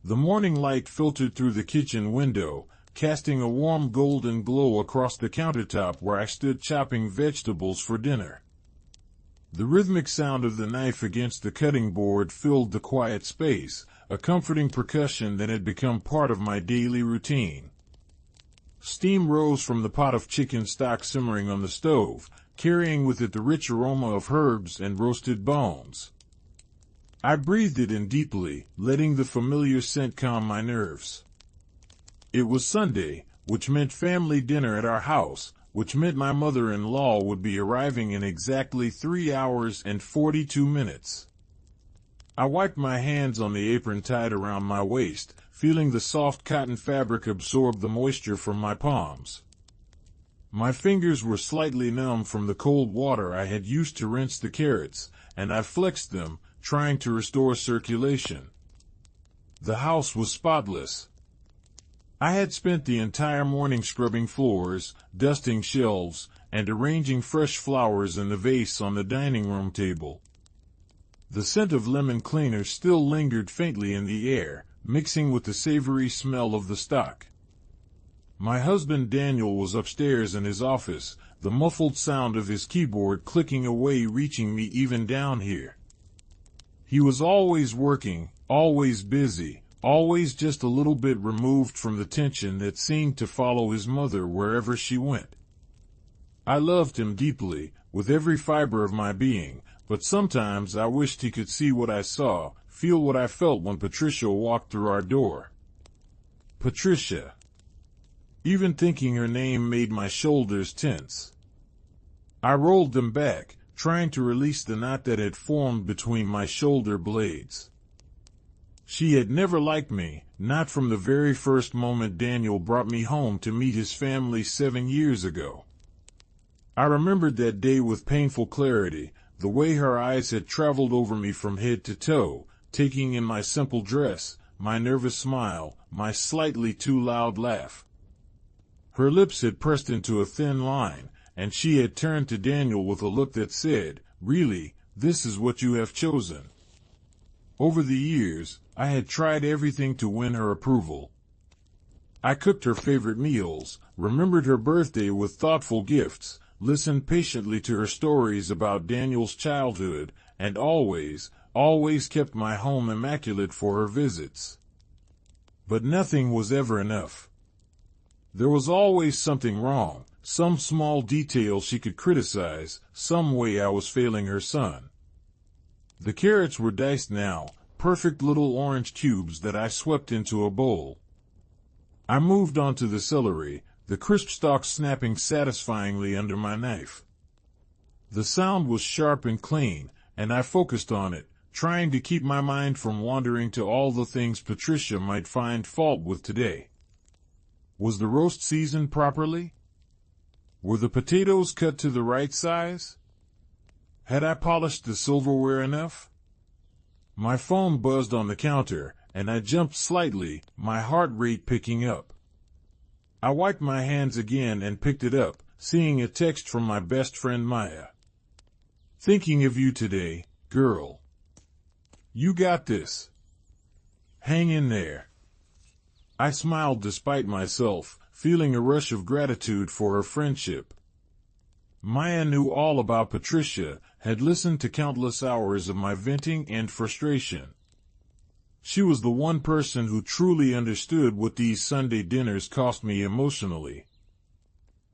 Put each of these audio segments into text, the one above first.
The morning light filtered through the kitchen window, casting a warm golden glow across the countertop where I stood chopping vegetables for dinner. The rhythmic sound of the knife against the cutting board filled the quiet space, a comforting percussion that had become part of my daily routine. Steam rose from the pot of chicken stock simmering on the stove, carrying with it the rich aroma of herbs and roasted bones. I breathed it in deeply, letting the familiar scent calm my nerves. It was Sunday, which meant family dinner at our house, which meant my mother-in-law would be arriving in exactly 3 hours and 42 minutes. I wiped my hands on the apron tied around my waist, feeling the soft cotton fabric absorb the moisture from my palms. My fingers were slightly numb from the cold water I had used to rinse the carrots, and I flexed them, trying to restore circulation. The house was spotless. I had spent the entire morning scrubbing floors, dusting shelves, and arranging fresh flowers in the vase on the dining room table. The scent of lemon cleaner still lingered faintly in the air, mixing with the savory smell of the stock. My husband Daniel was upstairs in his office, the muffled sound of his keyboard clicking away reaching me even down here. He was always working, always busy, always just a little bit removed from the tension that seemed to follow his mother wherever she went. I loved him deeply, with every fiber of my being, but sometimes I wished he could see what I saw, feel what I felt when Patricia walked through our door. Patricia. Even thinking her name made my shoulders tense. I rolled them back, trying to release the knot that had formed between my shoulder blades. She had never liked me, not from the very first moment Daniel brought me home to meet his family 7 years ago. I remembered that day with painful clarity, the way her eyes had traveled over me from head to toe, taking in my simple dress, my nervous smile, my slightly too loud laugh. Her lips had pressed into a thin line, and she had turned to Daniel with a look that said, "Really, this is what you have chosen." Over the years, I had tried everything to win her approval. I cooked her favorite meals, remembered her birthday with thoughtful gifts, listened patiently to her stories about Daniel's childhood, and always kept my home immaculate for her visits. But nothing was ever enough. There was always something wrong, some small detail she could criticize, some way I was failing her son. The carrots were diced now, perfect little orange cubes that I swept into a bowl. I moved on to the celery, the crisp stalks snapping satisfyingly under my knife. The sound was sharp and clean, and I focused on it, trying to keep my mind from wandering to all the things Patricia might find fault with today. Was the roast seasoned properly? Were the potatoes cut to the right size? Had I polished the silverware enough? My phone buzzed on the counter, and I jumped slightly, my heart rate picking up. I wiped my hands again and picked it up, seeing a text from my best friend Maya. "Thinking of you today, girl. You got this. Hang in there." I smiled despite myself, feeling a rush of gratitude for her friendship. Maya knew all about Patricia, had listened to countless hours of my venting and frustration. She was the one person who truly understood what these Sunday dinners cost me emotionally.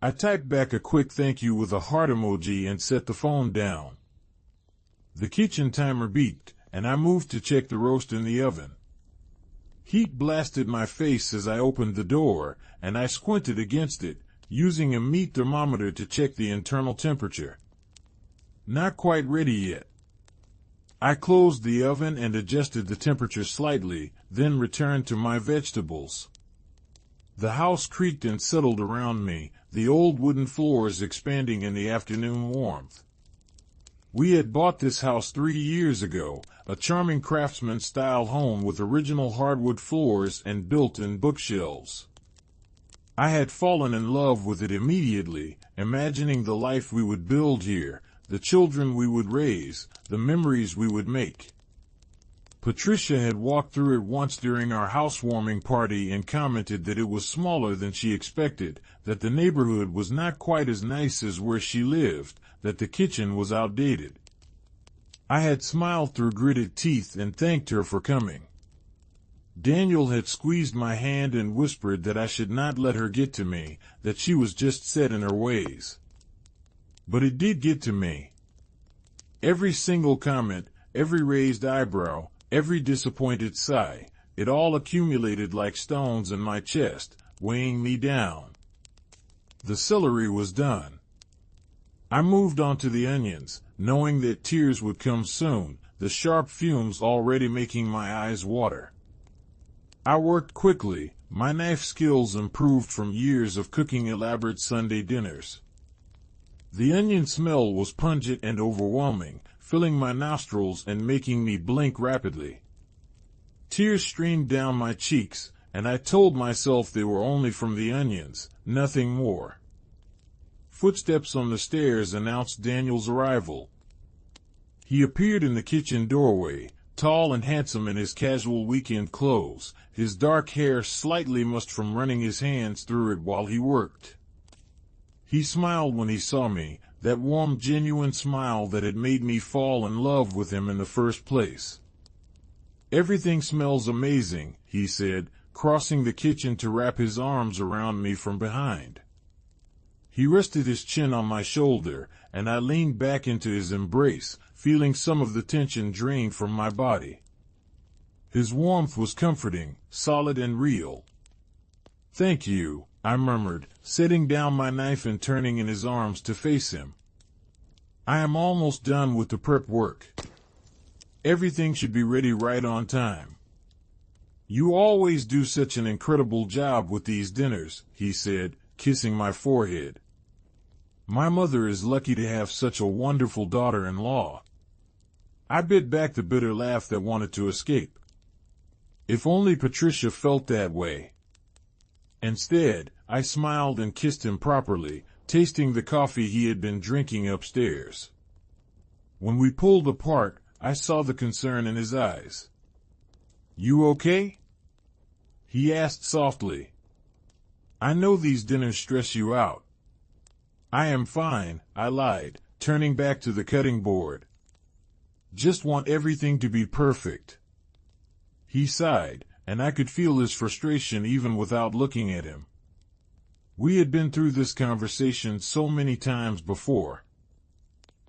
I typed back a quick thank you with a heart emoji and set the phone down. The kitchen timer beeped, and I moved to check the roast in the oven. Heat blasted my face as I opened the door, and I squinted against it, using a meat thermometer to check the internal temperature. Not quite ready yet. I closed the oven and adjusted the temperature slightly, then returned to my vegetables. The house creaked and settled around me, the old wooden floors expanding in the afternoon warmth. We had bought this house 3 years ago, a charming craftsman-style home with original hardwood floors and built-in bookshelves. I had fallen in love with it immediately, imagining the life we would build here, the children we would raise, the memories we would make. Patricia had walked through it once during our housewarming party and commented that it was smaller than she expected, that the neighborhood was not quite as nice as where she lived, that the kitchen was outdated. I had smiled through gritted teeth and thanked her for coming. Daniel had squeezed my hand and whispered that I should not let her get to me, that she was just set in her ways. But it did get to me. Every single comment, every raised eyebrow, every disappointed sigh, it all accumulated like stones in my chest, weighing me down. The celery was done. I moved on to the onions, knowing that tears would come soon, the sharp fumes already making my eyes water. I worked quickly, my knife skills improved from years of cooking elaborate Sunday dinners. The onion smell was pungent and overwhelming, filling my nostrils and making me blink rapidly. Tears streamed down my cheeks, and I told myself they were only from the onions, nothing more. Footsteps on the stairs announced Daniel's arrival. He appeared in the kitchen doorway, tall and handsome in his casual weekend clothes, his dark hair slightly mussed from running his hands through it while he worked. He smiled when he saw me, that warm, genuine smile that had made me fall in love with him in the first place. "Everything smells amazing," he said, crossing the kitchen to wrap his arms around me from behind. He rested his chin on my shoulder, and I leaned back into his embrace, feeling some of the tension drain from my body. His warmth was comforting, solid and real. "Thank you," I murmured, setting down my knife and turning in his arms to face him. "I am almost done with the prep work. Everything should be ready right on time." "You always do such an incredible job with these dinners," he said, kissing my forehead. "My mother is lucky to have such a wonderful daughter-in-law." I bit back the bitter laugh that wanted to escape. If only Patricia felt that way. Instead, I smiled and kissed him properly, tasting the coffee he had been drinking upstairs. When we pulled apart, I saw the concern in his eyes. "You okay?" he asked softly. "I know these dinners stress you out." "I am fine," I lied, turning back to the cutting board. "Just want everything to be perfect." He sighed, and I could feel his frustration even without looking at him. We had been through this conversation so many times before.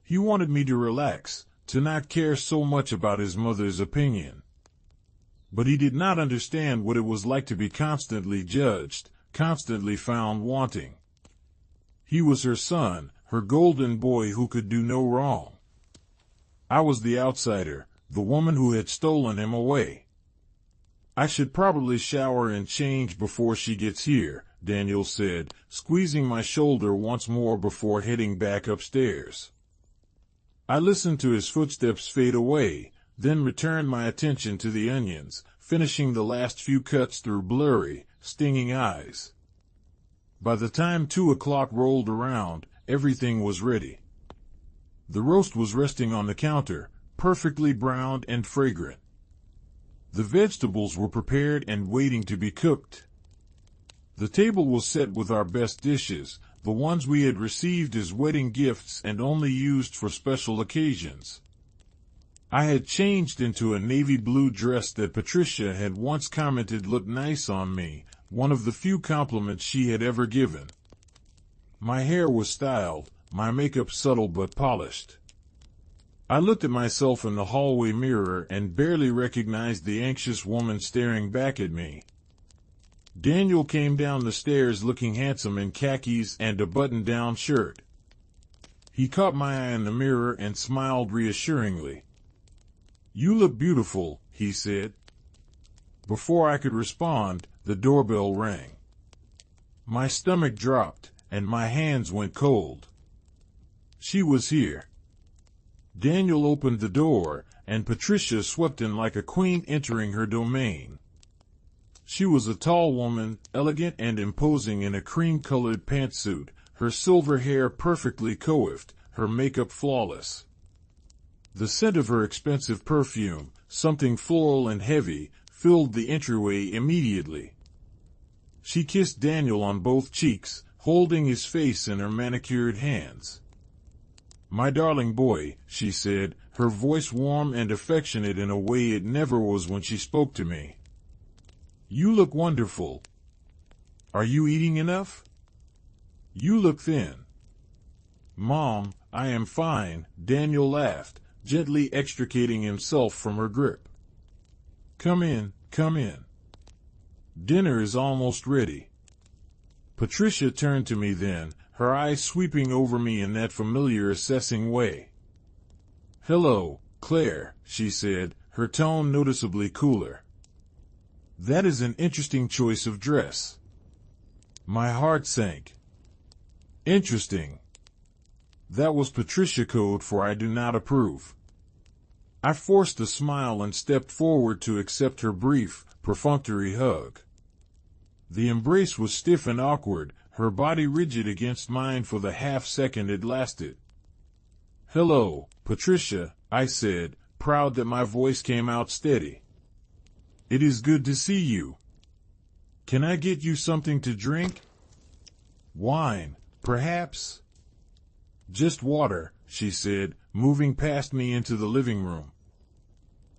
He wanted me to relax, to not care so much about his mother's opinion. But he did not understand what it was like to be constantly judged, constantly found wanting. He was her son, her golden boy who could do no wrong. I was the outsider, the woman who had stolen him away. "I should probably shower and change before she gets here," Daniel said, squeezing my shoulder once more before heading back upstairs. I listened to his footsteps fade away, then returned my attention to the onions, finishing the last few cuts through blurry, stinging eyes. By the time 2 o'clock rolled around, everything was ready. The roast was resting on the counter, perfectly browned and fragrant. The vegetables were prepared and waiting to be cooked. The table was set with our best dishes, the ones we had received as wedding gifts and only used for special occasions. I had changed into a navy blue dress that Patricia had once commented looked nice on me, one of the few compliments she had ever given. My hair was styled, my makeup subtle but polished. I looked at myself in the hallway mirror and barely recognized the anxious woman staring back at me. Daniel came down the stairs looking handsome in khakis and a button-down shirt. He caught my eye in the mirror and smiled reassuringly. "You look beautiful," he said. Before I could respond, the doorbell rang. My stomach dropped, and my hands went cold. She was here. Daniel opened the door, and Patricia swept in like a queen entering her domain. She was a tall woman, elegant and imposing in a cream-colored pantsuit, her silver hair perfectly coiffed, her makeup flawless. The scent of her expensive perfume, something floral and heavy, filled the entryway immediately. She kissed Daniel on both cheeks, holding his face in her manicured hands. "My darling boy," she said, her voice warm and affectionate in a way it never was when she spoke to me. "You look wonderful. Are you eating enough? You look thin." "Mom, I am fine," Daniel laughed, gently extricating himself from her grip. Come in, come in. Dinner is almost ready." Patricia turned to me then, her eyes sweeping over me in that familiar assessing way. "Hello, Claire," she said, her tone noticeably cooler. "That is an interesting choice of dress." My heart sank. Interesting. That was Patricia code for I do not approve. I forced a smile and stepped forward to accept her brief, perfunctory hug. The embrace was stiff and awkward, her body rigid against mine for the half-second it lasted. "Hello, Patricia," I said, proud that my voice came out steady. "It is good to see you. Can I get you something to drink? Wine, perhaps?" "Just water," she said, moving past me into the living room.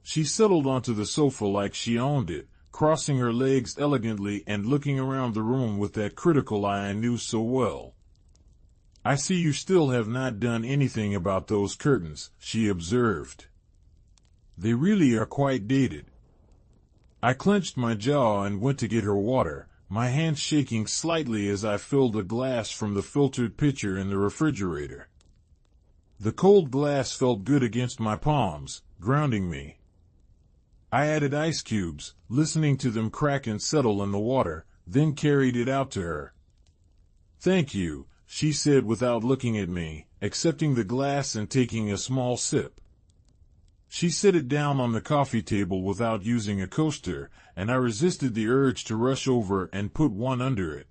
She settled onto the sofa like she owned it, crossing her legs elegantly and looking around the room with that critical eye I knew so well. "I see you still have not done anything about those curtains," she observed. "They really are quite dated." I clenched my jaw and went to get her water, my hand shaking slightly as I filled a glass from the filtered pitcher in the refrigerator. The cold glass felt good against my palms, grounding me. I added ice cubes, listening to them crack and settle in the water, then carried it out to her. "Thank you," she said without looking at me, accepting the glass and taking a small sip. She set it down on the coffee table without using a coaster, and I resisted the urge to rush over and put one under it.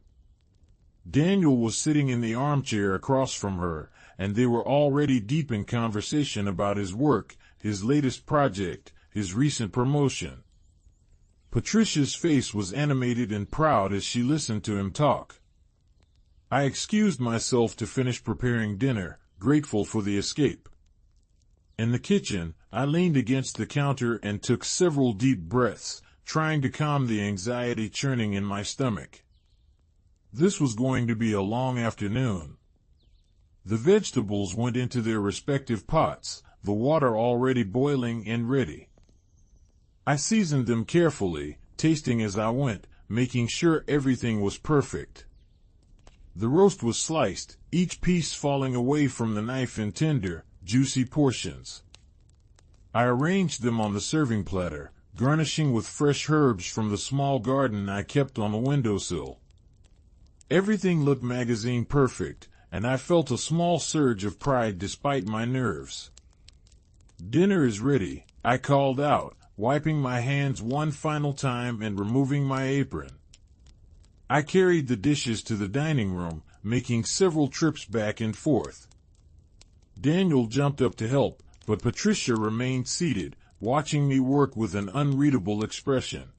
Daniel was sitting in the armchair across from her, and they were already deep in conversation about his work, his latest project, his recent promotion. Patricia's face was animated and proud as she listened to him talk. I excused myself to finish preparing dinner, grateful for the escape. In the kitchen, I leaned against the counter and took several deep breaths, trying to calm the anxiety churning in my stomach. This was going to be a long afternoon. The vegetables went into their respective pots, the water already boiling and ready. I seasoned them carefully, tasting as I went, making sure everything was perfect. The roast was sliced, each piece falling away from the knife in tender, juicy portions. I arranged them on the serving platter, garnishing with fresh herbs from the small garden I kept on the windowsill. Everything looked magazine perfect, and I felt a small surge of pride despite my nerves. "Dinner is ready," I called out, wiping my hands one final time and removing my apron. I carried the dishes to the dining room, making several trips back and forth. Daniel jumped up to help, but Patricia remained seated, watching me work with an unreadable expression.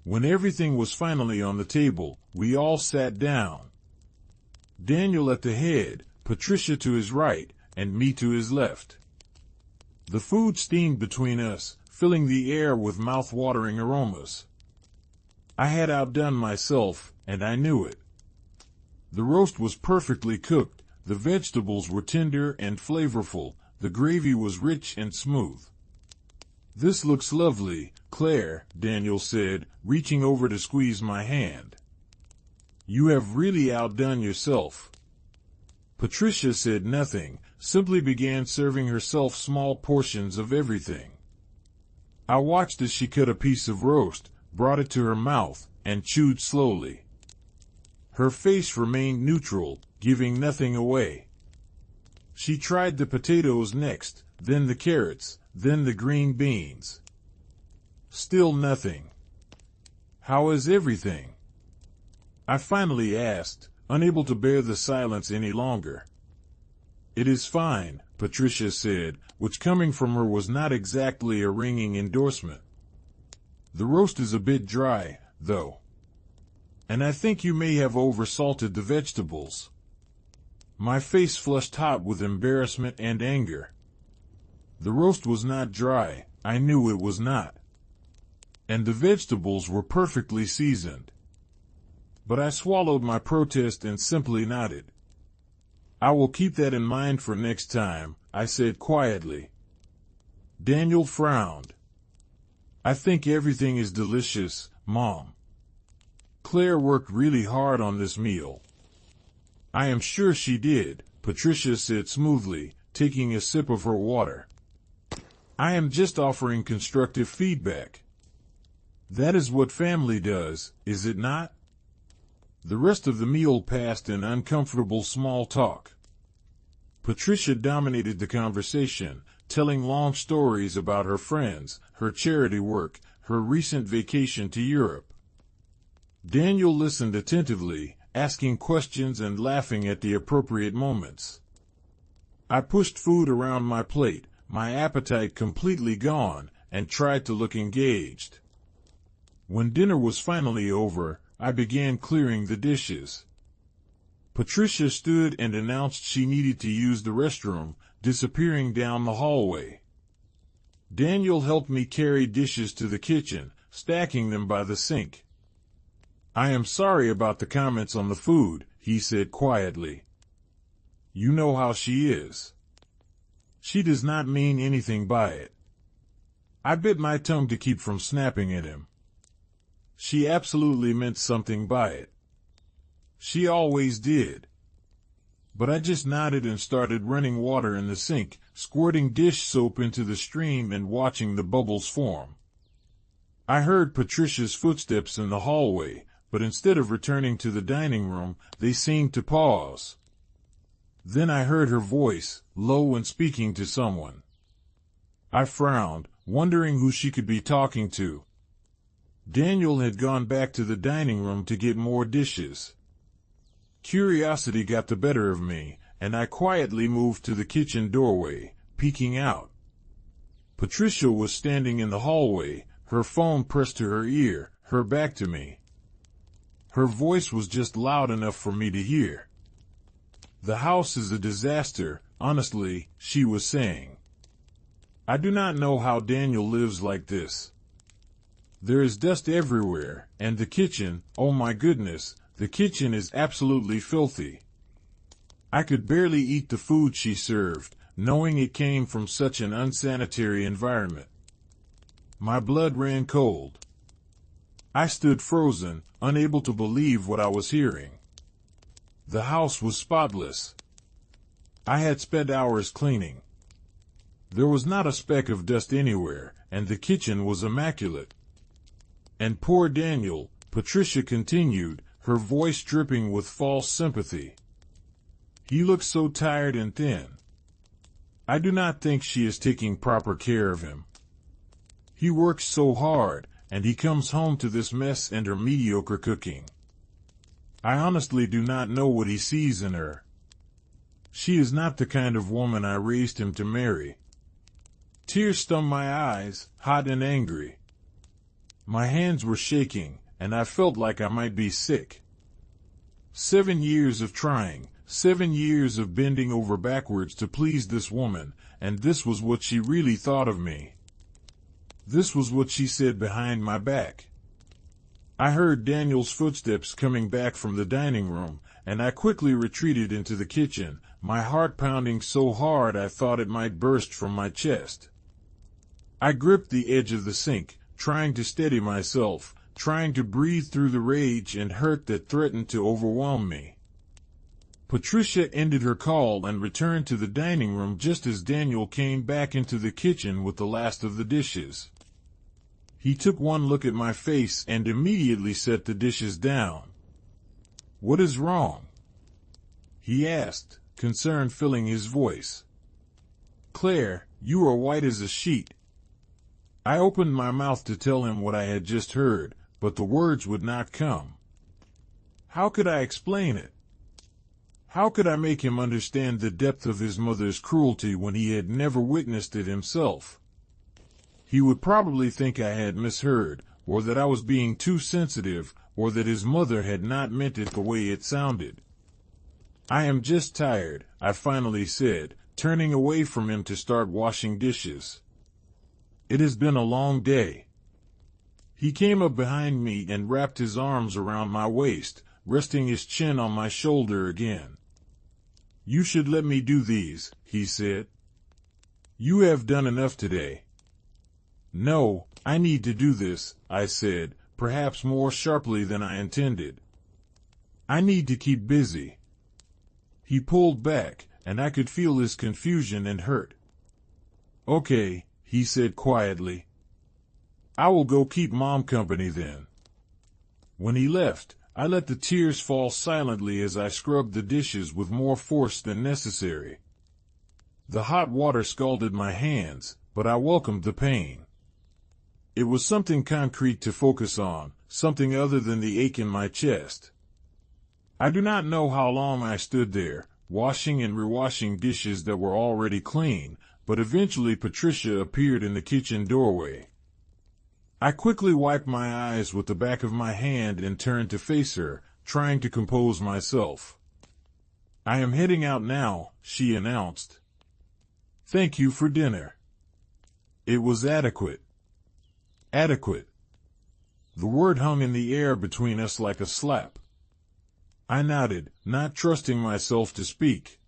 When everything was finally on the table, we all sat down. Daniel at the head, Patricia to his right, and me to his left. The food steamed between us, filling the air with mouth-watering aromas. I had outdone myself, and I knew it. The roast was perfectly cooked, the vegetables were tender and flavorful, the gravy was rich and smooth. "This looks lovely, Claire," Daniel said, reaching over to squeeze my hand. "You have really outdone yourself." Patricia said nothing, simply began serving herself small portions of everything. I watched as she cut a piece of roast, brought it to her mouth, and chewed slowly. Her face remained neutral, giving nothing away. She tried the potatoes next, then the carrots, then the green beans. Still nothing. "How is everything?" I finally asked, unable to bear the silence any longer. "It is fine," Patricia said, which coming from her was not exactly a ringing endorsement. The roast is a bit dry, though. And I think you may have oversalted the vegetables. My face flushed hot with embarrassment and anger. The roast was not dry, I knew it was not. And the vegetables were perfectly seasoned. But I swallowed my protest and simply nodded. I will keep that in mind for next time, I said quietly. Daniel frowned. I think everything is delicious, Mom. Claire worked really hard on this meal. I am sure she did, Patricia said smoothly, taking a sip of her water. I am just offering constructive feedback. That is what family does, is it not? The rest of the meal passed in uncomfortable small talk. Patricia dominated the conversation, telling long stories about her friends, her charity work, her recent vacation to Europe. Daniel listened attentively, asking questions and laughing at the appropriate moments. I pushed food around my plate, my appetite completely gone, and tried to look engaged. When dinner was finally over, I began clearing the dishes. Patricia stood and announced she needed to use the restroom, disappearing down the hallway. Daniel helped me carry dishes to the kitchen, stacking them by the sink. I am sorry about the comments on the food, he said quietly. You know how she is. She does not mean anything by it. I bit my tongue to keep from snapping at him. She absolutely meant something by it. She always did. But I just nodded and started running water in the sink, squirting dish soap into the stream and watching the bubbles form. I heard Patricia's footsteps in the hallway, but instead of returning to the dining room, they seemed to pause. Then I heard her voice, low and speaking to someone. I frowned, wondering who she could be talking to. Daniel had gone back to the dining room to get more dishes. Curiosity got the better of me, and I quietly moved to the kitchen doorway, peeking out. Patricia was standing in the hallway, her phone pressed to her ear, her back to me. Her voice was just loud enough for me to hear. The house is a disaster, honestly, she was saying. I do not know how Daniel lives like this. There is dust everywhere, and the kitchen, oh my goodness, the kitchen is absolutely filthy. I could barely eat the food she served, knowing it came from such an unsanitary environment. My blood ran cold. I stood frozen, unable to believe what I was hearing. The house was spotless. I had spent hours cleaning. There was not a speck of dust anywhere, and the kitchen was immaculate. And poor Daniel, Patricia continued, her voice dripping with false sympathy. He looks so tired and thin. I do not think she is taking proper care of him. He works so hard, and he comes home to this mess and her mediocre cooking. I honestly do not know what he sees in her. She is not the kind of woman I raised him to marry. Tears stung my eyes, hot and angry. My hands were shaking, and I felt like I might be sick. 7 years of trying, 7 years of bending over backwards to please this woman, and this was what she really thought of me. This was what she said behind my back. I heard Daniel's footsteps coming back from the dining room, and I quickly retreated into the kitchen, my heart pounding so hard I thought it might burst from my chest. I gripped the edge of the sink, trying to steady myself, trying to breathe through the rage and hurt that threatened to overwhelm me. Patricia ended her call and returned to the dining room just as Daniel came back into the kitchen with the last of the dishes. He took one look at my face and immediately set the dishes down. "What is wrong?" he asked, concern filling his voice. "Claire, you are white as a sheet." I opened my mouth to tell him what I had just heard, but the words would not come. How could I explain it? How could I make him understand the depth of his mother's cruelty when he had never witnessed it himself? He would probably think I had misheard, or that I was being too sensitive, or that his mother had not meant it the way it sounded. I am just tired, I finally said, turning away from him to start washing dishes. It has been a long day. He came up behind me and wrapped his arms around my waist, resting his chin on my shoulder again. You should let me do these, he said. You have done enough today. No, I need to do this, I said, perhaps more sharply than I intended. I need to keep busy. He pulled back, and I could feel his confusion and hurt. Okay, he said quietly. I will go keep Mom company then. When he left, I let the tears fall silently as I scrubbed the dishes with more force than necessary. The hot water scalded my hands, but I welcomed the pain. It was something concrete to focus on, something other than the ache in my chest. I do not know how long I stood there, washing and rewashing dishes that were already clean, but eventually Patricia appeared in the kitchen doorway. I quickly wiped my eyes with the back of my hand and turned to face her, trying to compose myself. I am heading out now, she announced. Thank you for dinner. It was adequate. Adequate. The word hung in the air between us like a slap. I nodded, not trusting myself to speak.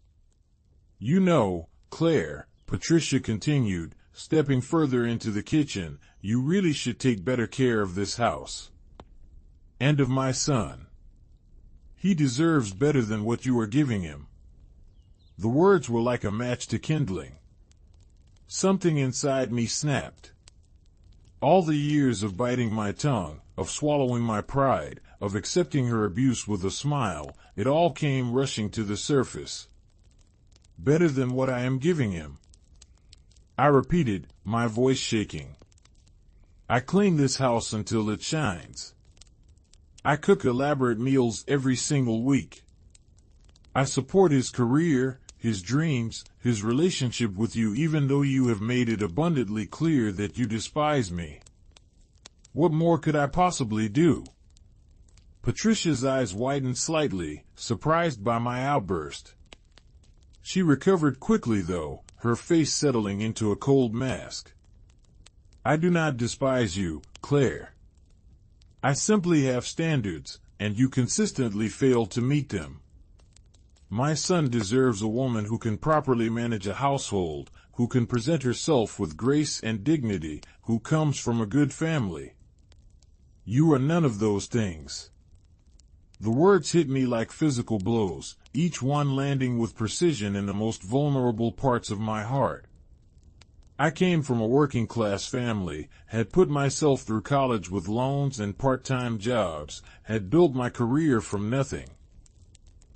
You know, Claire, Patricia continued, stepping further into the kitchen, you really should take better care of this house. And of my son. He deserves better than what you are giving him. The words were like a match to kindling. Something inside me snapped. All the years of biting my tongue, of swallowing my pride, of accepting her abuse with a smile, it all came rushing to the surface. Better than what I am giving him. I repeated, my voice shaking. I clean this house until it shines. I cook elaborate meals every single week. I support his career, his dreams, his relationship with you, even though you have made it abundantly clear that you despise me. What more could I possibly do? Patricia's eyes widened slightly, surprised by my outburst. She recovered quickly, though, her face settling into a cold mask. I do not despise you, Claire. I simply have standards, and you consistently fail to meet them. My son deserves a woman who can properly manage a household, who can present herself with grace and dignity, who comes from a good family. You are none of those things. The words hit me like physical blows, each one landing with precision in the most vulnerable parts of my heart. I came from a working-class family, had put myself through college with loans and part-time jobs, had built my career from nothing.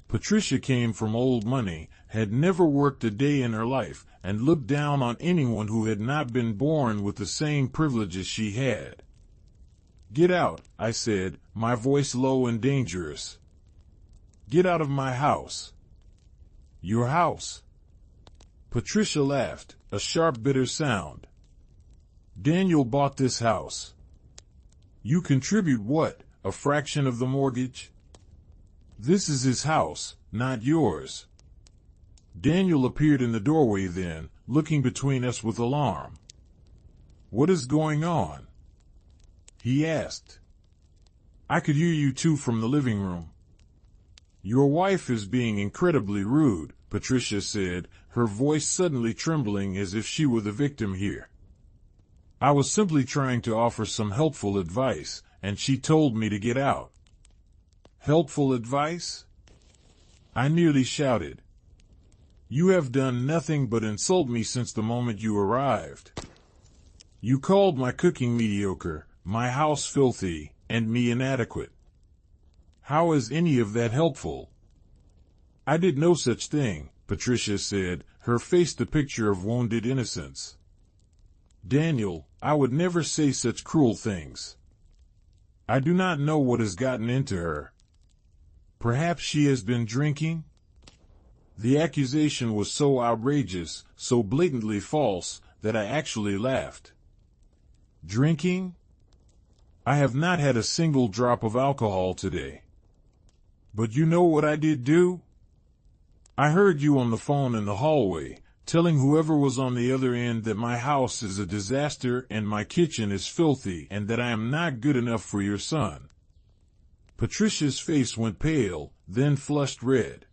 Patricia came from old money, had never worked a day in her life, and looked down on anyone who had not been born with the same privileges she had. Get out, I said, my voice low and dangerous. Get out of my house. Your house? Patricia laughed, a sharp, bitter sound. Daniel bought this house. You contribute what, a fraction of the mortgage? This is his house, not yours. Daniel appeared in the doorway then, looking between us with alarm. What is going on? He asked. I could hear you two from the living room. Your wife is being incredibly rude, Patricia said, her voice suddenly trembling as if she were the victim here. I was simply trying to offer some helpful advice, and she told me to get out. Helpful advice? I nearly shouted. You have done nothing but insult me since the moment you arrived. You called my cooking mediocre, my house filthy, and me inadequate. How is any of that helpful? I did no such thing, Patricia said, her face the picture of wounded innocence. Daniel, I would never say such cruel things. I do not know what has gotten into her. Perhaps she has been drinking? The accusation was so outrageous, so blatantly false, that I actually laughed. Drinking? I have not had a single drop of alcohol today. But you know what I did do? I heard you on the phone in the hallway, telling whoever was on the other end that my house is a disaster and my kitchen is filthy and that I am not good enough for your son. Patricia's face went pale, then flushed red.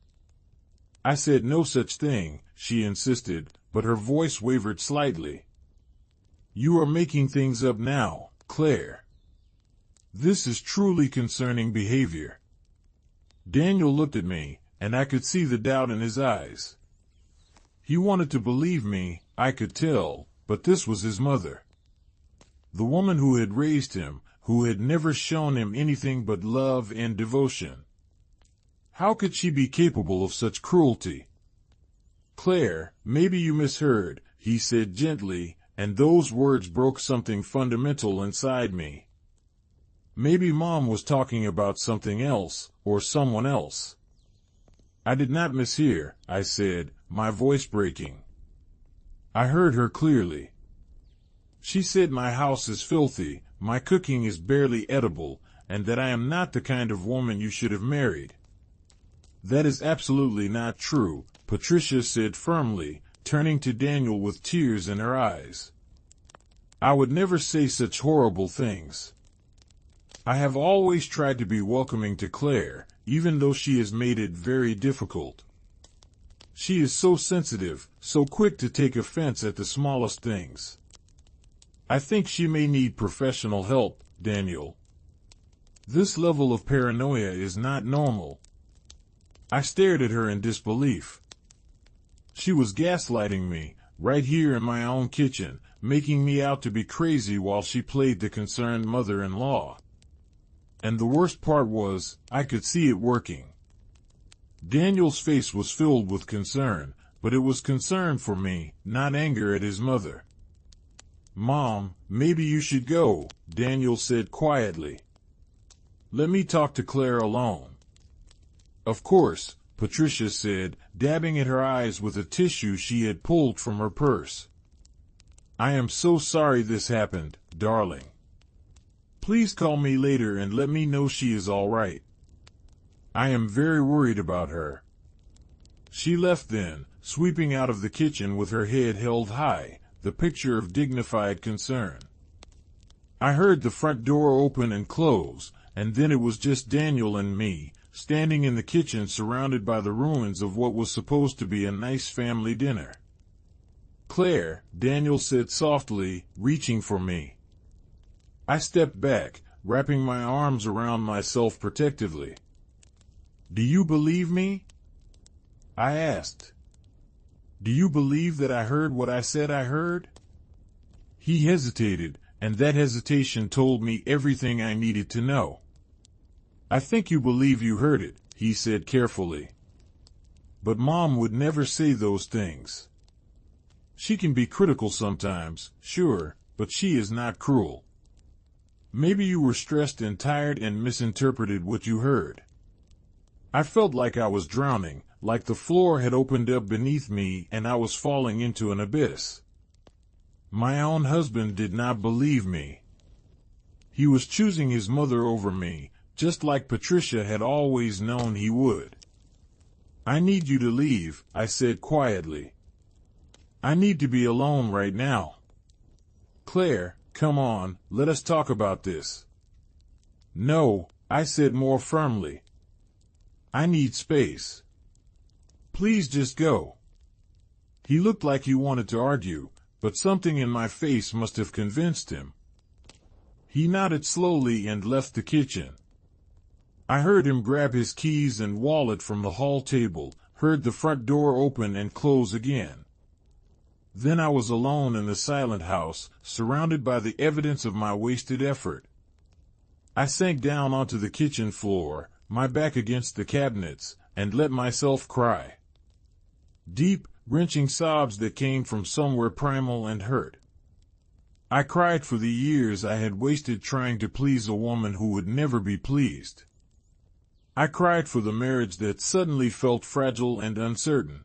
I said no such thing, she insisted, but her voice wavered slightly. You are making things up now, Claire. This is truly concerning behavior. Daniel looked at me, and I could see the doubt in his eyes. He wanted to believe me, I could tell, but this was his mother. The woman who had raised him, who had never shown him anything but love and devotion. How could she be capable of such cruelty? Claire, maybe you misheard, he said gently, and those words broke something fundamental inside me. Maybe Mom was talking about something else, or someone else. I did not mishear, I said, my voice breaking. I heard her clearly. She said my house is filthy, my cooking is barely edible, and that I am not the kind of woman you should have married. That is absolutely not true, Patricia said firmly, turning to Daniel with tears in her eyes. I would never say such horrible things. I have always tried to be welcoming to Claire, even though she has made it very difficult. She is so sensitive, so quick to take offense at the smallest things. I think she may need professional help, Daniel. This level of paranoia is not normal. I stared at her in disbelief. She was gaslighting me, right here in my own kitchen, making me out to be crazy while she played the concerned mother-in-law. And the worst part was, I could see it working. Daniel's face was filled with concern, but it was concern for me, not anger at his mother. Mom, maybe you should go, Daniel said quietly. Let me talk to Claire alone. Of course, Patricia said, dabbing at her eyes with a tissue she had pulled from her purse. I am so sorry this happened, darling. Please call me later and let me know she is all right. I am very worried about her. She left then, sweeping out of the kitchen with her head held high, the picture of dignified concern. I heard the front door open and close, and then it was just Daniel and me, standing in the kitchen surrounded by the ruins of what was supposed to be a nice family dinner. Claire, Daniel said softly, reaching for me. I stepped back, wrapping my arms around myself protectively. Do you believe me? I asked. Do you believe that I heard what I said I heard? He hesitated, and that hesitation told me everything I needed to know. I think you believe you heard it, he said carefully. But Mom would never say those things. She can be critical sometimes, sure, but she is not cruel. Maybe you were stressed and tired and misinterpreted what you heard. I felt like I was drowning, like the floor had opened up beneath me and I was falling into an abyss. My own husband did not believe me. He was choosing his mother over me, just like Patricia had always known he would. I need you to leave, I said quietly. I need to be alone right now. Claire, come on, let us talk about this. No, I said more firmly. I need space. Please just go. He looked like he wanted to argue, but something in my face must have convinced him. He nodded slowly and left the kitchen. I heard him grab his keys and wallet from the hall table, heard the front door open and close again. Then I was alone in the silent house, surrounded by the evidence of my wasted effort. I sank down onto the kitchen floor, my back against the cabinets, and let myself cry. Deep, wrenching sobs that came from somewhere primal and hurt. I cried for the years I had wasted trying to please a woman who would never be pleased. I cried for the marriage that suddenly felt fragile and uncertain.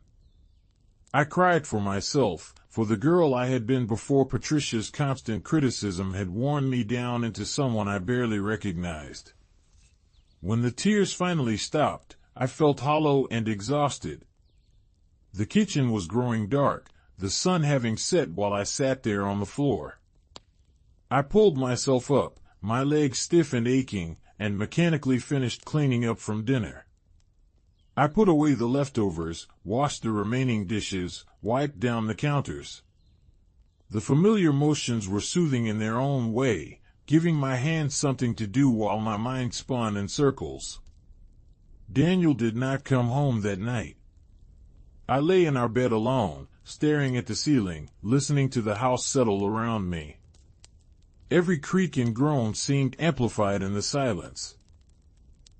I cried for myself, for the girl I had been before Patricia's constant criticism had worn me down into someone I barely recognized. When the tears finally stopped, I felt hollow and exhausted. The kitchen was growing dark, the sun having set while I sat there on the floor. I pulled myself up, my legs stiff and aching, and mechanically finished cleaning up from dinner. I put away the leftovers, washed the remaining dishes, wiped down the counters. The familiar motions were soothing in their own way, giving my hands something to do while my mind spun in circles. Daniel did not come home that night. I lay in our bed alone, staring at the ceiling, listening to the house settle around me. Every creak and groan seemed amplified in the silence.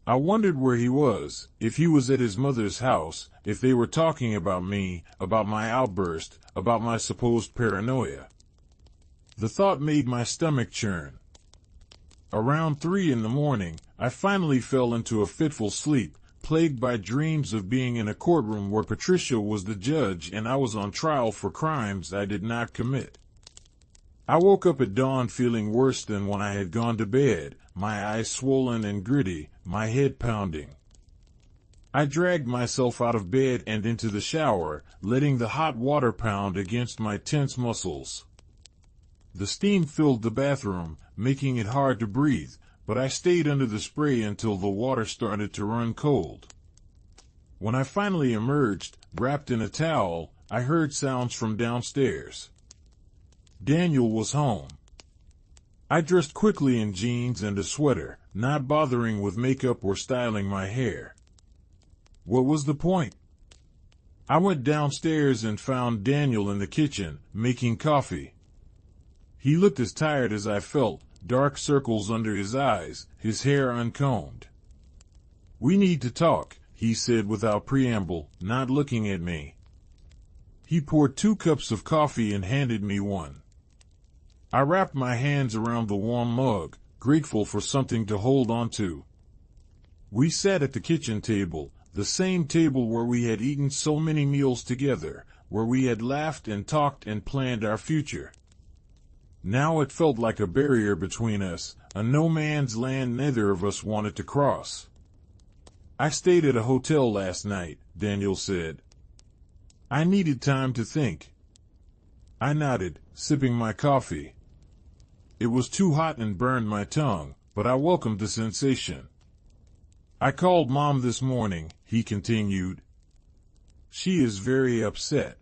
I wondered where he was, if he was at his mother's house, if they were talking about me, about my outburst, about my supposed paranoia. The thought made my stomach churn. Around 3 in the morning, I finally fell into a fitful sleep, plagued by dreams of being in a courtroom where Patricia was the judge and I was on trial for crimes I did not commit. I woke up at dawn feeling worse than when I had gone to bed, my eyes swollen and gritty, my head pounding. I dragged myself out of bed and into the shower, letting the hot water pound against my tense muscles. The steam filled the bathroom, making it hard to breathe, but I stayed under the spray until the water started to run cold. When I finally emerged, wrapped in a towel, I heard sounds from downstairs. Daniel was home. I dressed quickly in jeans and a sweater, not bothering with makeup or styling my hair. What was the point? I went downstairs and found Daniel in the kitchen, making coffee. He looked as tired as I felt, dark circles under his eyes, his hair uncombed. "We need to talk," he said without preamble, not looking at me. He poured 2 cups of coffee and handed me one. I wrapped my hands around the warm mug, grateful for something to hold on to. We sat at the kitchen table, the same table where we had eaten so many meals together, where we had laughed and talked and planned our future. Now it felt like a barrier between us, a no-man's land neither of us wanted to cross. "I stayed at a hotel last night," Daniel said. "I needed time to think." I nodded, sipping my coffee. It was too hot and burned my tongue, but I welcomed the sensation. "I called Mom this morning," he continued. "She is very upset.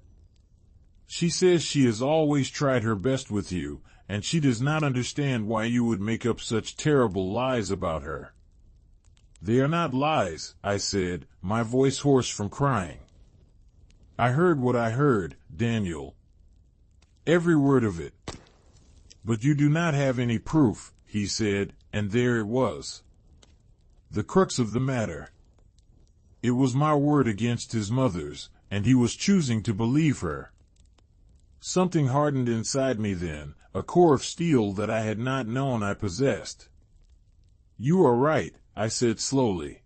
She says she has always tried her best with you, and she does not understand why you would make up such terrible lies about her." "They are not lies," I said, my voice hoarse from crying. "I heard what I heard, Daniel. Every word of it." "But you do not have any proof," he said, and there it was. The crux of the matter. It was my word against his mother's, and he was choosing to believe her. Something hardened inside me then, a core of steel that I had not known I possessed. "You are right," I said slowly.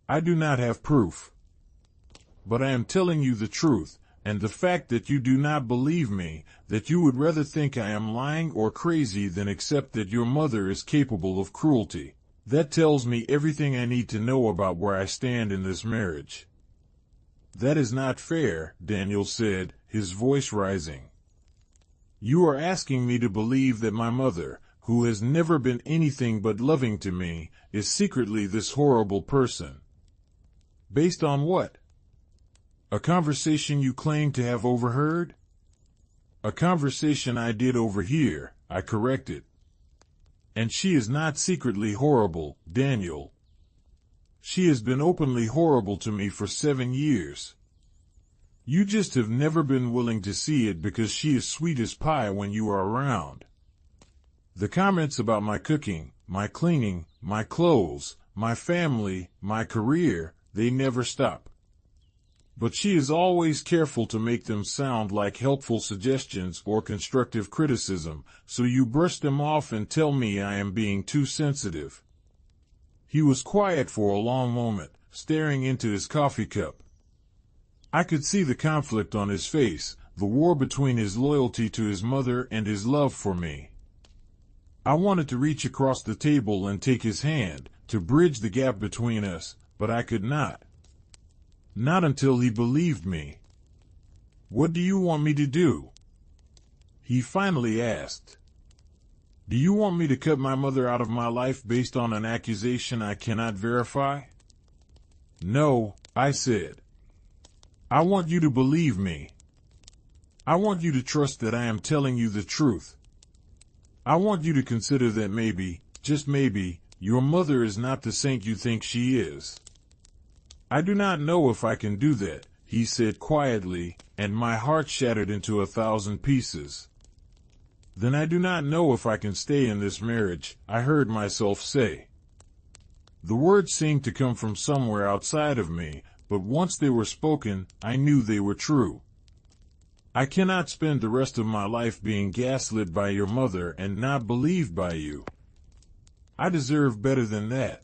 "I do not have proof. But I am telling you the truth, and the fact that you do not believe me, that you would rather think I am lying or crazy than accept that your mother is capable of cruelty, that tells me everything I need to know about where I stand in this marriage." "That is not fair," Daniel said, his voice rising. "You are asking me to believe that my mother, who has never been anything but loving to me, is secretly this horrible person. Based on what? A conversation you claim to have overheard?" "A conversation I did overhear," I corrected. "And she is not secretly horrible, Daniel. She has been openly horrible to me for 7 years. You just have never been willing to see it because she is sweet as pie when you are around. The comments about my cooking, my cleaning, my clothes, my family, my career, they never stop. But she is always careful to make them sound like helpful suggestions or constructive criticism, so you brush them off and tell me I am being too sensitive." He was quiet for a long moment, staring into his coffee cup. I could see the conflict on his face, the war between his loyalty to his mother and his love for me. I wanted to reach across the table and take his hand, to bridge the gap between us, but I could not. Not until he believed me. "What do you want me to do?" he finally asked. "Do you want me to cut my mother out of my life based on an accusation I cannot verify?" "No," I said. "I want you to believe me. I want you to trust that I am telling you the truth. I want you to consider that maybe, just maybe, your mother is not the saint you think she is." "I do not know if I can do that," he said quietly, and my heart shattered into 1,000 pieces. "Then I do not know if I can stay in this marriage," I heard myself say. The words seemed to come from somewhere outside of me, but once they were spoken, I knew they were true. "I cannot spend the rest of my life being gaslit by your mother and not believed by you. I deserve better than that."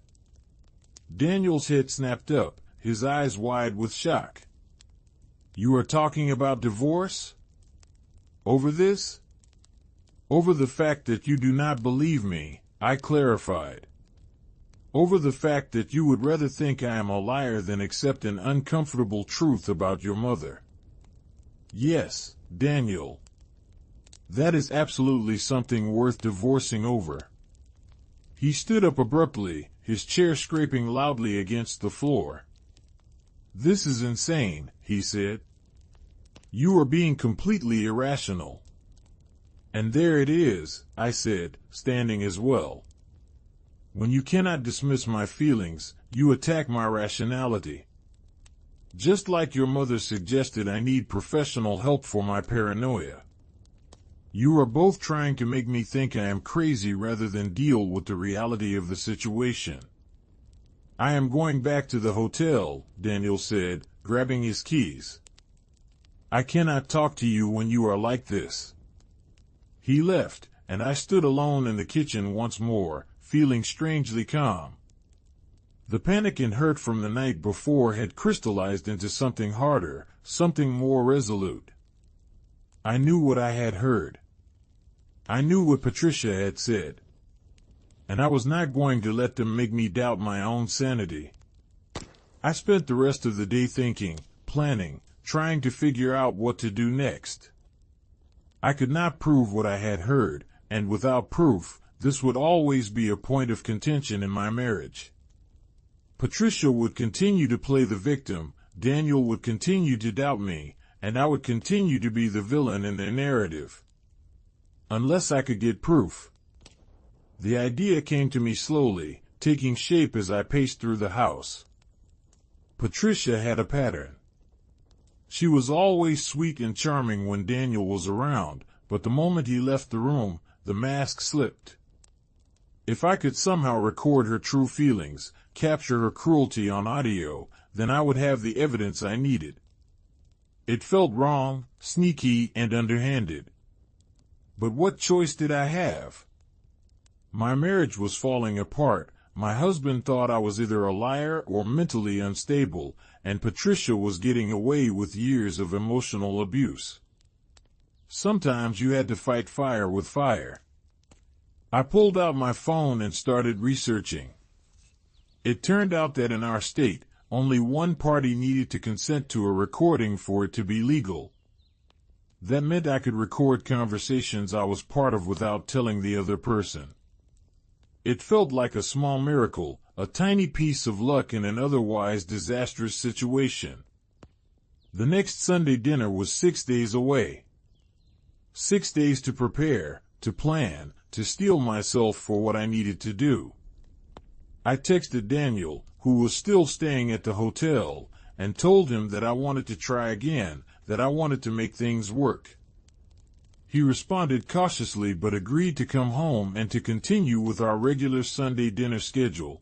Daniel's head snapped up, his eyes wide with shock. "You are talking about divorce? Over this?" "Over the fact that you do not believe me," I clarified. "Over the fact that you would rather think I am a liar than accept an uncomfortable truth about your mother." "Yes, Daniel. That is absolutely something worth divorcing over." He stood up abruptly, his chair scraping loudly against the floor. "This is insane," he said. "You are being completely irrational." "And there it is," I said, standing as well. "When you cannot dismiss my feelings, you attack my rationality. Just like your mother suggested, I need professional help for my paranoia. You are both trying to make me think I am crazy rather than deal with the reality of the situation." "I am going back to the hotel," Daniel said, grabbing his keys. "I cannot talk to you when you are like this." He left, and I stood alone in the kitchen once more, feeling strangely calm. The panic and hurt from the night before had crystallized into something harder, something more resolute. I knew what I had heard. I knew what Patricia had said. And I was not going to let them make me doubt my own sanity. I spent the rest of the day thinking, planning, trying to figure out what to do next. I could not prove what I had heard, and without proof, this would always be a point of contention in my marriage. Patricia would continue to play the victim, Daniel would continue to doubt me, and I would continue to be the villain in their narrative. Unless I could get proof. The idea came to me slowly, taking shape as I paced through the house. Patricia had a pattern. She was always sweet and charming when Daniel was around, but the moment he left the room, the mask slipped. If I could somehow record her true feelings, capture her cruelty on audio, then I would have the evidence I needed. It felt wrong, sneaky, and underhanded. But what choice did I have? My marriage was falling apart. My husband thought I was either a liar or mentally unstable, and Patricia was getting away with years of emotional abuse. Sometimes you had to fight fire with fire. I pulled out my phone and started researching. It turned out that in our state, only one party needed to consent to a recording for it to be legal. That meant I could record conversations I was part of without telling the other person. It felt like a small miracle, a tiny piece of luck in an otherwise disastrous situation. The next Sunday dinner was 6 days away. 6 days to prepare, to plan, to steel myself for what I needed to do. I texted Daniel, who was still staying at the hotel, and told him that I wanted to try again, that I wanted to make things work. He responded cautiously but agreed to come home and to continue with our regular Sunday dinner schedule.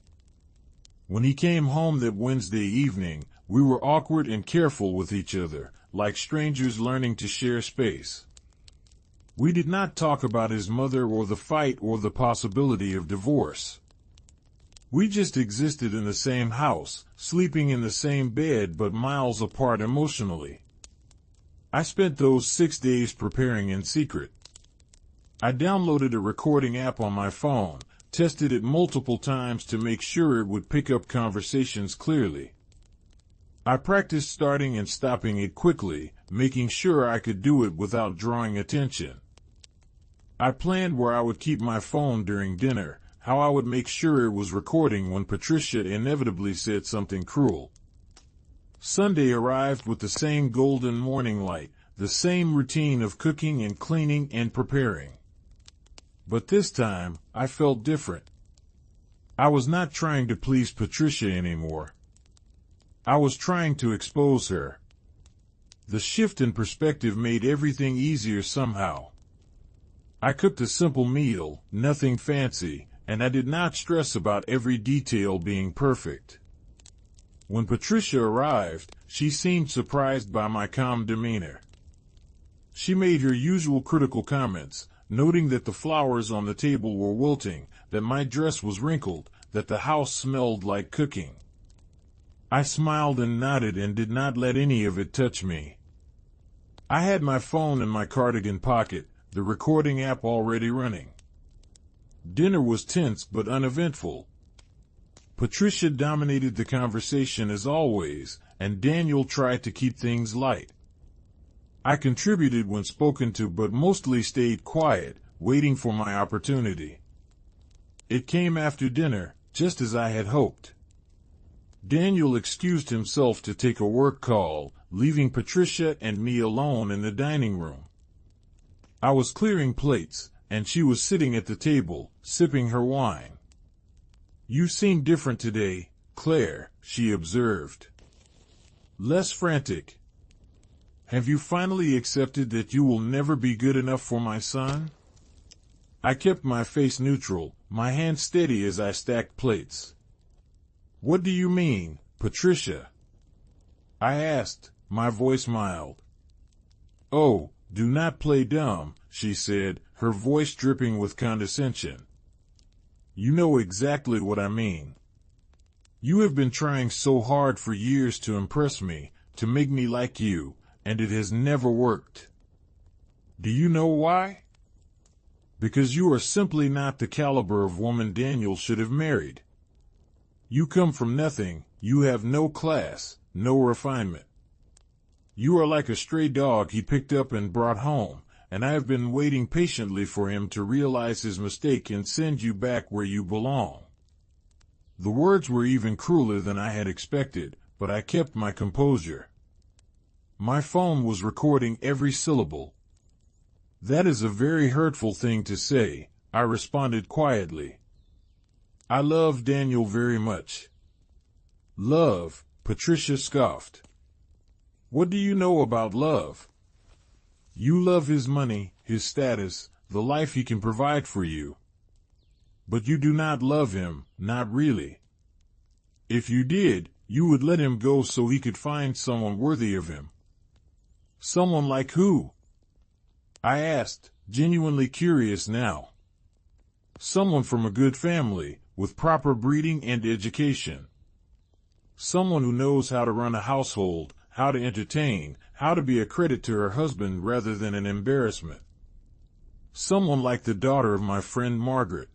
When he came home that Wednesday evening, we were awkward and careful with each other, like strangers learning to share space. We did not talk about his mother or the fight or the possibility of divorce. We just existed in the same house, sleeping in the same bed but miles apart emotionally. I spent those 6 days preparing in secret. I downloaded a recording app on my phone, tested it multiple times to make sure it would pick up conversations clearly. I practiced starting and stopping it quickly, making sure I could do it without drawing attention. I planned where I would keep my phone during dinner, how I would make sure it was recording when Patricia inevitably said something cruel. Sunday arrived with the same golden morning light, the same routine of cooking and cleaning and preparing. But this time, I felt different. I was not trying to please Patricia anymore. I was trying to expose her. The shift in perspective made everything easier somehow. I cooked a simple meal, nothing fancy, and I did not stress about every detail being perfect. When Patricia arrived, she seemed surprised by my calm demeanor. She made her usual critical comments, noting that the flowers on the table were wilting, that my dress was wrinkled, that the house smelled like cooking. I smiled and nodded and did not let any of it touch me. I had my phone in my cardigan pocket, the recording app already running. Dinner was tense but uneventful. Patricia dominated the conversation as always, and Daniel tried to keep things light. I contributed when spoken to but mostly stayed quiet, waiting for my opportunity. It came after dinner, just as I had hoped. Daniel excused himself to take a work call, leaving Patricia and me alone in the dining room. I was clearing plates, and she was sitting at the table, sipping her wine. "You seem different today, Claire," she observed. "Less frantic. Have you finally accepted that you will never be good enough for my son?" I kept my face neutral, my hand steady as I stacked plates. "What do you mean, Patricia?" I asked, my voice mild. "Oh, do not play dumb," she said, her voice dripping with condescension. "You know exactly what I mean. You have been trying so hard for years to impress me, to make me like you, and it has never worked. Do you know why? Because you are simply not the caliber of woman Daniel should have married. You come from nothing, you have no class, no refinement. You are like a stray dog he picked up and brought home, and I have been waiting patiently for him to realize his mistake and send you back where you belong." The words were even crueler than I had expected, but I kept my composure. My phone was recording every syllable. "That is a very hurtful thing to say," I responded quietly. "I love Daniel very much." "Love?" Patricia scoffed. "What do you know about love? You love his money, his status, the life he can provide for you. But you do not love him, not really. If you did, you would let him go so he could find someone worthy of him." "Someone like who?" I asked, genuinely curious now. "Someone from a good family, with proper breeding and education. Someone who knows how to run a household, how to entertain, how to be a credit to her husband rather than an embarrassment. Someone like the daughter of my friend Margaret.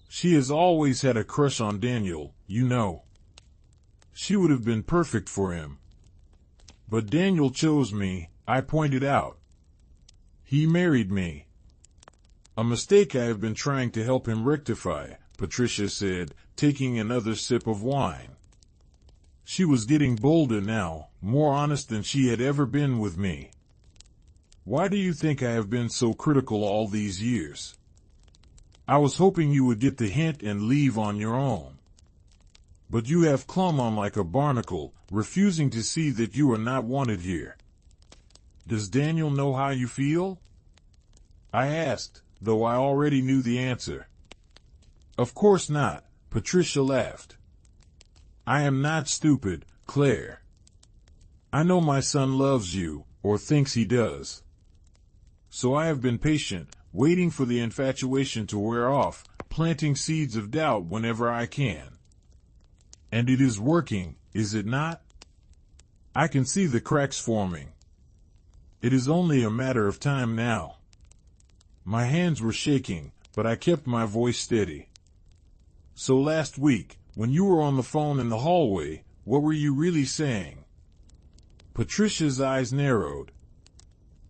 She has always had a crush on Daniel, you know. She would have been perfect for him. But Daniel chose me," I pointed out. "He married me. A mistake I have been trying to help him rectify," Patricia said, taking another sip of wine. She was getting bolder now, more honest than she had ever been with me. "Why do you think I have been so critical all these years? I was hoping you would get the hint and leave on your own. But you have clung on like a barnacle, refusing to see that you are not wanted here. Does Daniel know how you feel?" I asked, though I already knew the answer. "Of course not," Patricia laughed. "I am not stupid, Claire. I know my son loves you, or thinks he does. So I have been patient, waiting for the infatuation to wear off, planting seeds of doubt whenever I can. And it is working, is it not? I can see the cracks forming. It is only a matter of time now. My hands were shaking, but I kept my voice steady. So last week, when you were on the phone in the hallway, what were you really saying? Patricia's eyes narrowed.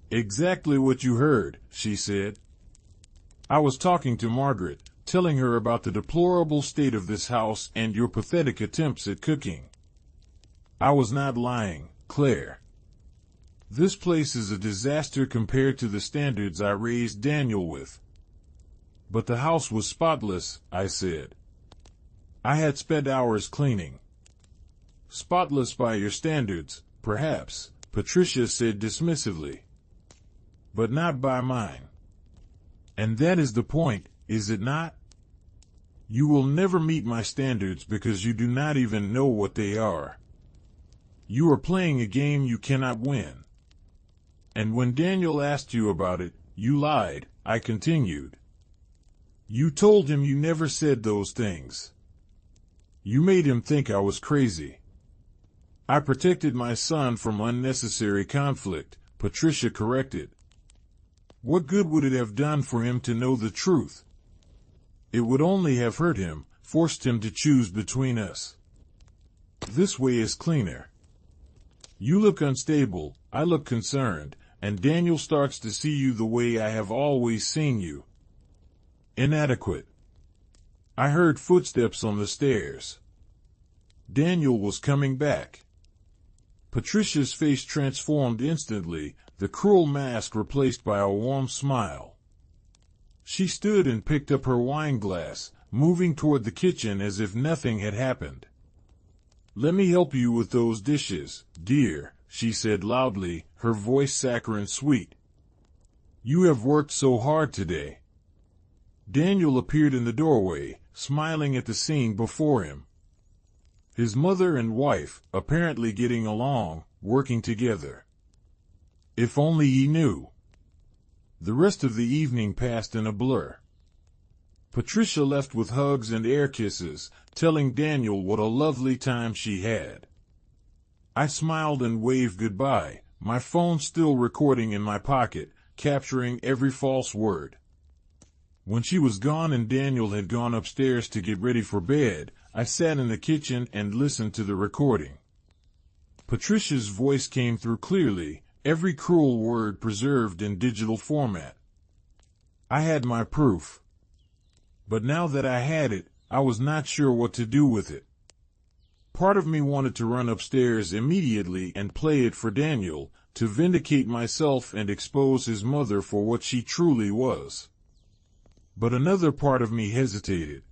Exactly what you heard, she said. I was talking to Margaret, telling her about the deplorable state of this house and your pathetic attempts at cooking. I was not lying, Claire. This place is a disaster compared to the standards I raised Daniel with. But the house was spotless, I said. I had spent hours cleaning. Spotless by your standards, perhaps, Patricia said dismissively. But not by mine. And that is the point, is it not? You will never meet my standards because you do not even know what they are. You are playing a game you cannot win. And when Daniel asked you about it, you lied, I continued. You told him you never said those things. You made him think I was crazy. I protected my son from unnecessary conflict, Patricia corrected. What good would it have done for him to know the truth? It would only have hurt him, forced him to choose between us. This way is cleaner. You look unstable, I look concerned, and Daniel starts to see you the way I have always seen you. Inadequate. I heard footsteps on the stairs. Daniel was coming back. Patricia's face transformed instantly, the cruel mask replaced by a warm smile. She stood and picked up her wine glass, moving toward the kitchen as if nothing had happened. Let me help you with those dishes, dear, she said loudly, her voice saccharine sweet. You have worked so hard today. Daniel appeared in the doorway, smiling at the scene before him. His mother and wife, apparently getting along, working together. If only he knew. The rest of the evening passed in a blur. Patricia left with hugs and air kisses, telling Daniel what a lovely time she had. I smiled and waved goodbye, my phone still recording in my pocket, capturing every false word. When she was gone and Daniel had gone upstairs to get ready for bed, I sat in the kitchen and listened to the recording. Patricia's voice came through clearly, every cruel word preserved in digital format. I had my proof. But now that I had it, I was not sure what to do with it. Part of me wanted to run upstairs immediately and play it for Daniel, to vindicate myself and expose his mother for what she truly was. But another part of me hesitated.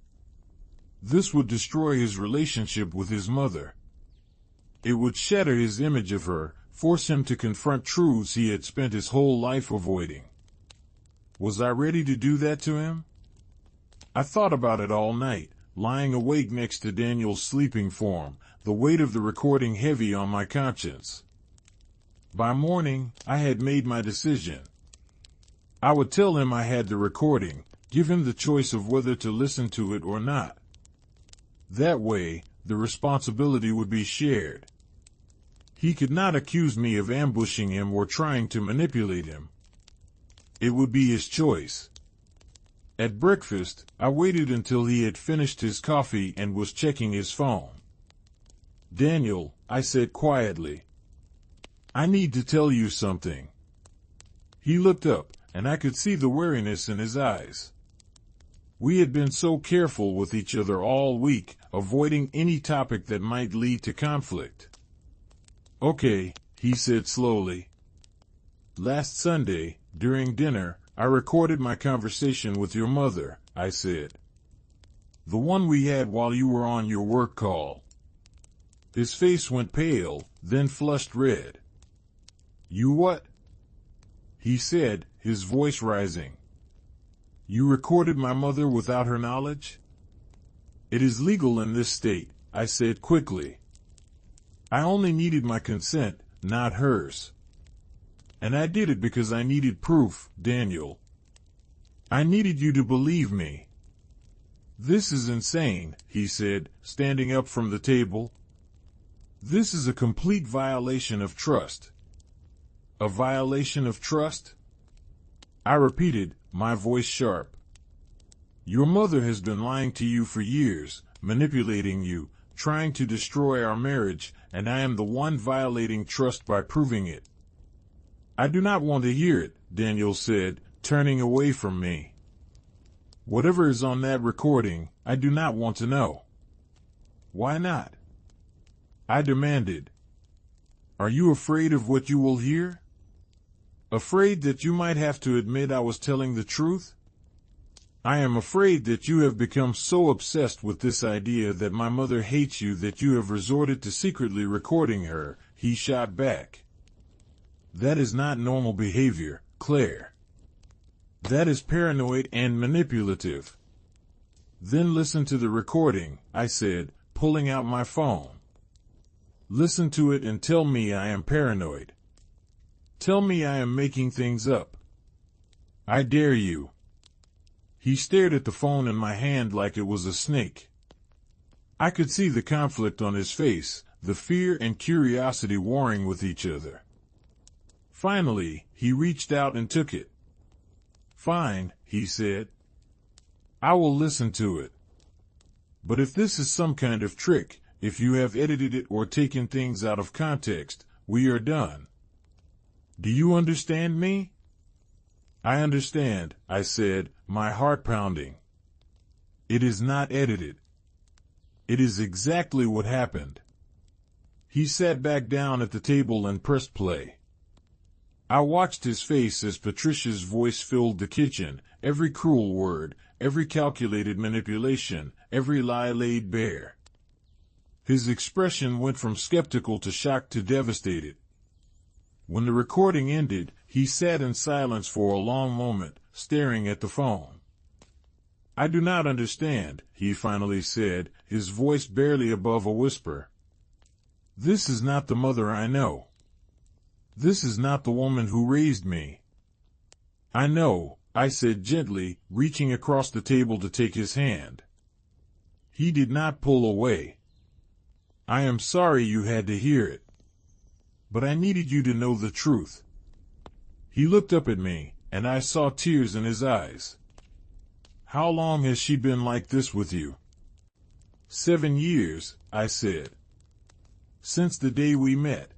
This would destroy his relationship with his mother. It would shatter his image of her, force him to confront truths he had spent his whole life avoiding. Was I ready to do that to him? I thought about it all night, lying awake next to Daniel's sleeping form, the weight of the recording heavy on my conscience. By morning, I had made my decision. I would tell him I had the recording, give him the choice of whether to listen to it or not. That way, the responsibility would be shared. He could not accuse me of ambushing him or trying to manipulate him. It would be his choice. At breakfast, I waited until he had finished his coffee and was checking his phone. Daniel, I said quietly, I need to tell you something. He looked up, and I could see the weariness in his eyes. We had been so careful with each other all week, avoiding any topic that might lead to conflict. Okay, he said slowly. Last Sunday, during dinner, I recorded my conversation with your mother, I said. The one we had while you were on your work call. His face went pale, then flushed red. You what? He said, his voice rising. You recorded my mother without her knowledge? It is legal in this state, I said quickly. I only needed my consent, not hers. And I did it because I needed proof, Daniel. I needed you to believe me. "This is insane," he said, standing up from the table. "This is a complete violation of trust." "A violation of trust?" I repeated, my voice sharp. "Your mother has been lying to you for years, manipulating you, trying to destroy our marriage, and I am the one violating trust by proving it." "I do not want to hear it," Daniel said, turning away from me. "Whatever is on that recording, I do not want to know." "Why not?" I demanded. "Are you afraid of what you will hear? Afraid that you might have to admit I was telling the truth?" "I am afraid that you have become so obsessed with this idea that my mother hates you that you have resorted to secretly recording her," he shot back. "That is not normal behavior, Claire. That is paranoid and manipulative." "Then listen to the recording," I said, pulling out my phone. "Listen to it and tell me I am paranoid. Tell me I am making things up. I dare you." He stared at the phone in my hand like it was a snake. I could see the conflict on his face, the fear and curiosity warring with each other. Finally, he reached out and took it. "Fine," he said. "I will listen to it. But if this is some kind of trick, if you have edited it or taken things out of context, we are done. Do you understand me?" "I understand," I said, my heart pounding. "It is not edited. It is exactly what happened." He sat back down at the table and pressed play. I watched his face as Patricia's voice filled the kitchen, every cruel word, every calculated manipulation, every lie laid bare. His expression went from skeptical to shocked to devastated. When the recording ended, he sat in silence for a long moment, staring at the phone. "I do not understand," he finally said, his voice barely above a whisper. "This is not the mother I know. This is not the woman who raised me." "I know," I said gently, reaching across the table to take his hand. He did not pull away. "I am sorry you had to hear it. But I needed you to know the truth." He looked up at me, and I saw tears in his eyes. "How long has she been like this with you?" 7 years, I said. "Since the day we met.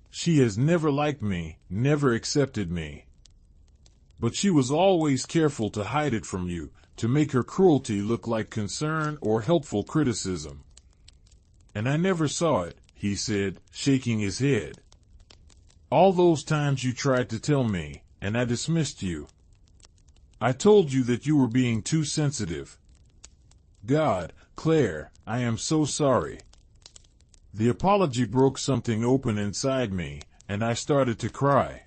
She has never liked me, never accepted me. But she was always careful to hide it from you, to make her cruelty look like concern or helpful criticism. And I never saw it," he said, shaking his head. "All those times you tried to tell me, and I dismissed you. I told you that you were being too sensitive. God, Claire, I am so sorry." The apology broke something open inside me, and I started to cry.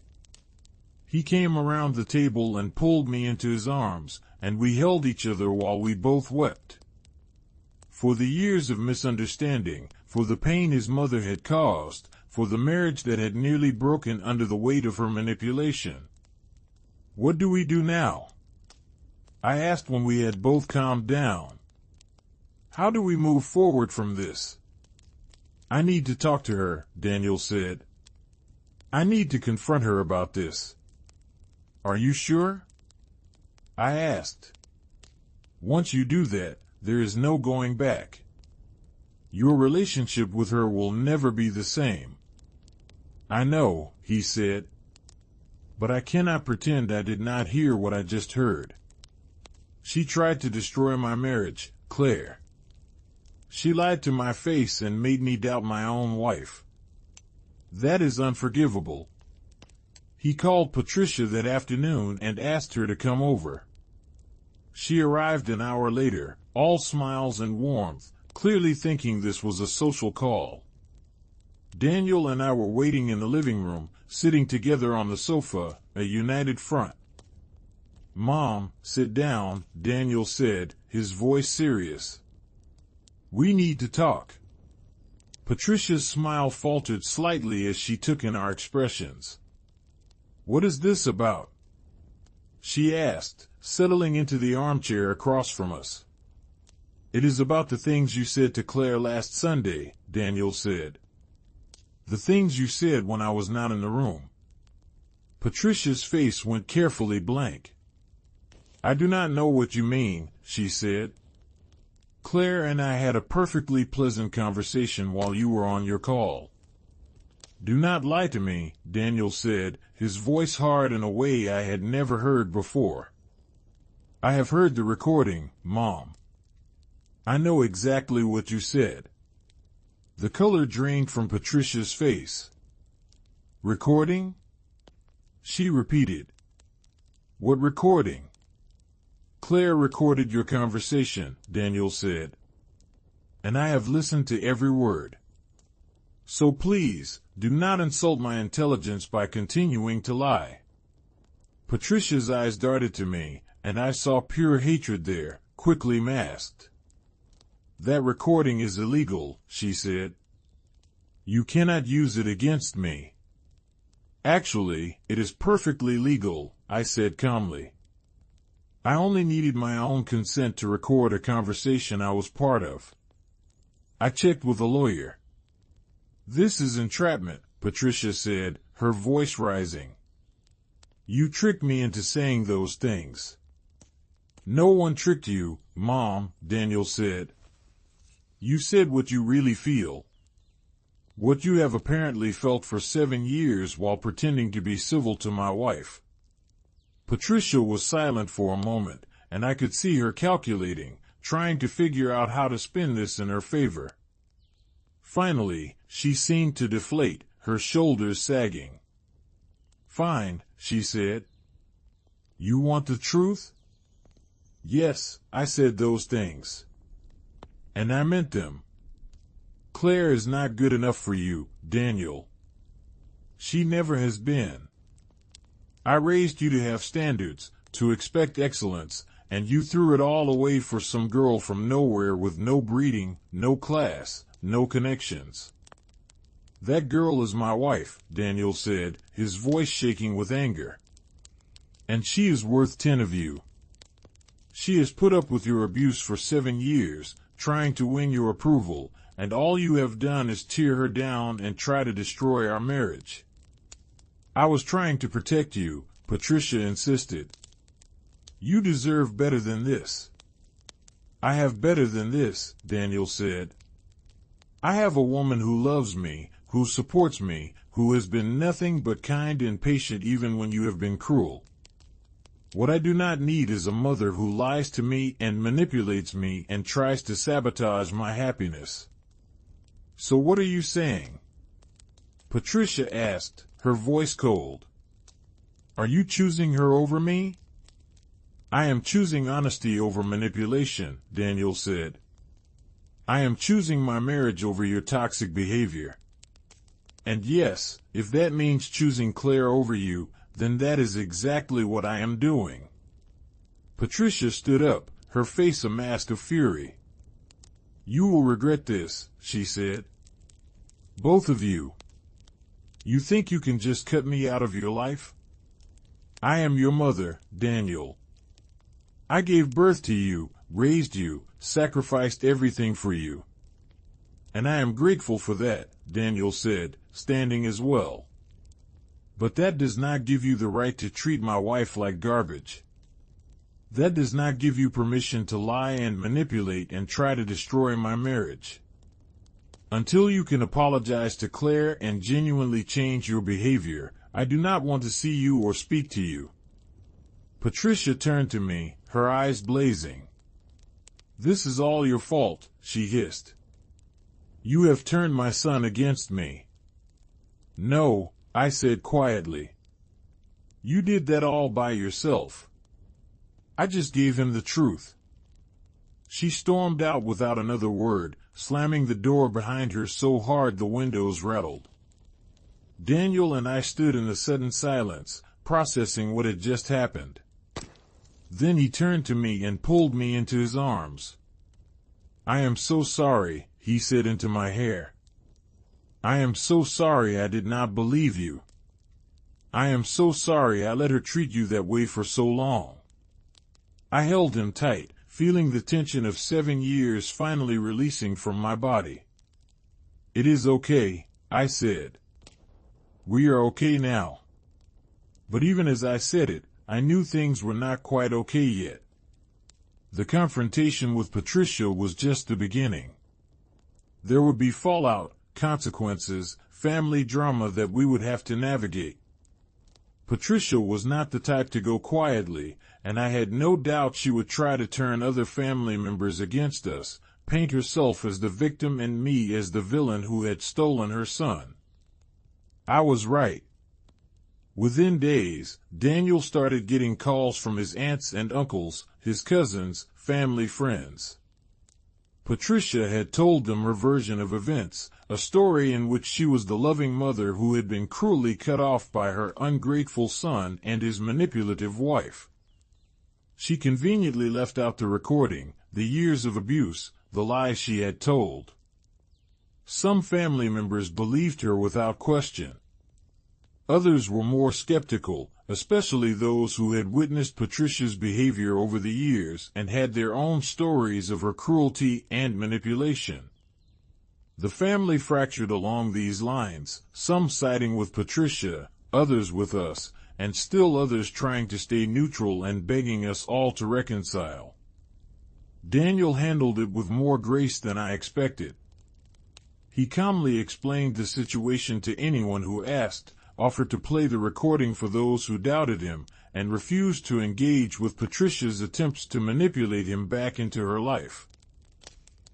He came around the table and pulled me into his arms, and we held each other while we both wept. For the years of misunderstanding, for the pain his mother had caused, for the marriage that had nearly broken under the weight of her manipulation. "What do we do now?" I asked when we had both calmed down. "How do we move forward from this?" "I need to talk to her," Daniel said. "I need to confront her about this." "Are you sure?" I asked. "Once you do that, there is no going back. Your relationship with her will never be the same." "I know," he said. "But I cannot pretend I did not hear what I just heard. She tried to destroy my marriage, Claire. She lied to my face and made me doubt my own wife. That is unforgivable." He called Patricia that afternoon and asked her to come over. She arrived an hour later, all smiles and warmth, clearly thinking this was a social call. Daniel and I were waiting in the living room, sitting together on the sofa, a united front. "Mom, sit down," Daniel said, his voice serious. "We need to talk." Patricia's smile faltered slightly as she took in our expressions. "What is this about?" she asked, settling into the armchair across from us. It is about the things you said to Claire last Sunday, Daniel said. The things you said when I was not in the room. Patricia's face went carefully blank. I do not know what you mean, she said. Claire and I had a perfectly pleasant conversation while you were on your call. Do not lie to me, Daniel said, his voice hard in a way I had never heard before. I have heard the recording, Mom. I know exactly what you said. The color drained from Patricia's face. Recording? She repeated. What recording? Claire recorded your conversation, Daniel said. And I have listened to every word. So please, do not insult my intelligence by continuing to lie. Patricia's eyes darted to me, and I saw pure hatred there, quickly masked. That recording is illegal, she said. You cannot use it against me. Actually, it is perfectly legal, I said calmly. I only needed my own consent to record a conversation I was part of. I checked with a lawyer. This is entrapment, Patricia said, her voice rising. You tricked me into saying those things. No one tricked you, Mom, Daniel said. You said what you really feel. What you have apparently felt for 7 years while pretending to be civil to my wife. Patricia was silent for a moment, and I could see her calculating, trying to figure out how to spin this in her favor. Finally, she seemed to deflate, her shoulders sagging. Fine, she said. You want the truth? Yes, I said those things. And I meant them. Claire is not good enough for you, Daniel. She never has been. I raised you to have standards, to expect excellence, and you threw it all away for some girl from nowhere with no breeding, no class, no connections. That girl is my wife, Daniel said, his voice shaking with anger. And she is worth 10 of you. She has put up with your abuse for 7 years, trying to win your approval, and all you have done is tear her down and try to destroy our marriage. I was trying to protect you, Patricia insisted. You deserve better than this. I have better than this, Daniel said. I have a woman who loves me, who supports me, who has been nothing but kind and patient even when you have been cruel. What I do not need is a mother who lies to me and manipulates me and tries to sabotage my happiness. So what are you saying? Patricia asked, her voice cold. Are you choosing her over me? I am choosing honesty over manipulation, Daniel said. I am choosing my marriage over your toxic behavior. And yes, if that means choosing Claire over you, then that is exactly what I am doing. Patricia stood up, her face a mask of fury. You will regret this, she said. Both of you. You think you can just cut me out of your life? I am your mother, Daniel. I gave birth to you, raised you, sacrificed everything for you. And I am grateful for that, Daniel said, standing as well. But that does not give you the right to treat my wife like garbage. That does not give you permission to lie and manipulate and try to destroy my marriage. Until you can apologize to Claire and genuinely change your behavior, I do not want to see you or speak to you. Patricia turned to me, her eyes blazing. This is all your fault, she hissed. You have turned my son against me. No, I said quietly. You did that all by yourself. I just gave him the truth. She stormed out without another word, slamming the door behind her so hard the windows rattled. Daniel and I stood in a sudden silence, processing what had just happened. Then he turned to me and pulled me into his arms. I am so sorry, he said into my hair. I am so sorry I did not believe you. I am so sorry I let her treat you that way for so long. I held him tight, feeling the tension of 7 years finally releasing from my body. "It is okay," I said. "We are okay now." But even as I said it, I knew things were not quite okay yet. The confrontation with Patricia was just the beginning. There would be fallout, consequences, family drama that we would have to navigate. Patricia was not the type to go quietly, and I had no doubt she would try to turn other family members against us, paint herself as the victim and me as the villain who had stolen her son. I was right. Within days, Daniel started getting calls from his aunts and uncles, his cousins, family friends. Patricia had told them her version of events, a story in which she was the loving mother who had been cruelly cut off by her ungrateful son and his manipulative wife. She conveniently left out the recording, the years of abuse, the lies she had told. Some family members believed her without question. Others were more skeptical, especially those who had witnessed Patricia's behavior over the years and had their own stories of her cruelty and manipulation. The family fractured along these lines, some siding with Patricia, others with us, and still others trying to stay neutral and begging us all to reconcile. Daniel handled it with more grace than I expected. He calmly explained the situation to anyone who asked, offered to play the recording for those who doubted him, and refused to engage with Patricia's attempts to manipulate him back into her life.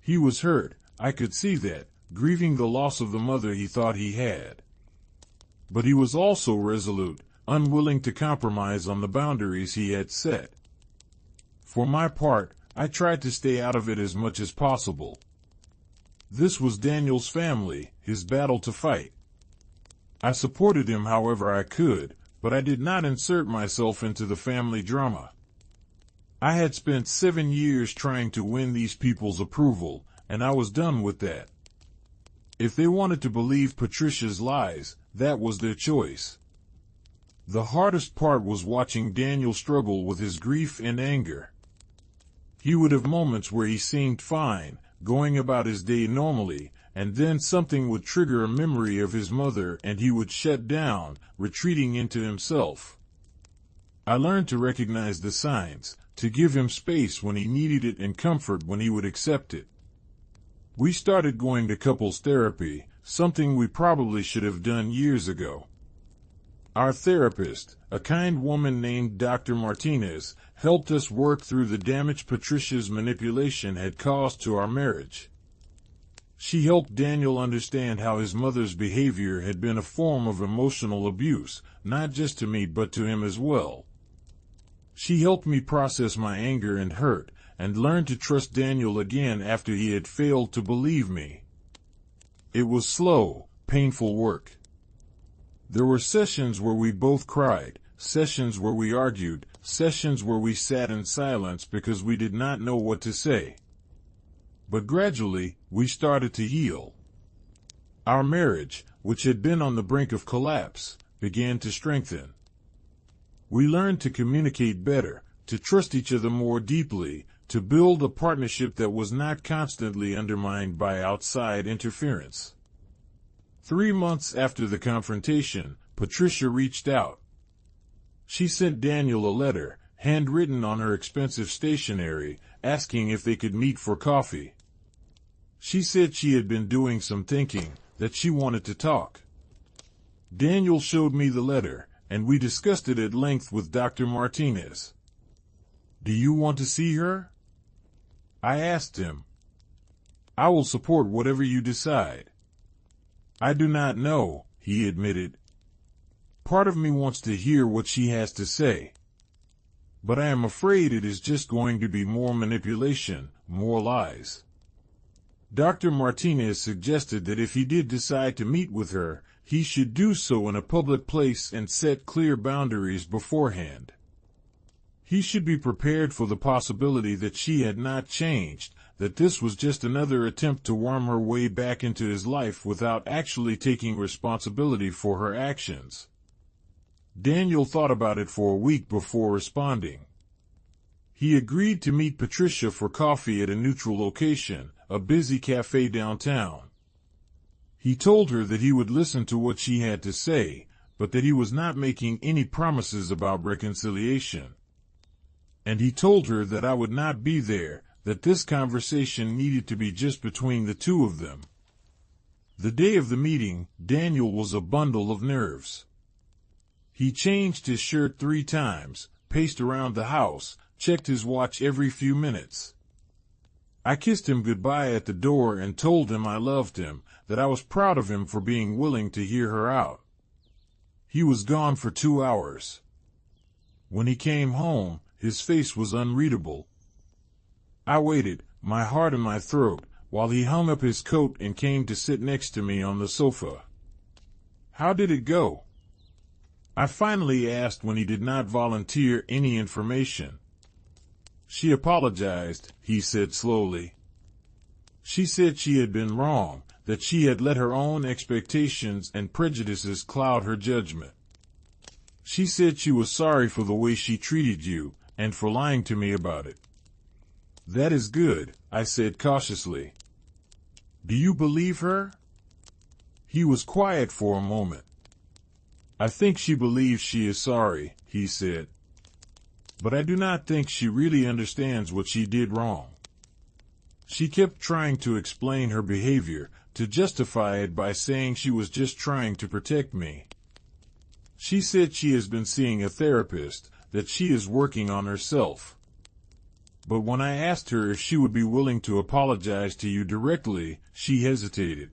He was hurt, I could see that, grieving the loss of the mother he thought he had. But he was also resolute, unwilling to compromise on the boundaries he had set. For my part, I tried to stay out of it as much as possible. This was Daniel's family, his battle to fight. I supported him however I could, but I did not insert myself into the family drama. I had spent 7 years trying to win these people's approval, and I was done with that. If they wanted to believe Patricia's lies, that was their choice. The hardest part was watching Daniel struggle with his grief and anger. He would have moments where he seemed fine, going about his day normally, and then something would trigger a memory of his mother and he would shut down, retreating into himself. I learned to recognize the signs, to give him space when he needed it and comfort when he would accept it. We started going to couples therapy, something we probably should have done years ago. Our therapist, a kind woman named Dr. Martinez, helped us work through the damage Patricia's manipulation had caused to our marriage. She helped Daniel understand how his mother's behavior had been a form of emotional abuse, not just to me but to him as well. She helped me process my anger and hurt, and learn to trust Daniel again after he had failed to believe me. It was slow, painful work. There were sessions where we both cried, sessions where we argued, sessions where we sat in silence because we did not know what to say. But gradually, we started to heal. Our marriage, which had been on the brink of collapse, began to strengthen. We learned to communicate better, to trust each other more deeply, to build a partnership that was not constantly undermined by outside interference. 3 months after the confrontation, Patricia reached out. She sent Daniel a letter, handwritten on her expensive stationery, asking if they could meet for coffee. She said she had been doing some thinking, that she wanted to talk. Daniel showed me the letter, and we discussed it at length with Dr. Martinez. "Do you want to see her?" I asked him. "I will support whatever you decide." "I do not know," he admitted. "Part of me wants to hear what she has to say. But I am afraid it is just going to be more manipulation, more lies." Dr. Martinez suggested that if he did decide to meet with her, he should do so in a public place and set clear boundaries beforehand. He should be prepared for the possibility that she had not changed, that this was just another attempt to worm her way back into his life without actually taking responsibility for her actions. Daniel thought about it for a week before responding. He agreed to meet Patricia for coffee at a neutral location, a busy cafe downtown. He told her that he would listen to what she had to say, but that he was not making any promises about reconciliation. And he told her that I would not be there, that this conversation needed to be just between the two of them. The day of the meeting, Daniel was a bundle of nerves. He changed his shirt 3 times, paced around the house, checked his watch every few minutes. I kissed him goodbye at the door and told him I loved him, that I was proud of him for being willing to hear her out. He was gone for 2 hours. When he came home, his face was unreadable. I waited, my heart in my throat, while he hung up his coat and came to sit next to me on the sofa. "How did it go?" I finally asked when he did not volunteer any information. "She apologized," he said slowly. "She said she had been wrong, that she had let her own expectations and prejudices cloud her judgment. She said she was sorry for the way she treated you, and for lying to me about it." "That is good," I said cautiously. "Do you believe her?" He was quiet for a moment. "I think she believes she is sorry," he said. "But I do not think she really understands what she did wrong. She kept trying to explain her behavior, to justify it by saying she was just trying to protect me. She said she has been seeing a therapist, that she is working on herself. But when I asked her if she would be willing to apologize to you directly, she hesitated.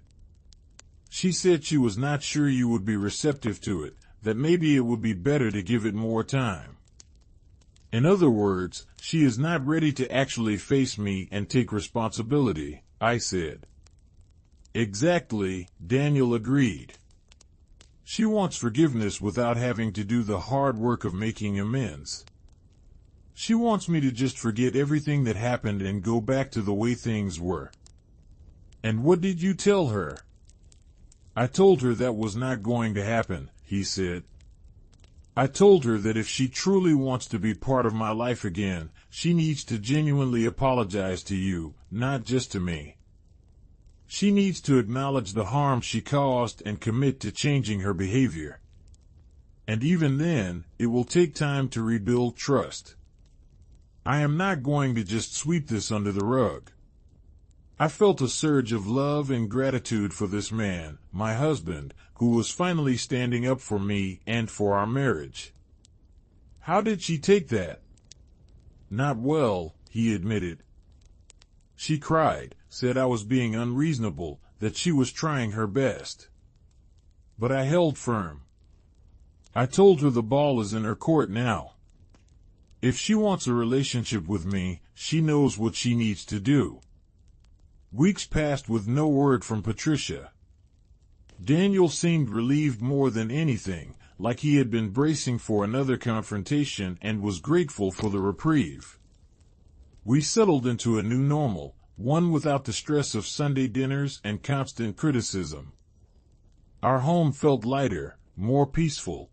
She said she was not sure you would be receptive to it, that maybe it would be better to give it more time. In other words, she is not ready to actually face me and take responsibility," I said. "Exactly," Daniel agreed. "She wants forgiveness without having to do the hard work of making amends. She wants me to just forget everything that happened and go back to the way things were." "And what did you tell her?" "I told her that was not going to happen," he said. "I told her that if she truly wants to be part of my life again, she needs to genuinely apologize to you, not just to me. She needs to acknowledge the harm she caused and commit to changing her behavior. And even then, it will take time to rebuild trust. I am not going to just sweep this under the rug." I felt a surge of love and gratitude for this man, my husband, who was finally standing up for me and for our marriage. "How did she take that?" "Not well," he admitted. "She cried, said I was being unreasonable, that she was trying her best. But I held firm. I told her the ball is in her court now. If she wants a relationship with me, she knows what she needs to do." Weeks passed with no word from Patricia. Daniel seemed relieved more than anything, like he had been bracing for another confrontation and was grateful for the reprieve. We settled into a new normal, one without the stress of Sunday dinners and constant criticism. Our home felt lighter, more peaceful.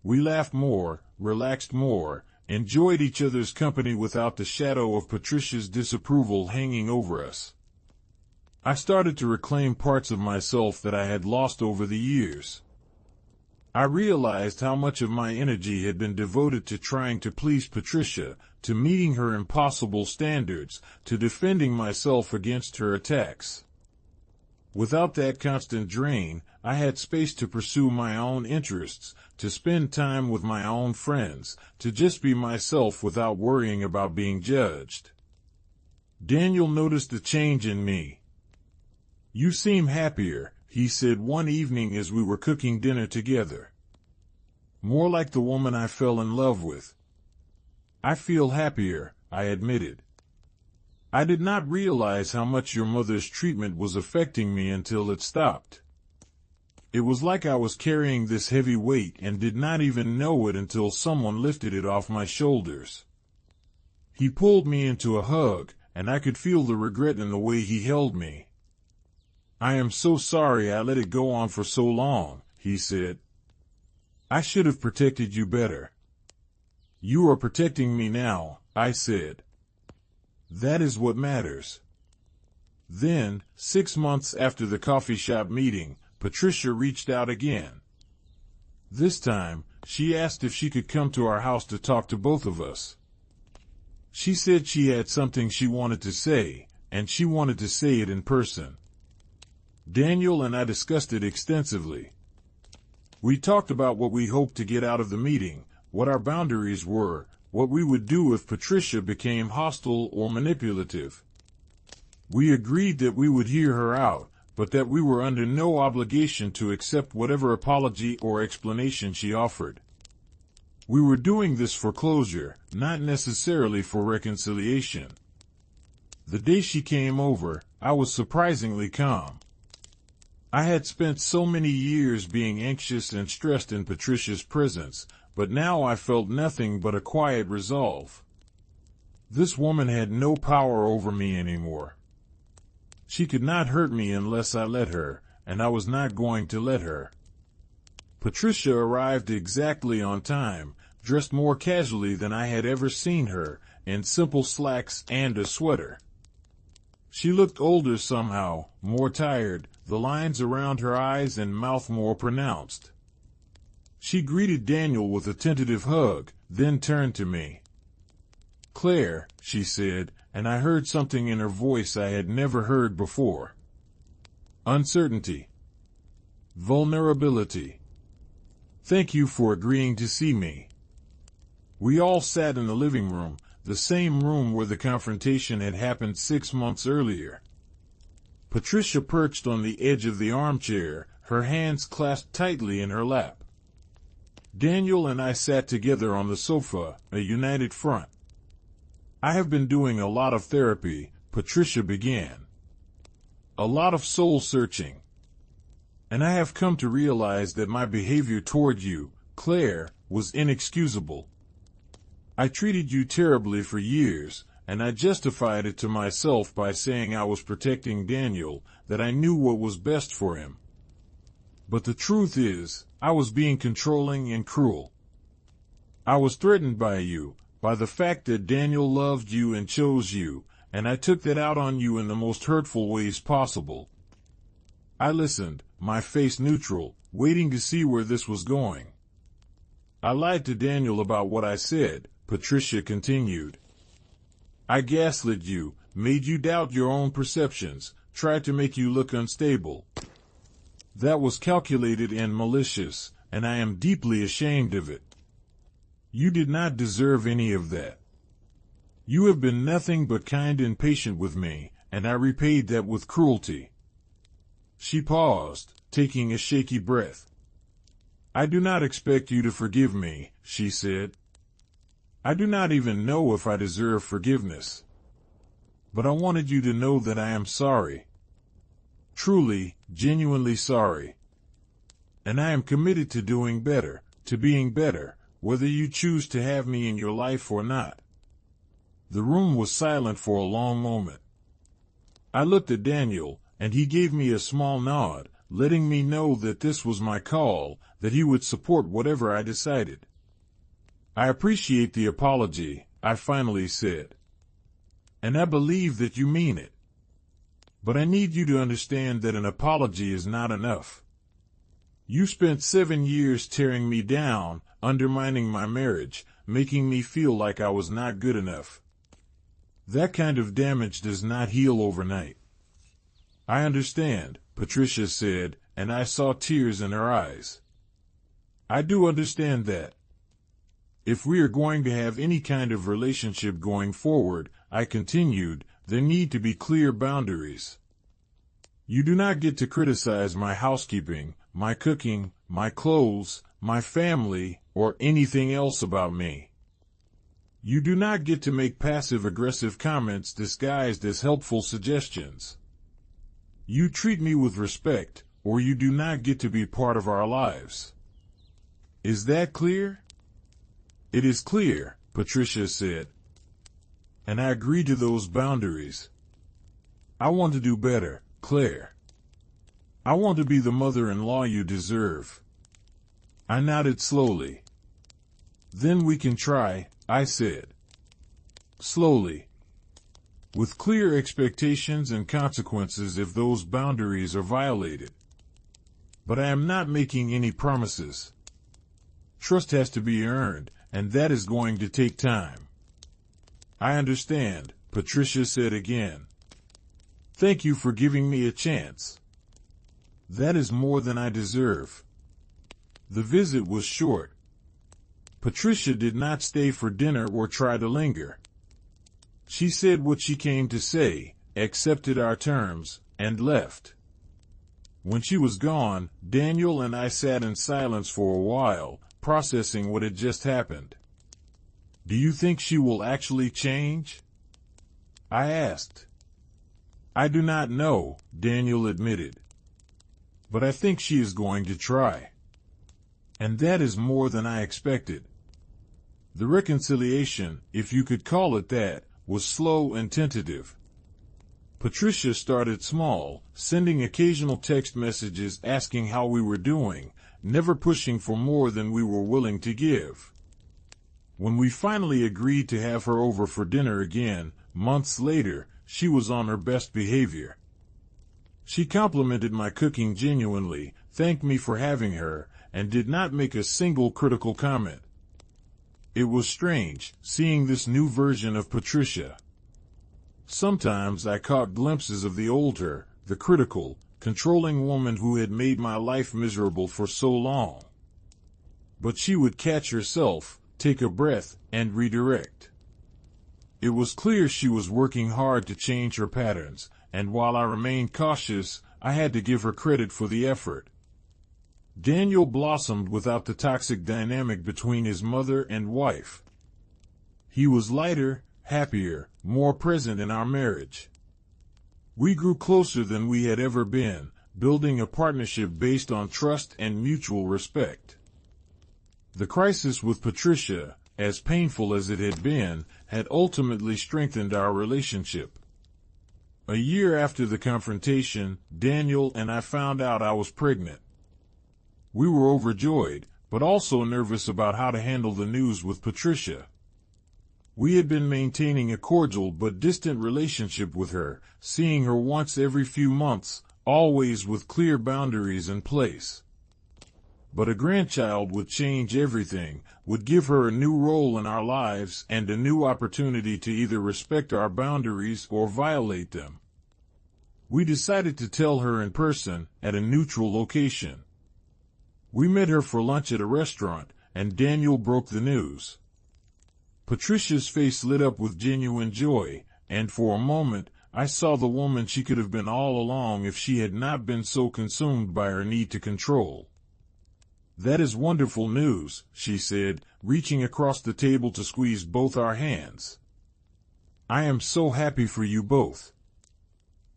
We laughed more, relaxed more, enjoyed each other's company without the shadow of Patricia's disapproval hanging over us. I started to reclaim parts of myself that I had lost over the years. I realized how much of my energy had been devoted to trying to please Patricia, to meeting her impossible standards, to defending myself against her attacks. Without that constant drain, I had space to pursue my own interests, to spend time with my own friends, to just be myself without worrying about being judged. Daniel noticed a change in me. "You seem happier," he said one evening as we were cooking dinner together. "More like the woman I fell in love with." "I feel happier," I admitted. "I did not realize how much your mother's treatment was affecting me until it stopped. It was like I was carrying this heavy weight and did not even know it until someone lifted it off my shoulders." He pulled me into a hug, and I could feel the regret in the way he held me. "I am so sorry I let it go on for so long," he said. "I should have protected you better. You are protecting me now, I said. That is what matters. Then, 6 months after the coffee shop meeting, Patricia reached out again. This time, she asked if she could come to our house to talk to both of us. She said she had something she wanted to say, and she wanted to say it in person. Daniel and I discussed it extensively. We talked about what we hoped to get out of the meeting, what our boundaries were, what we would do if Patricia became hostile or manipulative. We agreed that we would hear her out, but that we were under no obligation to accept whatever apology or explanation she offered. We were doing this for closure, not necessarily for reconciliation. The day she came over, I was surprisingly calm. I had spent so many years being anxious and stressed in Patricia's presence, but now I felt nothing but a quiet resolve. This woman had no power over me anymore. She could not hurt me unless I let her, and I was not going to let her. Patricia arrived exactly on time, dressed more casually than I had ever seen her, in simple slacks and a sweater. She looked older somehow, more tired, the lines around her eyes and mouth more pronounced. She greeted Daniel with a tentative hug, then turned to me. "Claire," she said, and I heard something in her voice I had never heard before. Uncertainty. Vulnerability. "Thank you for agreeing to see me." We all sat in the living room, the same room where the confrontation had happened 6 months earlier. Patricia perched on the edge of the armchair, her hands clasped tightly in her lap. Daniel and I sat together on the sofa, a united front. "I have been doing a lot of therapy," Patricia began. "A lot of soul-searching. And I have come to realize that my behavior toward you, Claire, was inexcusable. I treated you terribly for years, and I justified it to myself by saying I was protecting Daniel, that I knew what was best for him. But the truth is, I was being controlling and cruel. I was threatened by you, by the fact that Daniel loved you and chose you, and I took that out on you in the most hurtful ways possible. I listened, my face neutral, waiting to see where this was going. I lied to Daniel about what I said," Patricia continued. "I gaslit you, made you doubt your own perceptions, tried to make you look unstable. That was calculated and malicious, and I am deeply ashamed of it. You did not deserve any of that. You have been nothing but kind and patient with me, and I repaid that with cruelty." She paused, taking a shaky breath. "I do not expect you to forgive me," she said. "I do not even know if I deserve forgiveness. But I wanted you to know that I am sorry. Truly, genuinely sorry. And I am committed to doing better, to being better, whether you choose to have me in your life or not." The room was silent for a long moment. I looked at Daniel, and he gave me a small nod, letting me know that this was my call, that he would support whatever I decided. "I appreciate the apology," I finally said. "And I believe that you mean it. But I need you to understand that an apology is not enough. You spent 7 years tearing me down, undermining my marriage, making me feel like I was not good enough. That kind of damage does not heal overnight." "I understand," Patricia said, and I saw tears in her eyes. "I do understand that. If we are going to have any kind of relationship going forward," I continued, "there need to be clear boundaries. You do not get to criticize my housekeeping, my cooking, my clothes, my family, or anything else about me. You do not get to make passive-aggressive comments disguised as helpful suggestions. You treat me with respect, or you do not get to be part of our lives. Is that clear?" "It is clear," Patricia said. "And I agree to those boundaries. I want to do better, Claire. I want to be the mother-in-law you deserve." I nodded slowly. "Then we can try," I said. slowly, with clear expectations and consequences if those boundaries are violated. But I am not making any promises. Trust has to be earned, and that is going to take time. I understand, Patricia said again. Thank you for giving me a chance. That is more than I deserve. The visit was short. Patricia did not stay for dinner or try to linger. She said what she came to say, accepted our terms, and left. When she was gone, Daniel and I sat in silence for a while, processing what had just happened. Do you think she will actually change? I asked. I do not know, Daniel admitted. But I think she is going to try. And that is more than I expected. The reconciliation, if you could call it that, was slow and tentative. Patricia started small, sending occasional text messages asking how we were doing, never pushing for more than we were willing to give. When we finally agreed to have her over for dinner again, months later, she was on her best behavior. She complimented my cooking genuinely, thanked me for having her, and did not make a single critical comment. It was strange, seeing this new version of Patricia. Sometimes I caught glimpses of the old her, the critical, controlling woman who had made my life miserable for so long. But she would catch herself, take a breath, and redirect. It was clear she was working hard to change her patterns, and while I remained cautious, I had to give her credit for the effort. Daniel blossomed without the toxic dynamic between his mother and wife. He was lighter, happier, more present in our marriage. We grew closer than we had ever been, building a partnership based on trust and mutual respect. The crisis with Patricia, as painful as it had been, had ultimately strengthened our relationship. A year after the confrontation, Daniel and I found out I was pregnant. We were overjoyed, but also nervous about how to handle the news with Patricia. We had been maintaining a cordial but distant relationship with her, seeing her once every few months, always with clear boundaries in place. But a grandchild would change everything, would give her a new role in our lives and a new opportunity to either respect our boundaries or violate them. We decided to tell her in person, at a neutral location. We met her for lunch at a restaurant, and Daniel broke the news. Patricia's face lit up with genuine joy, and for a moment, I saw the woman she could have been all along if she had not been so consumed by her need to control. That is wonderful news, she said, reaching across the table to squeeze both our hands. I am so happy for you both.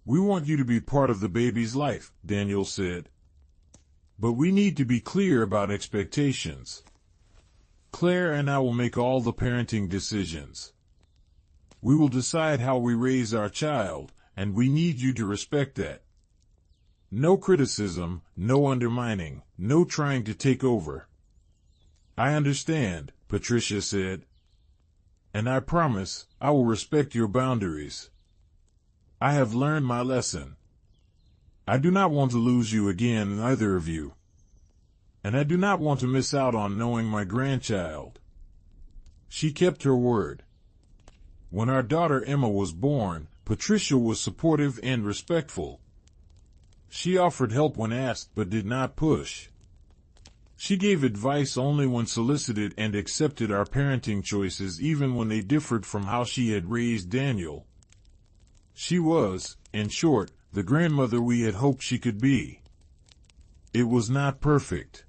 We want you to be part of the baby's life, Daniel said. But we need to be clear about expectations. Claire and I will make all the parenting decisions. We will decide how we raise our child, and we need you to respect that. No criticism, no undermining, no trying to take over. I understand, Patricia said. And I promise, I will respect your boundaries. I have learned my lesson. I do not want to lose you again, either of you. And I do not want to miss out on knowing my grandchild. She kept her word. When our daughter Emma was born, Patricia was supportive and respectful. She offered help when asked but did not push. She gave advice only when solicited and accepted our parenting choices even when they differed from how she had raised Daniel. She was, in short, the grandmother we had hoped she could be. It was not perfect.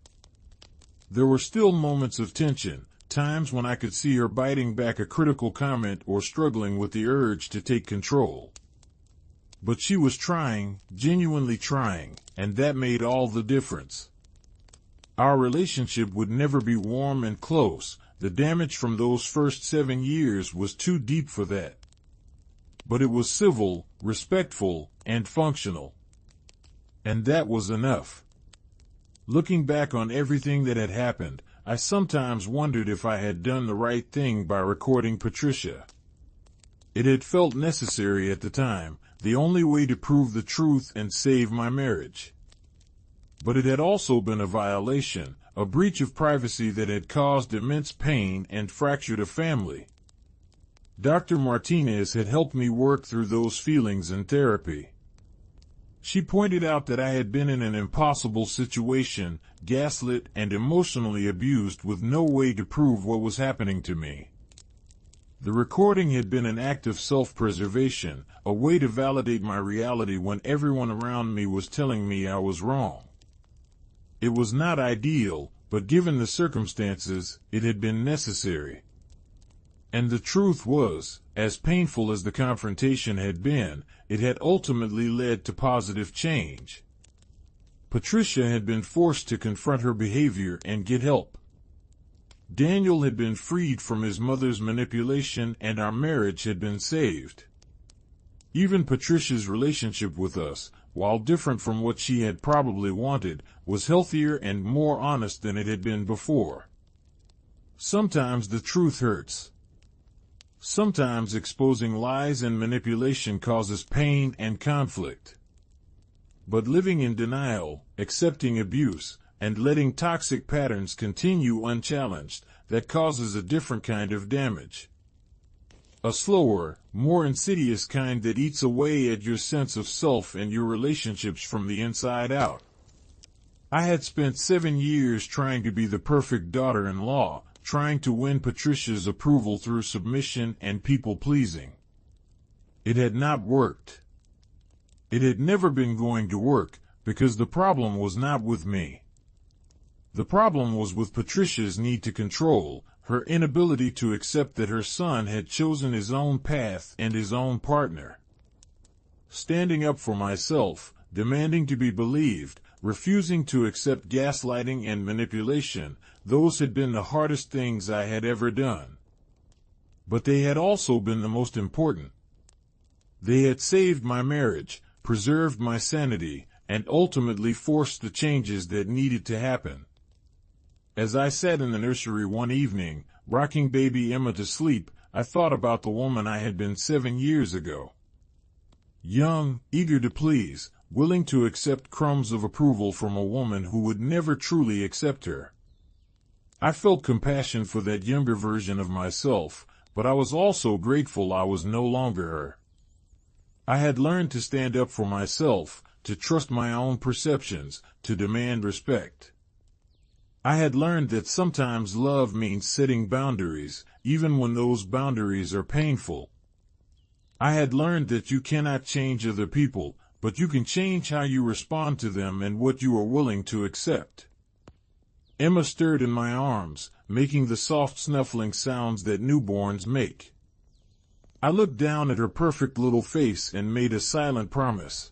There were still moments of tension, times when I could see her biting back a critical comment or struggling with the urge to take control. But she was trying, genuinely trying, and that made all the difference. Our relationship would never be warm and close. The damage from those first 7 years was too deep for that. But it was civil, respectful, and functional. And that was enough. Looking back on everything that had happened, I sometimes wondered if I had done the right thing by recording Patricia. It had felt necessary at the time, the only way to prove the truth and save my marriage. But it had also been a violation, a breach of privacy that had caused immense pain and fractured a family. Dr. Martinez had helped me work through those feelings in therapy. She pointed out that I had been in an impossible situation, gaslit and emotionally abused with no way to prove what was happening to me. The recording had been an act of self-preservation, a way to validate my reality when everyone around me was telling me I was wrong. It was not ideal, but given the circumstances, it had been necessary. And the truth was, as painful as the confrontation had been, it had ultimately led to positive change. Patricia had been forced to confront her behavior and get help. Daniel had been freed from his mother's manipulation and our marriage had been saved. Even Patricia's relationship with us, while different from what she had probably wanted, was healthier and more honest than it had been before. Sometimes the truth hurts. Sometimes exposing lies and manipulation causes pain and conflict. But living in denial, accepting abuse, and letting toxic patterns continue unchallenged, that causes a different kind of damage. A slower, more insidious kind that eats away at your sense of self and your relationships from the inside out. I had spent 7 years trying to be the perfect daughter-in-law, trying to win Patricia's approval through submission and people-pleasing. It had not worked. It had never been going to work, because the problem was not with me. The problem was with Patricia's need to control, her inability to accept that her son had chosen his own path and his own partner. Standing up for myself, demanding to be believed, refusing to accept gaslighting and manipulation, those had been the hardest things I had ever done. But they had also been the most important. They had saved my marriage, preserved my sanity, and ultimately forced the changes that needed to happen. As I sat in the nursery one evening, rocking baby Emma to sleep, I thought about the woman I had been 7 years ago. Young, eager to please, willing to accept crumbs of approval from a woman who would never truly accept her. I felt compassion for that younger version of myself, but I was also grateful I was no longer her. I had learned to stand up for myself, to trust my own perceptions, to demand respect. I had learned that sometimes love means setting boundaries, even when those boundaries are painful. I had learned that you cannot change other people, but you can change how you respond to them and what you are willing to accept. Emma stirred in my arms, making the soft snuffling sounds that newborns make. I looked down at her perfect little face and made a silent promise.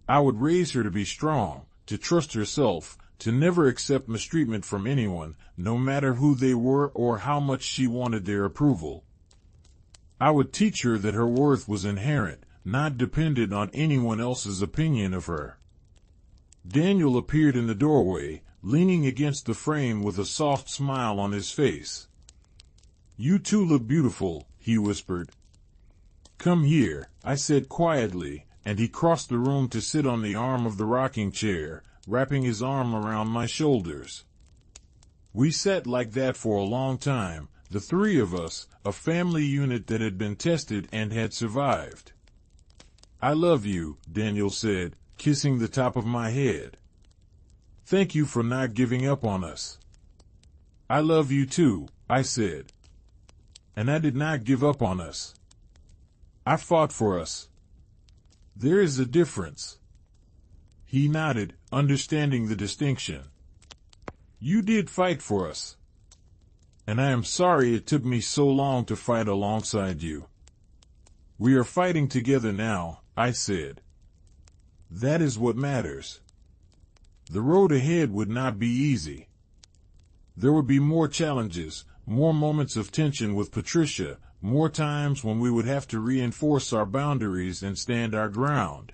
I would raise her to be strong, to trust herself, to never accept mistreatment from anyone, no matter who they were or how much she wanted their approval. I would teach her that her worth was inherent, not dependent on anyone else's opinion of her. Daniel appeared in the doorway, leaning against the frame with a soft smile on his face. "You too look beautiful," he whispered. "Come here," I said quietly, and he crossed the room to sit on the arm of the rocking chair, wrapping his arm around my shoulders. We sat like that for a long time, the three of us, a family unit that had been tested and had survived. "I love you," Daniel said, kissing the top of my head. "Thank you for not giving up on us." "I love you too," I said. "And I did not give up on us. I fought for us. There is a difference." He nodded, understanding the distinction. "You did fight for us. And I am sorry it took me so long to fight alongside you." "We are fighting together now," I said. "That is what matters." The road ahead would not be easy. There would be more challenges, more moments of tension with Patricia, more times when we would have to reinforce our boundaries and stand our ground.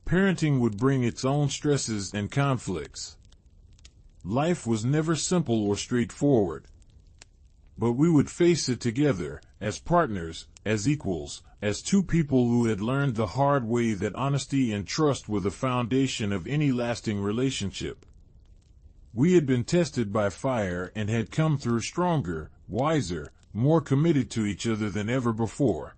Parenting would bring its own stresses and conflicts. Life was never simple or straightforward. But we would face it together, as partners, as equals, as two people who had learned the hard way that honesty and trust were the foundation of any lasting relationship. We had been tested by fire and had come through stronger, wiser, more committed to each other than ever before.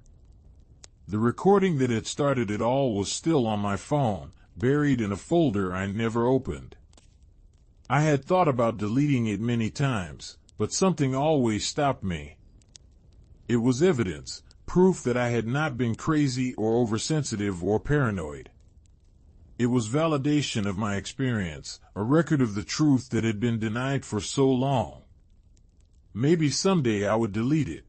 The recording that had started it all was still on my phone, buried in a folder I never opened. I had thought about deleting it many times, but something always stopped me. It was evidence, proof that I had not been crazy or oversensitive or paranoid. It was validation of my experience, a record of the truth that had been denied for so long. Maybe someday I would delete it.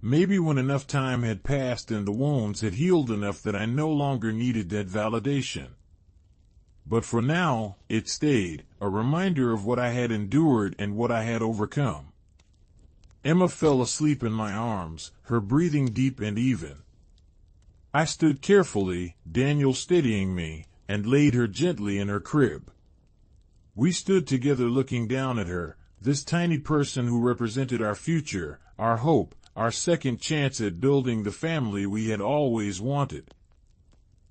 Maybe when enough time had passed and the wounds had healed enough that I no longer needed that validation. But for now, it stayed, a reminder of what I had endured and what I had overcome. Emma fell asleep in my arms, her breathing deep and even. I stood carefully, Daniel steadying me, and laid her gently in her crib. We stood together looking down at her, this tiny person who represented our future, our hope, our second chance at building the family we had always wanted.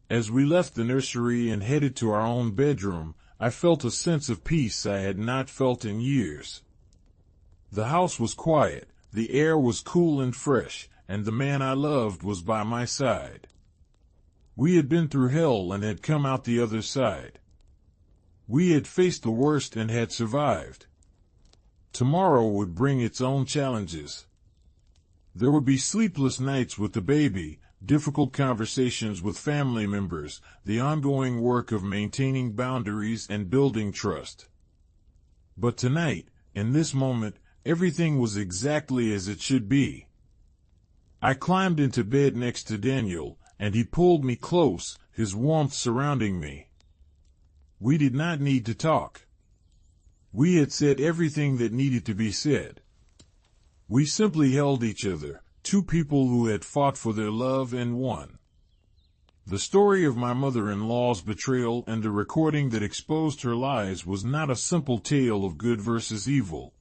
As we left the nursery and headed to our own bedroom, I felt a sense of peace I had not felt in years. The house was quiet, the air was cool and fresh, and the man I loved was by my side. We had been through hell and had come out the other side. We had faced the worst and had survived. Tomorrow would bring its own challenges. There would be sleepless nights with the baby, difficult conversations with family members, the ongoing work of maintaining boundaries and building trust. But tonight, in this moment, everything was exactly as it should be. I climbed into bed next to Daniel, and he pulled me close, his warmth surrounding me. We did not need to talk. We had said everything that needed to be said. We simply held each other, two people who had fought for their love and won. The story of my mother-in-law's betrayal and the recording that exposed her lies was not a simple tale of good versus evil.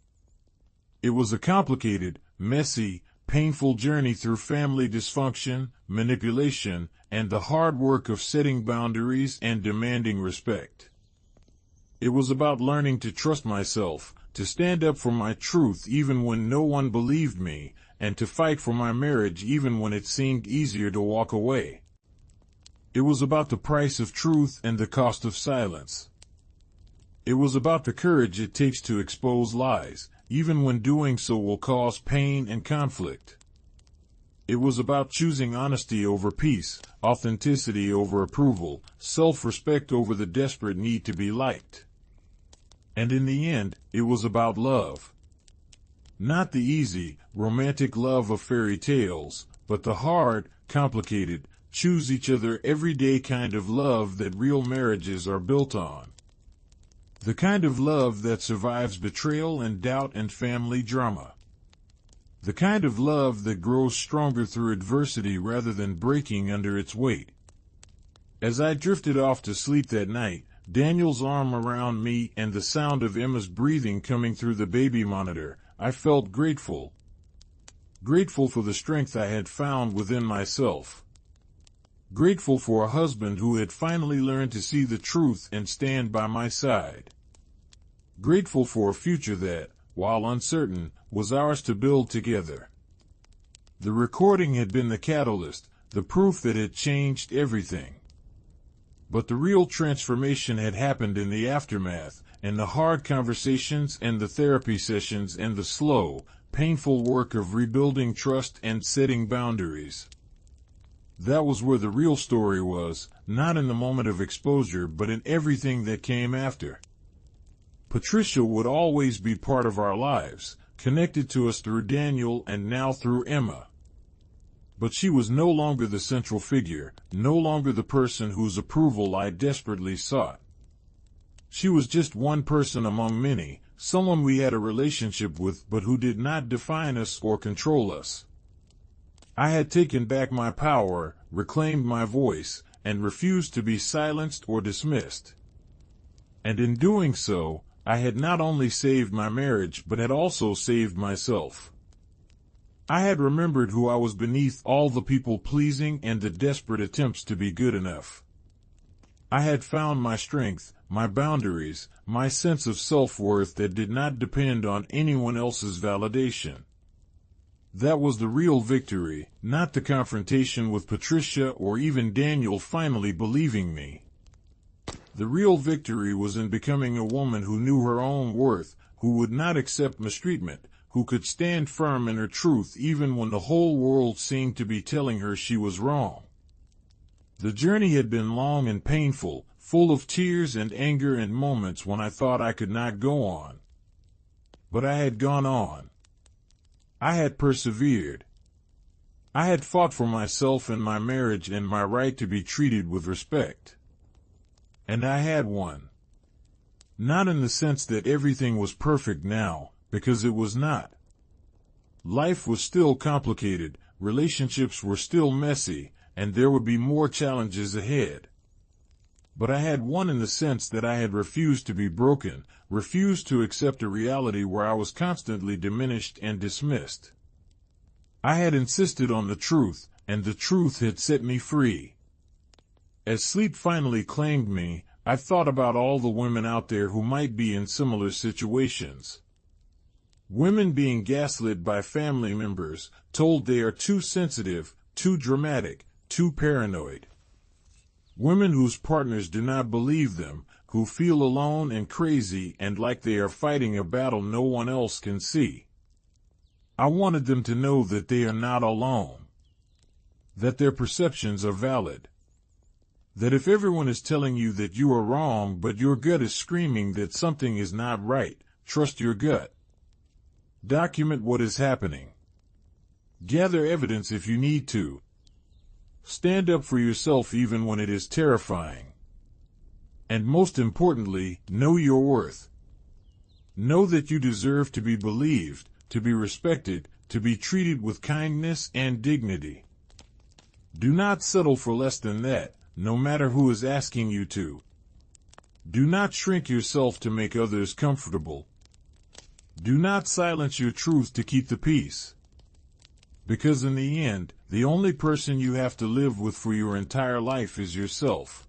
It was a complicated, messy, painful journey through family dysfunction, manipulation, and the hard work of setting boundaries and demanding respect. It was about learning to trust myself, to stand up for my truth even when no one believed me, and to fight for my marriage even when it seemed easier to walk away. It was about the price of truth and the cost of silence. It was about the courage it takes to expose lies, even when doing so will cause pain and conflict. It was about choosing honesty over peace, authenticity over approval, self-respect over the desperate need to be liked. And in the end, it was about love. Not the easy, romantic love of fairy tales, but the hard, complicated, choose each other everyday kind of love that real marriages are built on. The kind of love that survives betrayal and doubt and family drama. The kind of love that grows stronger through adversity rather than breaking under its weight. As I drifted off to sleep that night, Daniel's arm around me and the sound of Emma's breathing coming through the baby monitor, I felt grateful. Grateful for the strength I had found within myself. Grateful for a husband who had finally learned to see the truth and stand by my side. Grateful for a future that, while uncertain, was ours to build together. The recording had been the catalyst, the proof that had changed everything. But the real transformation had happened in the aftermath, in the hard conversations and the therapy sessions and the slow, painful work of rebuilding trust and setting boundaries. That was where the real story was, not in the moment of exposure but in everything that came after. Patricia would always be part of our lives, connected to us through Daniel and now through Emma. But she was no longer the central figure, no longer the person whose approval I desperately sought. She was just one person among many, someone we had a relationship with but who did not define us or control us. I had taken back my power, reclaimed my voice, and refused to be silenced or dismissed. And in doing so, I had not only saved my marriage but had also saved myself. I had remembered who I was beneath all the people-pleasing and the desperate attempts to be good enough. I had found my strength, my boundaries, my sense of self-worth that did not depend on anyone else's validation. That was the real victory, not the confrontation with Patricia or even Daniel finally believing me. The real victory was in becoming a woman who knew her own worth, who would not accept mistreatment, who could stand firm in her truth even when the whole world seemed to be telling her she was wrong. The journey had been long and painful, full of tears and anger and moments when I thought I could not go on. But I had gone on. I had persevered. I had fought for myself and my marriage and my right to be treated with respect. And I had won. Not in the sense that everything was perfect now, because it was not. Life was still complicated, relationships were still messy, and there would be more challenges ahead. But I had won in the sense that I had refused to be broken, refused to accept a reality where I was constantly diminished and dismissed. I had insisted on the truth, and the truth had set me free. As sleep finally claimed me, I thought about all the women out there who might be in similar situations. Women being gaslit by family members, told they are too sensitive, too dramatic, too paranoid. Women whose partners do not believe them, who feel alone and crazy and like they are fighting a battle no one else can see. I wanted them to know that they are not alone. That their perceptions are valid. That if everyone is telling you that you are wrong but your gut is screaming that something is not right, trust your gut. Document what is happening. Gather evidence if you need to. Stand up for yourself even when it is terrifying. And most importantly, know your worth. Know that you deserve to be believed, to be respected, to be treated with kindness and dignity. Do not settle for less than that, no matter who is asking you to. Do not shrink yourself to make others comfortable. Do not silence your truth to keep the peace. Because in the end, the only person you have to live with for your entire life is yourself.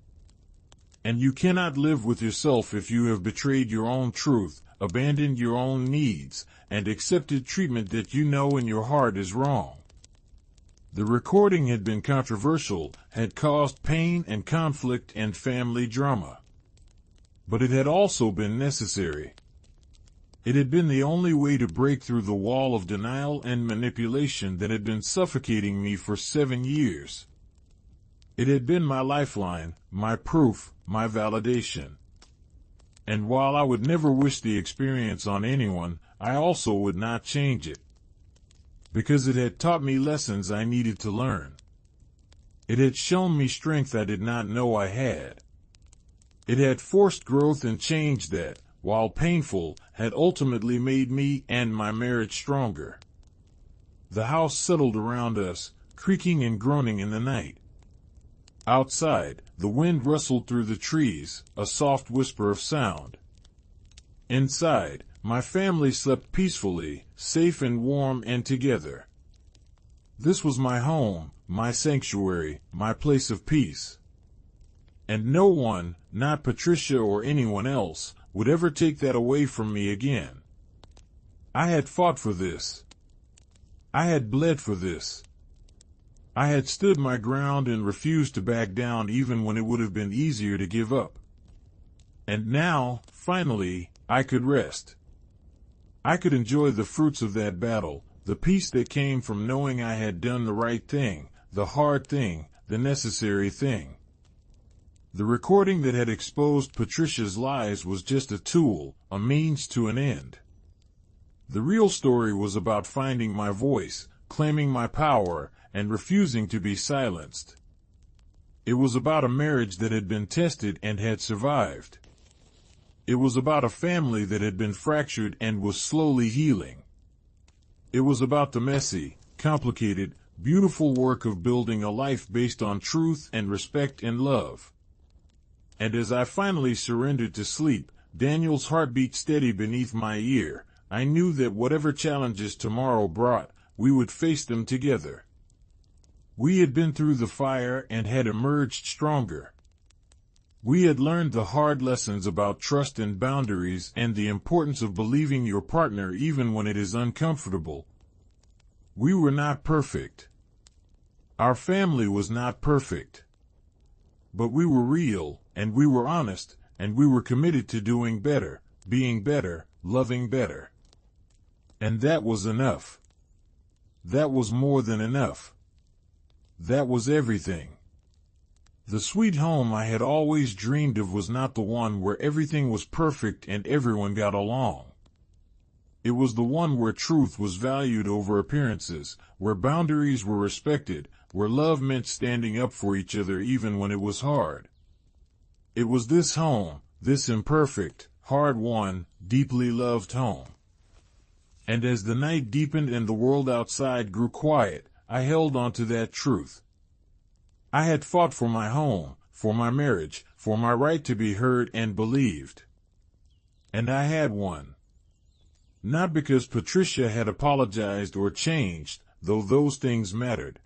And you cannot live with yourself if you have betrayed your own truth, abandoned your own needs, and accepted treatment that you know in your heart is wrong. The recording had been controversial, had caused pain and conflict and family drama. But it had also been necessary. It had been the only way to break through the wall of denial and manipulation that had been suffocating me for 7 years. It had been my lifeline, my proof, my validation. And while I would never wish the experience on anyone, I also would not change it. Because it had taught me lessons I needed to learn. It had shown me strength I did not know I had. It had forced growth and change that, while painful, had ultimately made me and my marriage stronger. The house settled around us, creaking and groaning in the night. Outside, the wind rustled through the trees, a soft whisper of sound. Inside, my family slept peacefully, safe and warm and together. This was my home, my sanctuary, my place of peace. And no one, not Patricia or anyone else, would ever take that away from me again. I had fought for this. I had bled for this. I had stood my ground and refused to back down even when it would have been easier to give up. And now, finally, I could rest. I could enjoy the fruits of that battle, the peace that came from knowing I had done the right thing, the hard thing, the necessary thing. The recording that had exposed Patricia's lies was just a tool, a means to an end. The real story was about finding my voice, claiming my power, and refusing to be silenced. It was about a marriage that had been tested and had survived. It was about a family that had been fractured and was slowly healing. It was about the messy, complicated, beautiful work of building a life based on truth and respect and love. And as I finally surrendered to sleep, Daniel's heart beat steady beneath my ear, I knew that whatever challenges tomorrow brought, we would face them together. We had been through the fire and had emerged stronger. We had learned the hard lessons about trust and boundaries and the importance of believing your partner even when it is uncomfortable. We were not perfect. Our family was not perfect. But we were real, and we were honest, and we were committed to doing better, being better, loving better. And that was enough. That was more than enough. That was everything. The sweet home I had always dreamed of was not the one where everything was perfect and everyone got along. It was the one where truth was valued over appearances, where boundaries were respected, where love meant standing up for each other even when it was hard. It was this home, this imperfect, hard-won, deeply loved home. And as the night deepened and the world outside grew quiet, I held on to that truth. I had fought for my home, for my marriage, for my right to be heard and believed. And I had won. Not because Patricia had apologized or changed, though those things mattered,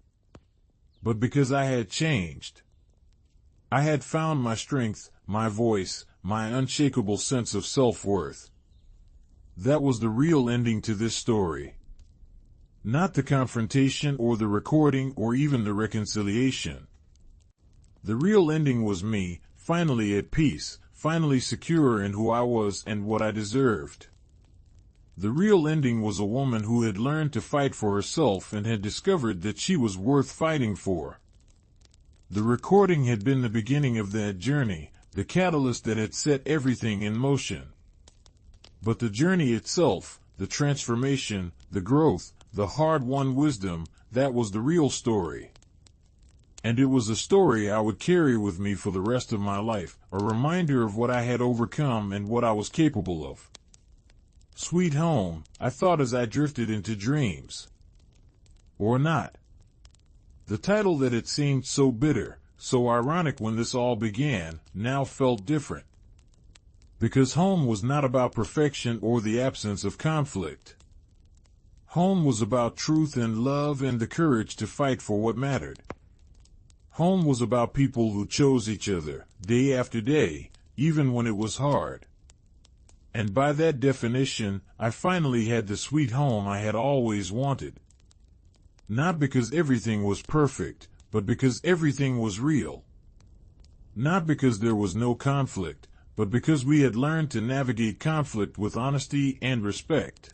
but because I had changed. I had found my strength, my voice, my unshakable sense of self-worth. That was the real ending to this story. Not the confrontation or the recording or even the reconciliation. The real ending was me, finally at peace, finally secure in who I was and what I deserved. The real ending was a woman who had learned to fight for herself and had discovered that she was worth fighting for. The recording had been the beginning of that journey, the catalyst that had set everything in motion. But the journey itself, the transformation, the growth, the hard-won wisdom, that was the real story. And it was a story I would carry with me for the rest of my life, a reminder of what I had overcome and what I was capable of. Sweet home, I thought as I drifted into dreams. Or not. The title that had seemed so bitter, so ironic when this all began, now felt different. Because home was not about perfection or the absence of conflict. Home was about truth and love and the courage to fight for what mattered. Home was about people who chose each other, day after day, even when it was hard. And by that definition, I finally had the sweet home I had always wanted. Not because everything was perfect, but because everything was real. Not because there was no conflict, but because we had learned to navigate conflict with honesty and respect.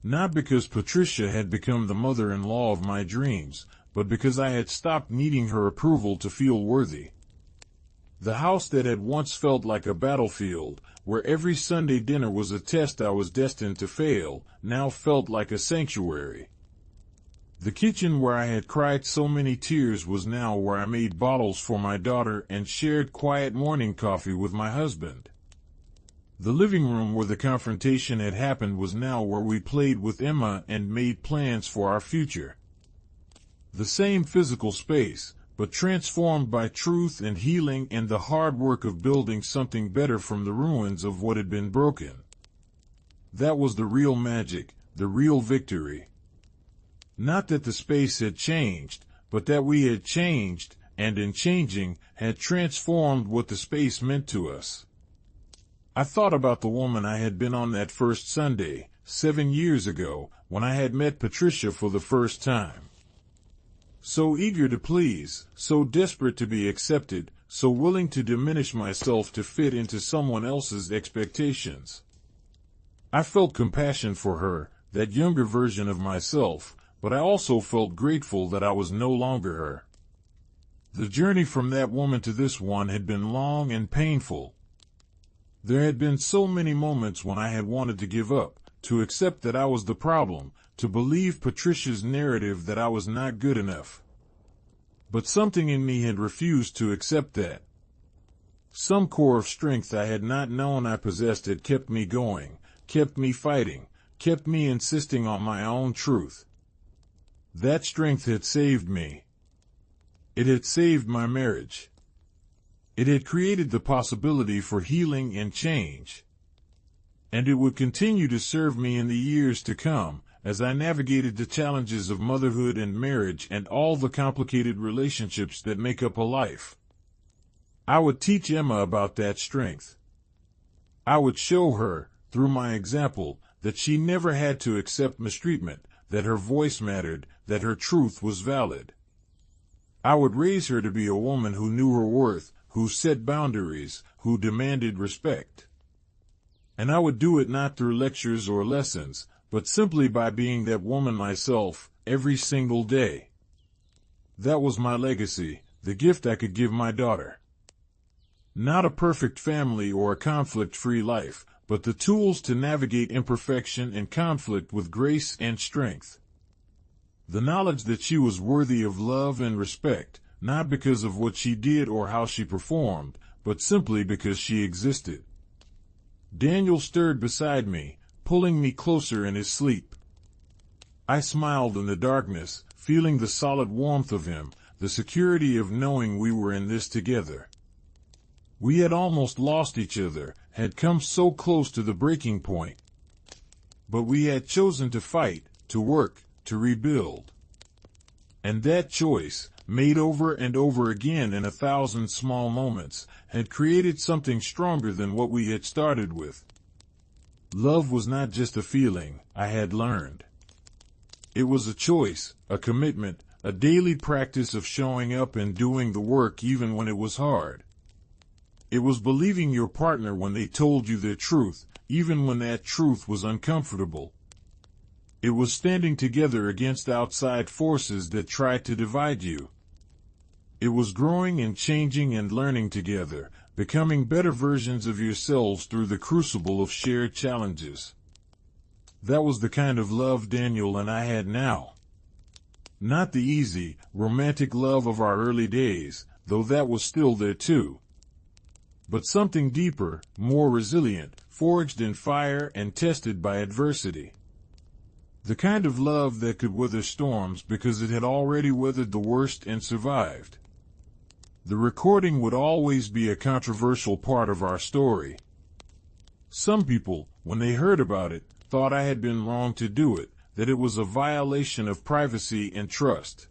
Not because Patricia had become the mother-in-law of my dreams, but because I had stopped needing her approval to feel worthy. The house that had once felt like a battlefield, where every Sunday dinner was a test I was destined to fail, now felt like a sanctuary. The kitchen where I had cried so many tears was now where I made bottles for my daughter and shared quiet morning coffee with my husband. The living room where the confrontation had happened was now where we played with Emma and made plans for our future. The same physical space, but transformed by truth and healing and the hard work of building something better from the ruins of what had been broken. That was the real magic, the real victory. Not that the space had changed, but that we had changed, and in changing, had transformed what the space meant to us. I thought about the woman I had been on that first Sunday, 7 years ago, when I had met Patricia for the first time. So eager to please, so desperate to be accepted, so willing to diminish myself to fit into someone else's expectations. I felt compassion for her, that younger version of myself, but I also felt grateful that I was no longer her. The journey from that woman to this one had been long and painful. There had been so many moments when I had wanted to give up, to accept that I was the problem, to believe Patricia's narrative that I was not good enough. But something in me had refused to accept that. Some core of strength I had not known I possessed had kept me going, kept me fighting, kept me insisting on my own truth. That strength had saved me. It had saved my marriage. It had created the possibility for healing and change. And it would continue to serve me in the years to come, as I navigated the challenges of motherhood and marriage and all the complicated relationships that make up a life. I would teach Emma about that strength. I would show her, through my example, that she never had to accept mistreatment, that her voice mattered, that her truth was valid. I would raise her to be a woman who knew her worth, who set boundaries, who demanded respect. And I would do it not through lectures or lessons, but simply by being that woman myself, every single day. That was my legacy, the gift I could give my daughter. Not a perfect family or a conflict-free life, but the tools to navigate imperfection and conflict with grace and strength. The knowledge that she was worthy of love and respect, not because of what she did or how she performed, but simply because she existed. Daniel stirred beside me, pulling me closer in his sleep. I smiled in the darkness, feeling the solid warmth of him, the security of knowing we were in this together. We had almost lost each other, had come so close to the breaking point. But we had chosen to fight, to work, to rebuild. And that choice, made over and over again in 1,000 small moments, had created something stronger than what we had started with. Love was not just a feeling, I had learned. It was a choice, a commitment, a daily practice of showing up and doing the work even when it was hard. It was believing your partner when they told you their truth, even when that truth was uncomfortable. It was standing together against outside forces that tried to divide you. It was growing and changing and learning together, becoming better versions of yourselves through the crucible of shared challenges. That was the kind of love Daniel and I had now. Not the easy, romantic love of our early days, though that was still there too. But something deeper, more resilient, forged in fire and tested by adversity. The kind of love that could weather storms because it had already weathered the worst and survived. The recording would always be a controversial part of our story. Some people, when they heard about it, thought I had been wrong to do it, that it was a violation of privacy and trust.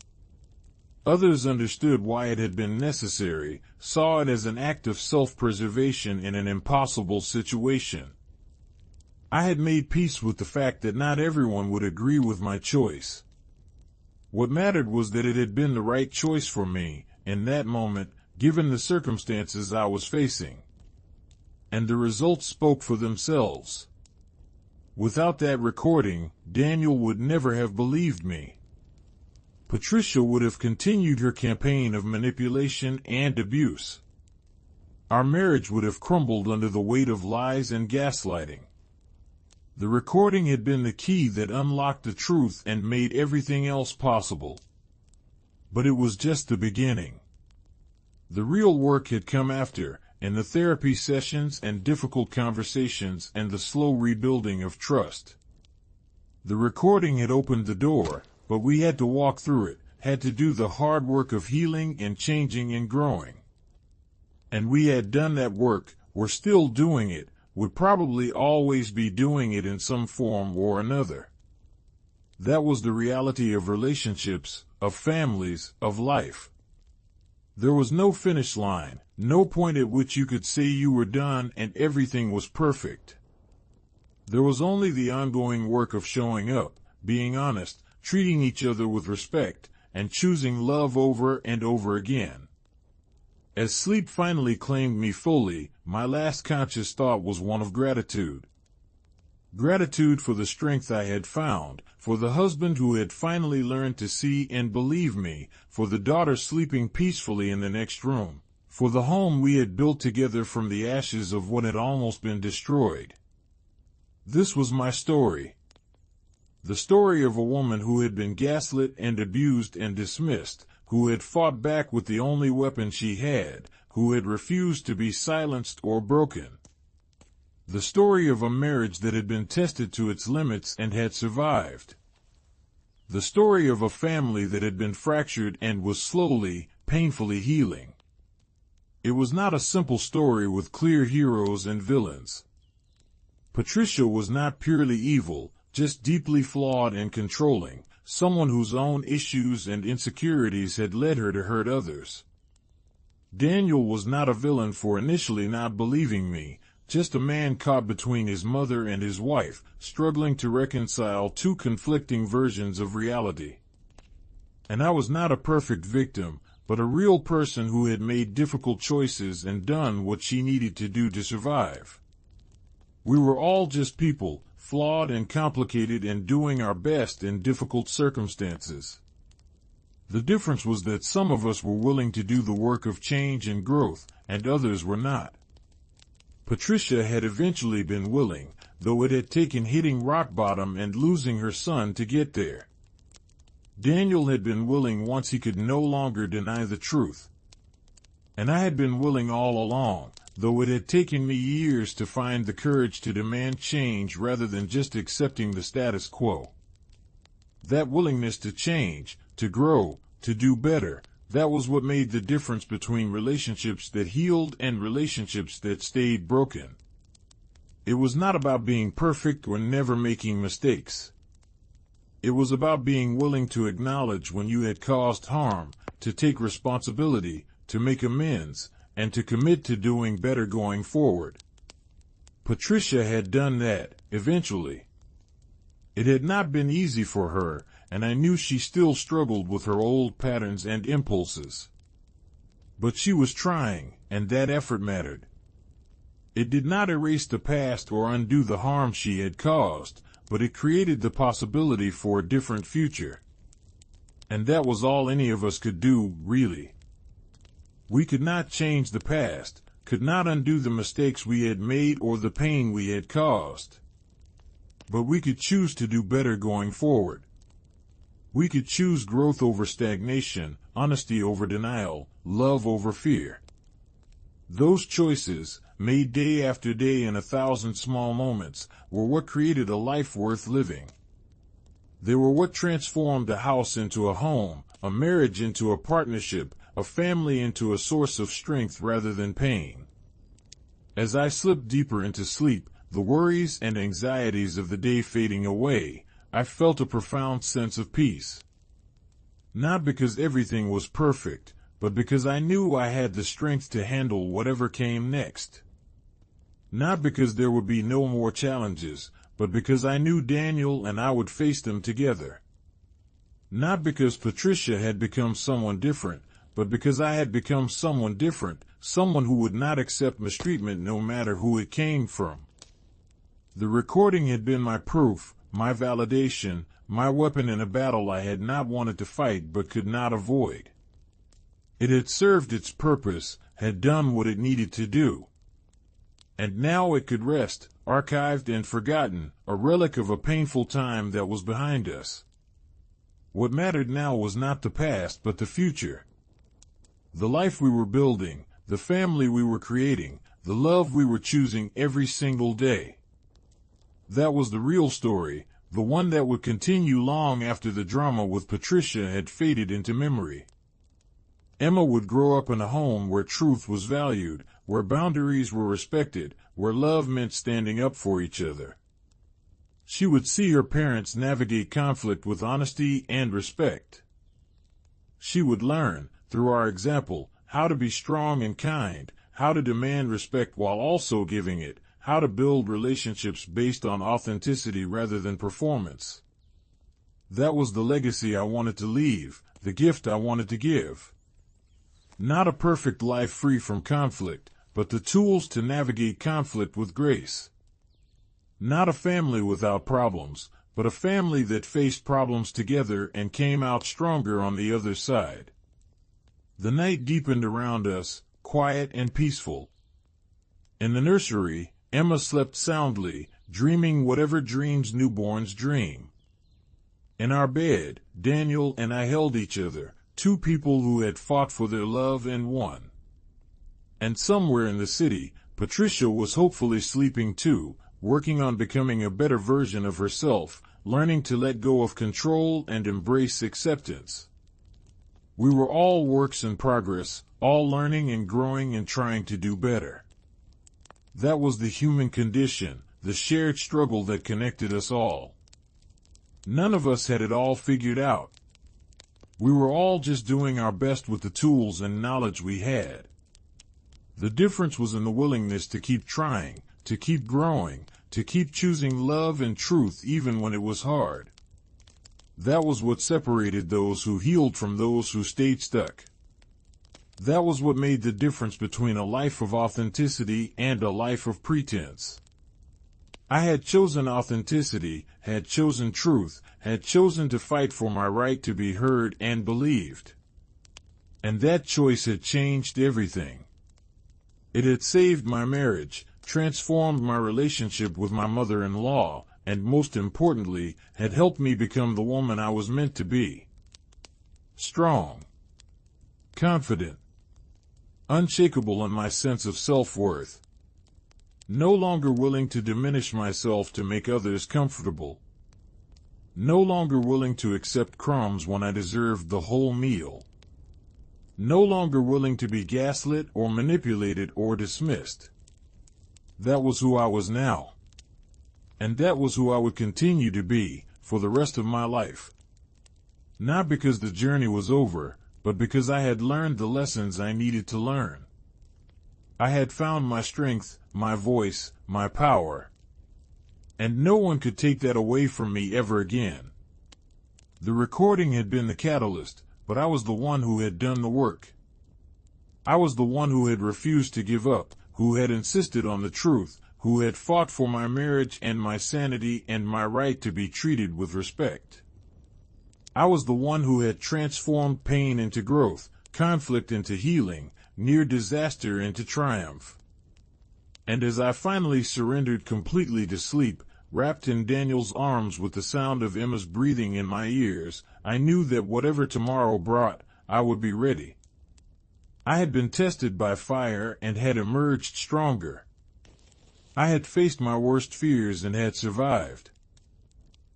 Others understood why it had been necessary, saw it as an act of self-preservation in an impossible situation. I had made peace with the fact that not everyone would agree with my choice. What mattered was that it had been the right choice for me, in that moment, given the circumstances I was facing. And the results spoke for themselves. Without that recording, Daniel would never have believed me. Patricia would have continued her campaign of manipulation and abuse. Our marriage would have crumbled under the weight of lies and gaslighting. The recording had been the key that unlocked the truth and made everything else possible. But it was just the beginning. The real work had come after, in the therapy sessions and difficult conversations and the slow rebuilding of trust. The recording had opened the door, but we had to walk through it, had to do the hard work of healing and changing and growing. And we had done that work, were still doing it, would probably always be doing it in some form or another. That was the reality of relationships, of families, of life. There was no finish line, no point at which you could say you were done and everything was perfect. There was only the ongoing work of showing up, being honest, treating each other with respect, and choosing love over and over again. As sleep finally claimed me fully, my last conscious thought was one of gratitude. Gratitude for the strength I had found, for the husband who had finally learned to see and believe me, for the daughter sleeping peacefully in the next room, for the home we had built together from the ashes of what had almost been destroyed. This was my story. The story of a woman who had been gaslit and abused and dismissed, who had fought back with the only weapon she had, who had refused to be silenced or broken. The story of a marriage that had been tested to its limits and had survived. The story of a family that had been fractured and was slowly, painfully healing. It was not a simple story with clear heroes and villains. Patricia was not purely evil, just deeply flawed and controlling, someone whose own issues and insecurities had led her to hurt others. Daniel was not a villain for initially not believing me, just a man caught between his mother and his wife, struggling to reconcile two conflicting versions of reality. And I was not a perfect victim, but a real person who had made difficult choices and done what she needed to do to survive. We were all just people, flawed and complicated and doing our best in difficult circumstances. The difference was that some of us were willing to do the work of change and growth, and others were not. Patricia had eventually been willing, though it had taken hitting rock bottom and losing her son to get there. Daniel had been willing once he could no longer deny the truth. And I had been willing all along, though it had taken me years to find the courage to demand change rather than just accepting the status quo. That willingness to change, to grow, to do better, that was what made the difference between relationships that healed and relationships that stayed broken. It was not about being perfect or never making mistakes. It was about being willing to acknowledge when you had caused harm, to take responsibility, to make amends, and to commit to doing better going forward. Patricia had done that, eventually. It had not been easy for her, and I knew she still struggled with her old patterns and impulses. But she was trying, and that effort mattered. It did not erase the past or undo the harm she had caused, but it created the possibility for a different future. And that was all any of us could do, really. We could not change the past, could not undo the mistakes we had made or the pain we had caused. But we could choose to do better going forward. We could choose growth over stagnation, honesty over denial, love over fear. Those choices, made day after day in 1,000 small moments, were what created a life worth living. They were what transformed a house into a home, a marriage into a partnership, a family into a source of strength rather than pain. As I slipped deeper into sleep, the worries and anxieties of the day fading away, I felt a profound sense of peace. Not because everything was perfect, but because I knew I had the strength to handle whatever came next. Not because there would be no more challenges, but because I knew Daniel and I would face them together. Not because Patricia had become someone different, but because I had become someone different, someone who would not accept mistreatment no matter who it came from. The recording had been my proof, my validation, my weapon in a battle I had not wanted to fight but could not avoid. It had served its purpose, had done what it needed to do. And now it could rest, archived and forgotten, a relic of a painful time that was behind us. What mattered now was not the past but the future. The life we were building, the family we were creating, the love we were choosing every single day. That was the real story, the one that would continue long after the drama with Patricia had faded into memory. Emma would grow up in a home where truth was valued, where boundaries were respected, where love meant standing up for each other. She would see her parents navigate conflict with honesty and respect. She would learn, through our example, how to be strong and kind, how to demand respect while also giving it, how to build relationships based on authenticity rather than performance. That was the legacy I wanted to leave, the gift I wanted to give. Not a perfect life free from conflict, but the tools to navigate conflict with grace. Not a family without problems, but a family that faced problems together and came out stronger on the other side. The night deepened around us, quiet and peaceful. In the nursery, Emma slept soundly, dreaming whatever dreams newborns dream. In our bed, Daniel and I held each other, two people who had fought for their love and won. And somewhere in the city, Patricia was hopefully sleeping too, working on becoming a better version of herself, learning to let go of control and embrace acceptance. We were all works in progress, all learning and growing and trying to do better. That was the human condition, the shared struggle that connected us all. None of us had it all figured out. We were all just doing our best with the tools and knowledge we had. The difference was in the willingness to keep trying, to keep growing, to keep choosing love and truth even when it was hard. That was what separated those who healed from those who stayed stuck. That was what made the difference between a life of authenticity and a life of pretense. I had chosen authenticity, had chosen truth, had chosen to fight for my right to be heard and believed. And that choice had changed everything. It had saved my marriage, transformed my relationship with my mother-in-law, and most importantly, had helped me become the woman I was meant to be. Strong, confident, unshakable in my sense of self-worth. No longer willing to diminish myself to make others comfortable. No longer willing to accept crumbs when I deserved the whole meal. No longer willing to be gaslit or manipulated or dismissed. That was who I was now. And that was who I would continue to be for the rest of my life. Not because the journey was over, but because I had learned the lessons I needed to learn. I had found my strength, my voice, my power. And no one could take that away from me ever again. The recording had been the catalyst, but I was the one who had done the work. I was the one who had refused to give up, who had insisted on the truth, who had fought for my marriage and my sanity and my right to be treated with respect. I was the one who had transformed pain into growth, conflict into healing, near disaster into triumph. And as I finally surrendered completely to sleep, wrapped in Daniel's arms with the sound of Emma's breathing in my ears, I knew that whatever tomorrow brought, I would be ready. I had been tested by fire and had emerged stronger. I had faced my worst fears and had survived.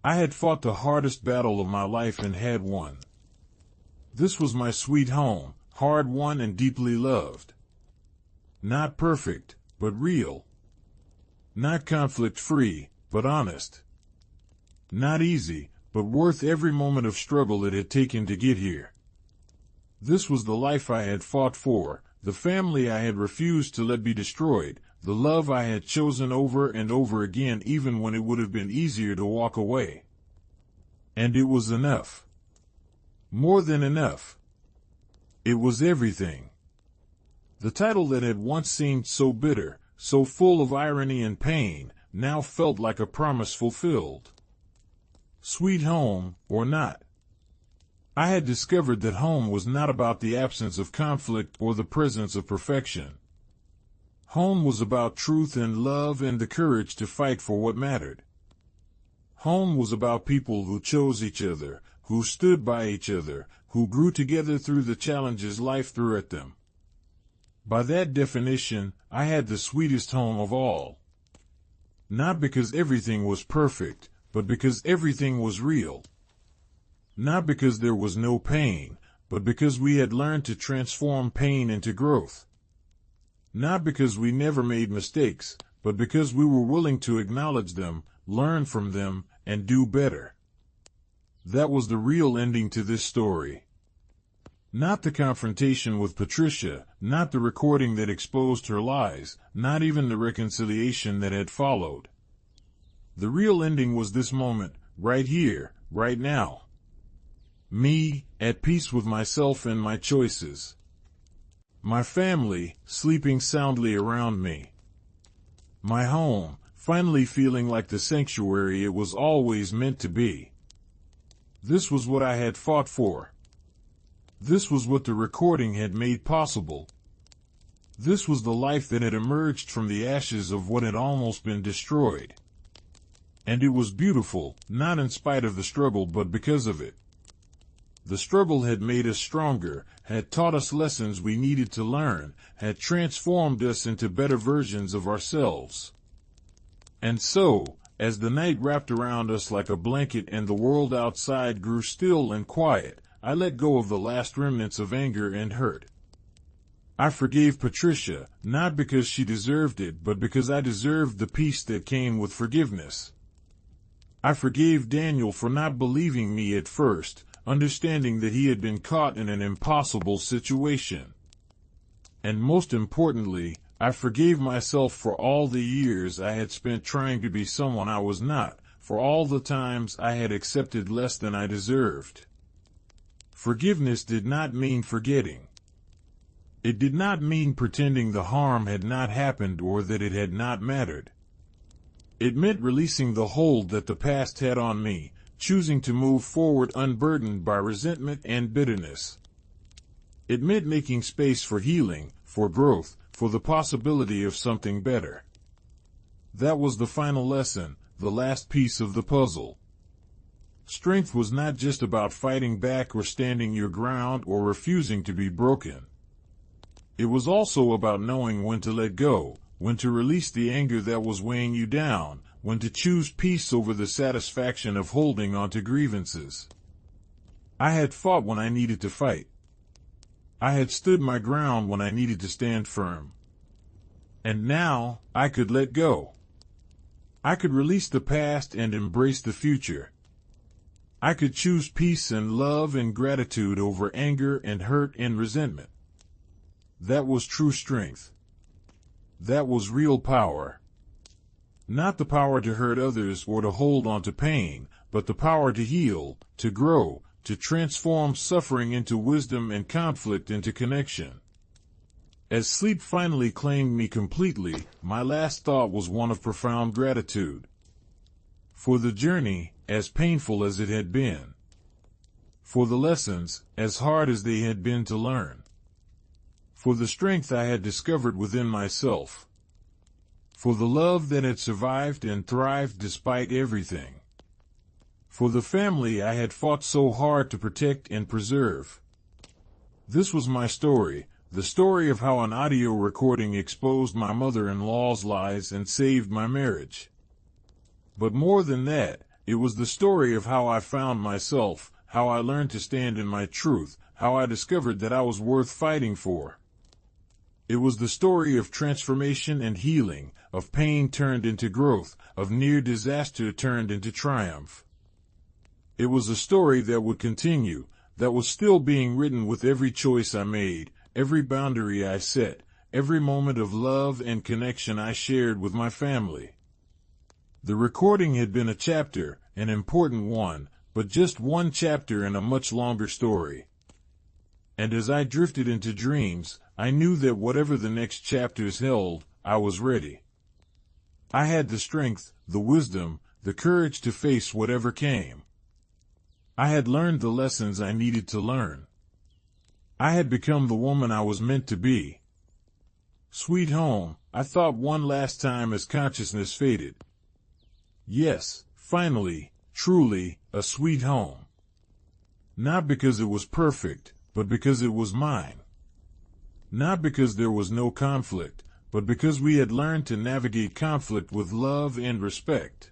I had fought the hardest battle of my life and had won. This was my sweet home, hard-won and deeply loved. Not perfect, but real. Not conflict-free, but honest. Not easy, but worth every moment of struggle it had taken to get here. This was the life I had fought for, the family I had refused to let be destroyed, the love I had chosen over and over again even when it would have been easier to walk away. And it was enough. More than enough. It was everything. The title that had once seemed so bitter, so full of irony and pain, now felt like a promise fulfilled. Sweet home, or not. I had discovered that home was not about the absence of conflict or the presence of perfection. Home was about truth and love and the courage to fight for what mattered. Home was about people who chose each other, who stood by each other, who grew together through the challenges life threw at them. By that definition, I had the sweetest home of all. Not because everything was perfect, but because everything was real. Not because there was no pain, but because we had learned to transform pain into growth. Not because we never made mistakes, but because we were willing to acknowledge them, learn from them, and do better. That was the real ending to this story. Not the confrontation with Patricia, not the recording that exposed her lies, not even the reconciliation that had followed. The real ending was this moment, right here, right now. Me, at peace with myself and my choices. My family, sleeping soundly around me. My home, finally feeling like the sanctuary it was always meant to be. This was what I had fought for. This was what the recording had made possible. This was the life that had emerged from the ashes of what had almost been destroyed. And it was beautiful, not in spite of the struggle but because of it. The struggle had made us stronger, had taught us lessons we needed to learn, had transformed us into better versions of ourselves. And so, as the night wrapped around us like a blanket and the world outside grew still and quiet, I let go of the last remnants of anger and hurt. I forgave Patricia, not because she deserved it, but because I deserved the peace that came with forgiveness. I forgave Daniel for not believing me at first, understanding that he had been caught in an impossible situation. And most importantly, I forgave myself for all the years I had spent trying to be someone I was not, for all the times I had accepted less than I deserved. Forgiveness did not mean forgetting. It did not mean pretending the harm had not happened or that it had not mattered. It meant releasing the hold that the past had on me, choosing to move forward unburdened by resentment and bitterness. It meant making space for healing, for growth, for the possibility of something better. That was the final lesson, the last piece of the puzzle. Strength was not just about fighting back or standing your ground or refusing to be broken. It was also about knowing when to let go, when to release the anger that was weighing you down, when to choose peace over the satisfaction of holding on to grievances. I had fought when I needed to fight. I had stood my ground when I needed to stand firm. And now, I could let go. I could release the past and embrace the future. I could choose peace and love and gratitude over anger and hurt and resentment. That was true strength. That was real power. Not the power to hurt others or to hold on to pain, but the power to heal, to grow, to transform suffering into wisdom and conflict into connection. As sleep finally claimed me completely, my last thought was one of profound gratitude. For the journey, as painful as it had been. For the lessons, as hard as they had been to learn. For the strength I had discovered within myself. For the love that had survived and thrived despite everything. For the family I had fought so hard to protect and preserve. This was my story, the story of how an audio recording exposed my mother-in-law's lies and saved my marriage. But more than that, it was the story of how I found myself, how I learned to stand in my truth, how I discovered that I was worth fighting for. It was the story of transformation and healing, of pain turned into growth, of near disaster turned into triumph. It was a story that would continue, that was still being written with every choice I made, every boundary I set, every moment of love and connection I shared with my family. The recording had been a chapter, an important one, but just one chapter in a much longer story. And as I drifted into dreams, I knew that whatever the next chapters held, I was ready. I had the strength, the wisdom, the courage to face whatever came. I had learned the lessons I needed to learn. I had become the woman I was meant to be. Sweet home, I thought one last time as consciousness faded. Yes, finally, truly, a sweet home. Not because it was perfect, but because it was mine. Not because there was no conflict, but because we had learned to navigate conflict with love and respect.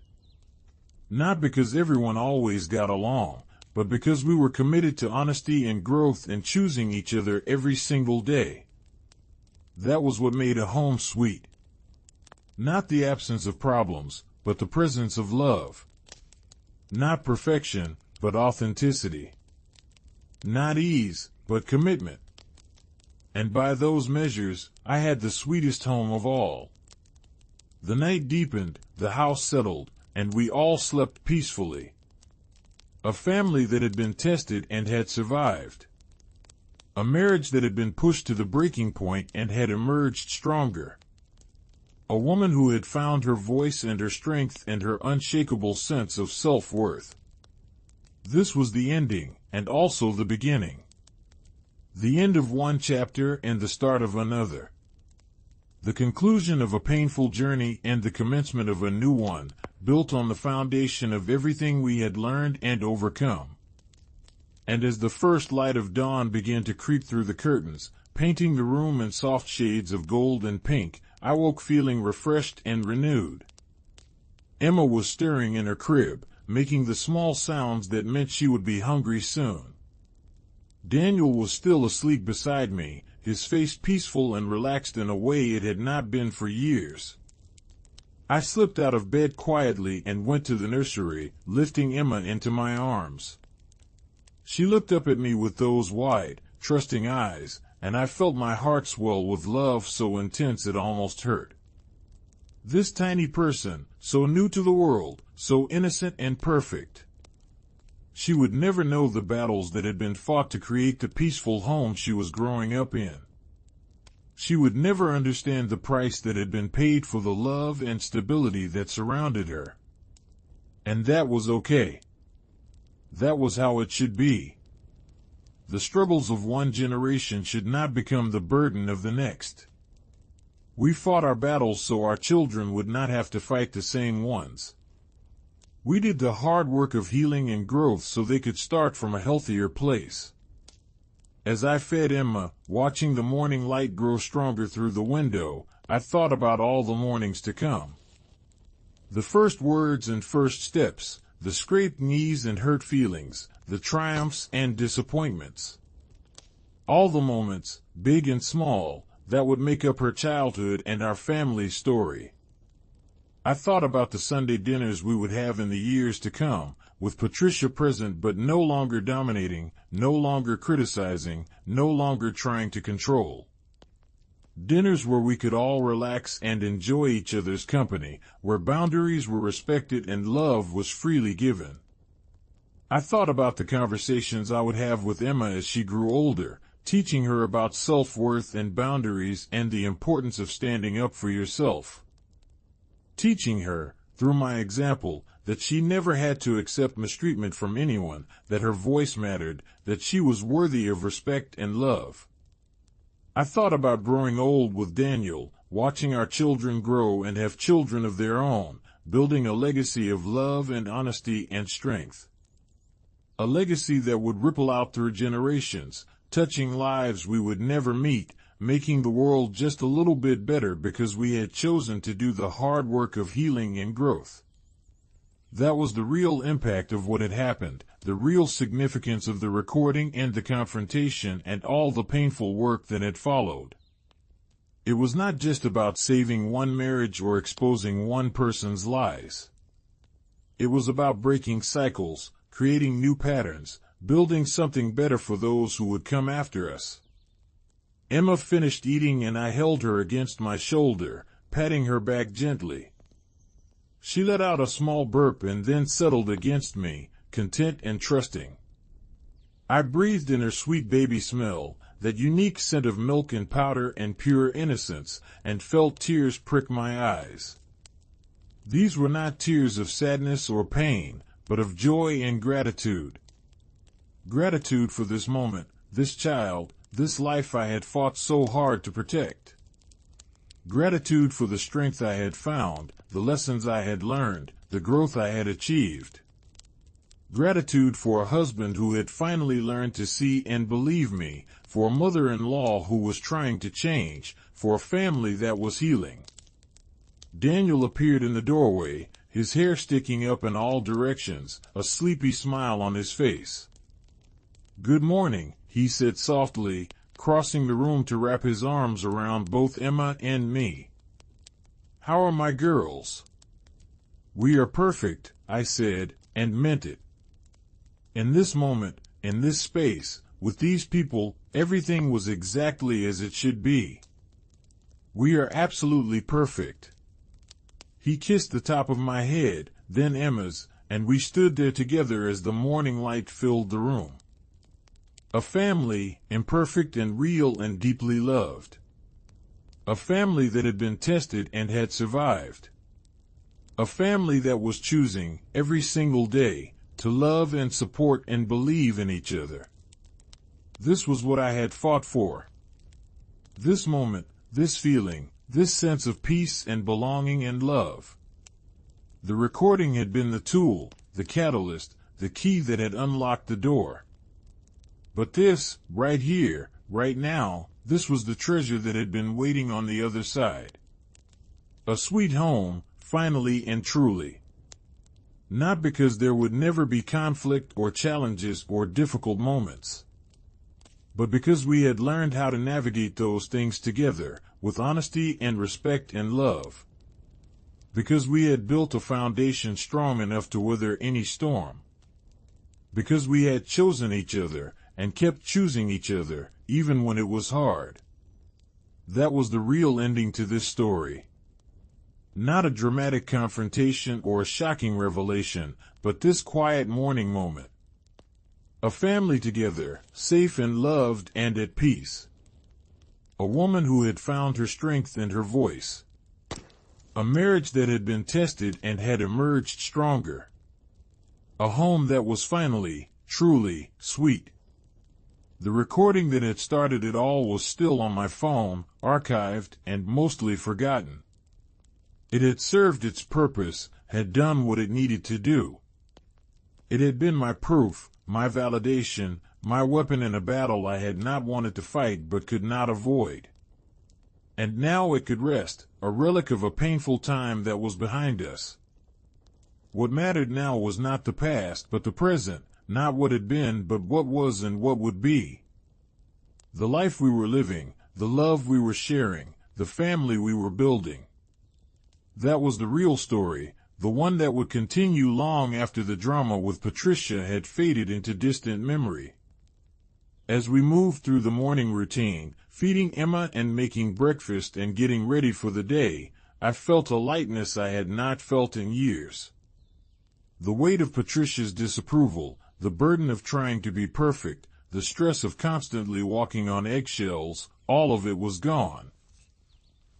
Not because everyone always got along, but because we were committed to honesty and growth and choosing each other every single day. That was what made a home sweet. Not the absence of problems, but the presence of love. Not perfection, but authenticity. Not ease, but commitment. And by those measures, I had the sweetest home of all. The night deepened, the house settled, and we all slept peacefully. A family that had been tested and had survived. A marriage that had been pushed to the breaking point and had emerged stronger. A woman who had found her voice and her strength and her unshakable sense of self-worth. This was the ending, and also the beginning. The end of one chapter and the start of another. The conclusion of a painful journey and the commencement of a new one, built on the foundation of everything we had learned and overcome. And as the first light of dawn began to creep through the curtains, painting the room in soft shades of gold and pink, I woke feeling refreshed and renewed. Emma was stirring in her crib, making the small sounds that meant she would be hungry soon. Daniel was still asleep beside me, his face peaceful and relaxed in a way it had not been for years. I slipped out of bed quietly and went to the nursery, lifting Emma into my arms. She looked up at me with those wide, trusting eyes, and I felt my heart swell with love so intense it almost hurt. This tiny person, so new to the world, so innocent and perfect. She would never know the battles that had been fought to create the peaceful home she was growing up in. She would never understand the price that had been paid for the love and stability that surrounded her. And that was okay. That was how it should be. The struggles of one generation should not become the burden of the next. We fought our battles so our children would not have to fight the same ones. We did the hard work of healing and growth so they could start from a healthier place. As I fed Emma, watching the morning light grow stronger through the window, I thought about all the mornings to come. The first words and first steps, the scraped knees and hurt feelings, the triumphs and disappointments. All the moments, big and small, that would make up her childhood and our family story. I thought about the Sunday dinners we would have in the years to come, with Patricia present but no longer dominating, no longer criticizing, no longer trying to control. Dinners where we could all relax and enjoy each other's company, where boundaries were respected and love was freely given. I thought about the conversations I would have with Emma as she grew older, teaching her about self-worth and boundaries and the importance of standing up for yourself. Teaching her, through my example, that she never had to accept mistreatment from anyone, that her voice mattered, that she was worthy of respect and love. I thought about growing old with Daniel, watching our children grow and have children of their own, building a legacy of love and honesty and strength. A legacy that would ripple out through generations, touching lives we would never meet, making the world just a little bit better because we had chosen to do the hard work of healing and growth. That was the real impact of what had happened, the real significance of the recording and the confrontation and all the painful work that had followed. It was not just about saving one marriage or exposing one person's lies. It was about breaking cycles, creating new patterns, building something better for those who would come after us. Emma finished eating and I held her against my shoulder, patting her back gently. She let out a small burp and then settled against me, content and trusting. I breathed in her sweet baby smell, that unique scent of milk and powder and pure innocence, and felt tears prick my eyes. These were not tears of sadness or pain, but of joy and gratitude. Gratitude for this moment, this child, this life I had fought so hard to protect. Gratitude for the strength I had found, the lessons I had learned, the growth I had achieved. Gratitude for a husband who had finally learned to see and believe me, for a mother-in-law who was trying to change, for a family that was healing. Daniel appeared in the doorway, his hair sticking up in all directions, a sleepy smile on his face. "Good morning," he said softly, crossing the room to wrap his arms around both Emma and me. "How are my girls?" "We are perfect," I said, and meant it. In this moment, in this space, with these people, everything was exactly as it should be. We are absolutely perfect. He kissed the top of my head, then Emma's, and we stood there together as the morning light filled the room. A family, imperfect and real and deeply loved. A family that had been tested and had survived. A family that was choosing, every single day, to love and support and believe in each other. This was what I had fought for. This moment, this feeling, this sense of peace and belonging and love. The recording had been the tool, the catalyst, the key that had unlocked the door. But this, right here, right now, this was the treasure that had been waiting on the other side. A sweet home, finally and truly. Not because there would never be conflict or challenges or difficult moments, but because we had learned how to navigate those things together, with honesty and respect and love. Because we had built a foundation strong enough to weather any storm. Because we had chosen each other and kept choosing each other, even when it was hard. That was the real ending to this story. Not a dramatic confrontation or a shocking revelation, but this quiet morning moment. A family together, safe and loved and at peace. A woman who had found her strength and her voice. A marriage that had been tested and had emerged stronger. A home that was finally, truly, sweet. The recording that had started it all was still on my phone, archived and mostly forgotten. It had served its purpose, had done what it needed to do. It had been my proof, my validation, my weapon in a battle I had not wanted to fight but could not avoid. And now it could rest, a relic of a painful time that was behind us. What mattered now was not the past but the present, not what had been but what was and what would be. The life we were living, the love we were sharing, the family we were building. That was the real story, the one that would continue long after the drama with Patricia had faded into distant memory. As we moved through the morning routine, feeding Emma and making breakfast and getting ready for the day, I felt a lightness I had not felt in years. The weight of Patricia's disapproval, the burden of trying to be perfect, the stress of constantly walking on eggshells, all of it was gone.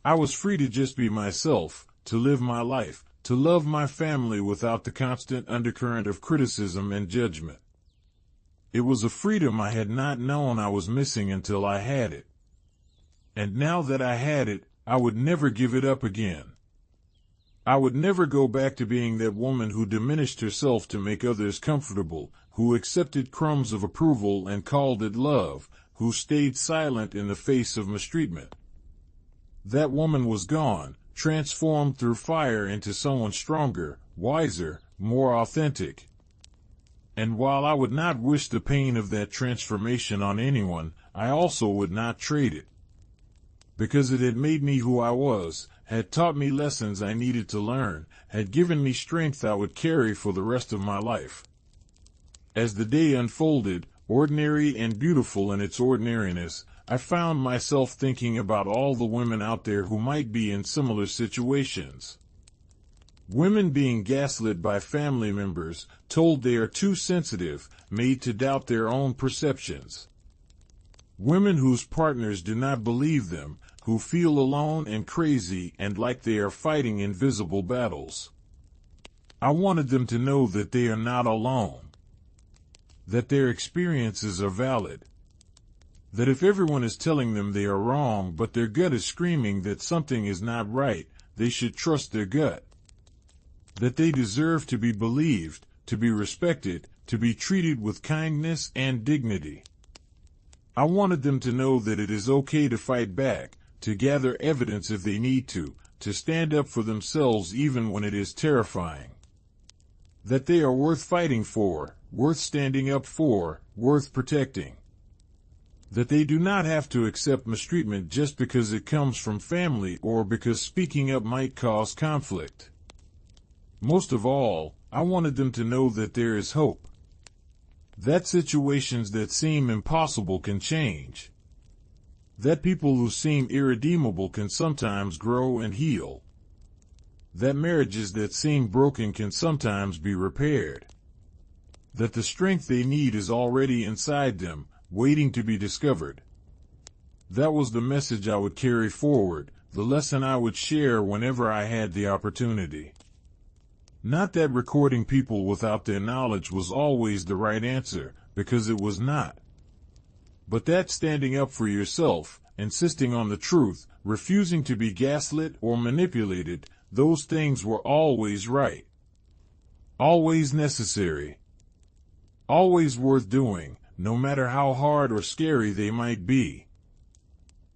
I was free to just be myself, to live my life, to love my family without the constant undercurrent of criticism and judgment. It was a freedom I had not known I was missing until I had it. And now that I had it, I would never give it up again. I would never go back to being that woman who diminished herself to make others comfortable, who accepted crumbs of approval and called it love, who stayed silent in the face of mistreatment. That woman was gone, transformed through fire into someone stronger, wiser, more authentic. And while I would not wish the pain of that transformation on anyone, I also would not trade it. Because it had made me who I was, had taught me lessons I needed to learn, had given me strength I would carry for the rest of my life. As the day unfolded, ordinary and beautiful in its ordinariness, I found myself thinking about all the women out there who might be in similar situations. Women being gaslit by family members, told they are too sensitive, made to doubt their own perceptions. Women whose partners do not believe them, who feel alone and crazy and like they are fighting invisible battles. I wanted them to know that they are not alone. That their experiences are valid. That if everyone is telling them they are wrong but their gut is screaming that something is not right, they should trust their gut. That they deserve to be believed, to be respected, to be treated with kindness and dignity. I wanted them to know that it is okay to fight back, to gather evidence if they need to stand up for themselves even when it is terrifying. That they are worth fighting for, worth standing up for, worth protecting. That they do not have to accept mistreatment just because it comes from family or because speaking up might cause conflict. Most of all, I wanted them to know that there is hope. That situations that seem impossible can change. That people who seem irredeemable can sometimes grow and heal. That marriages that seem broken can sometimes be repaired. That the strength they need is already inside them, waiting to be discovered. That was the message I would carry forward, the lesson I would share whenever I had the opportunity. Not that recording people without their knowledge was always the right answer, because it was not. But that standing up for yourself, insisting on the truth, refusing to be gaslit or manipulated, those things were always right. Always necessary. Always worth doing, no matter how hard or scary they might be.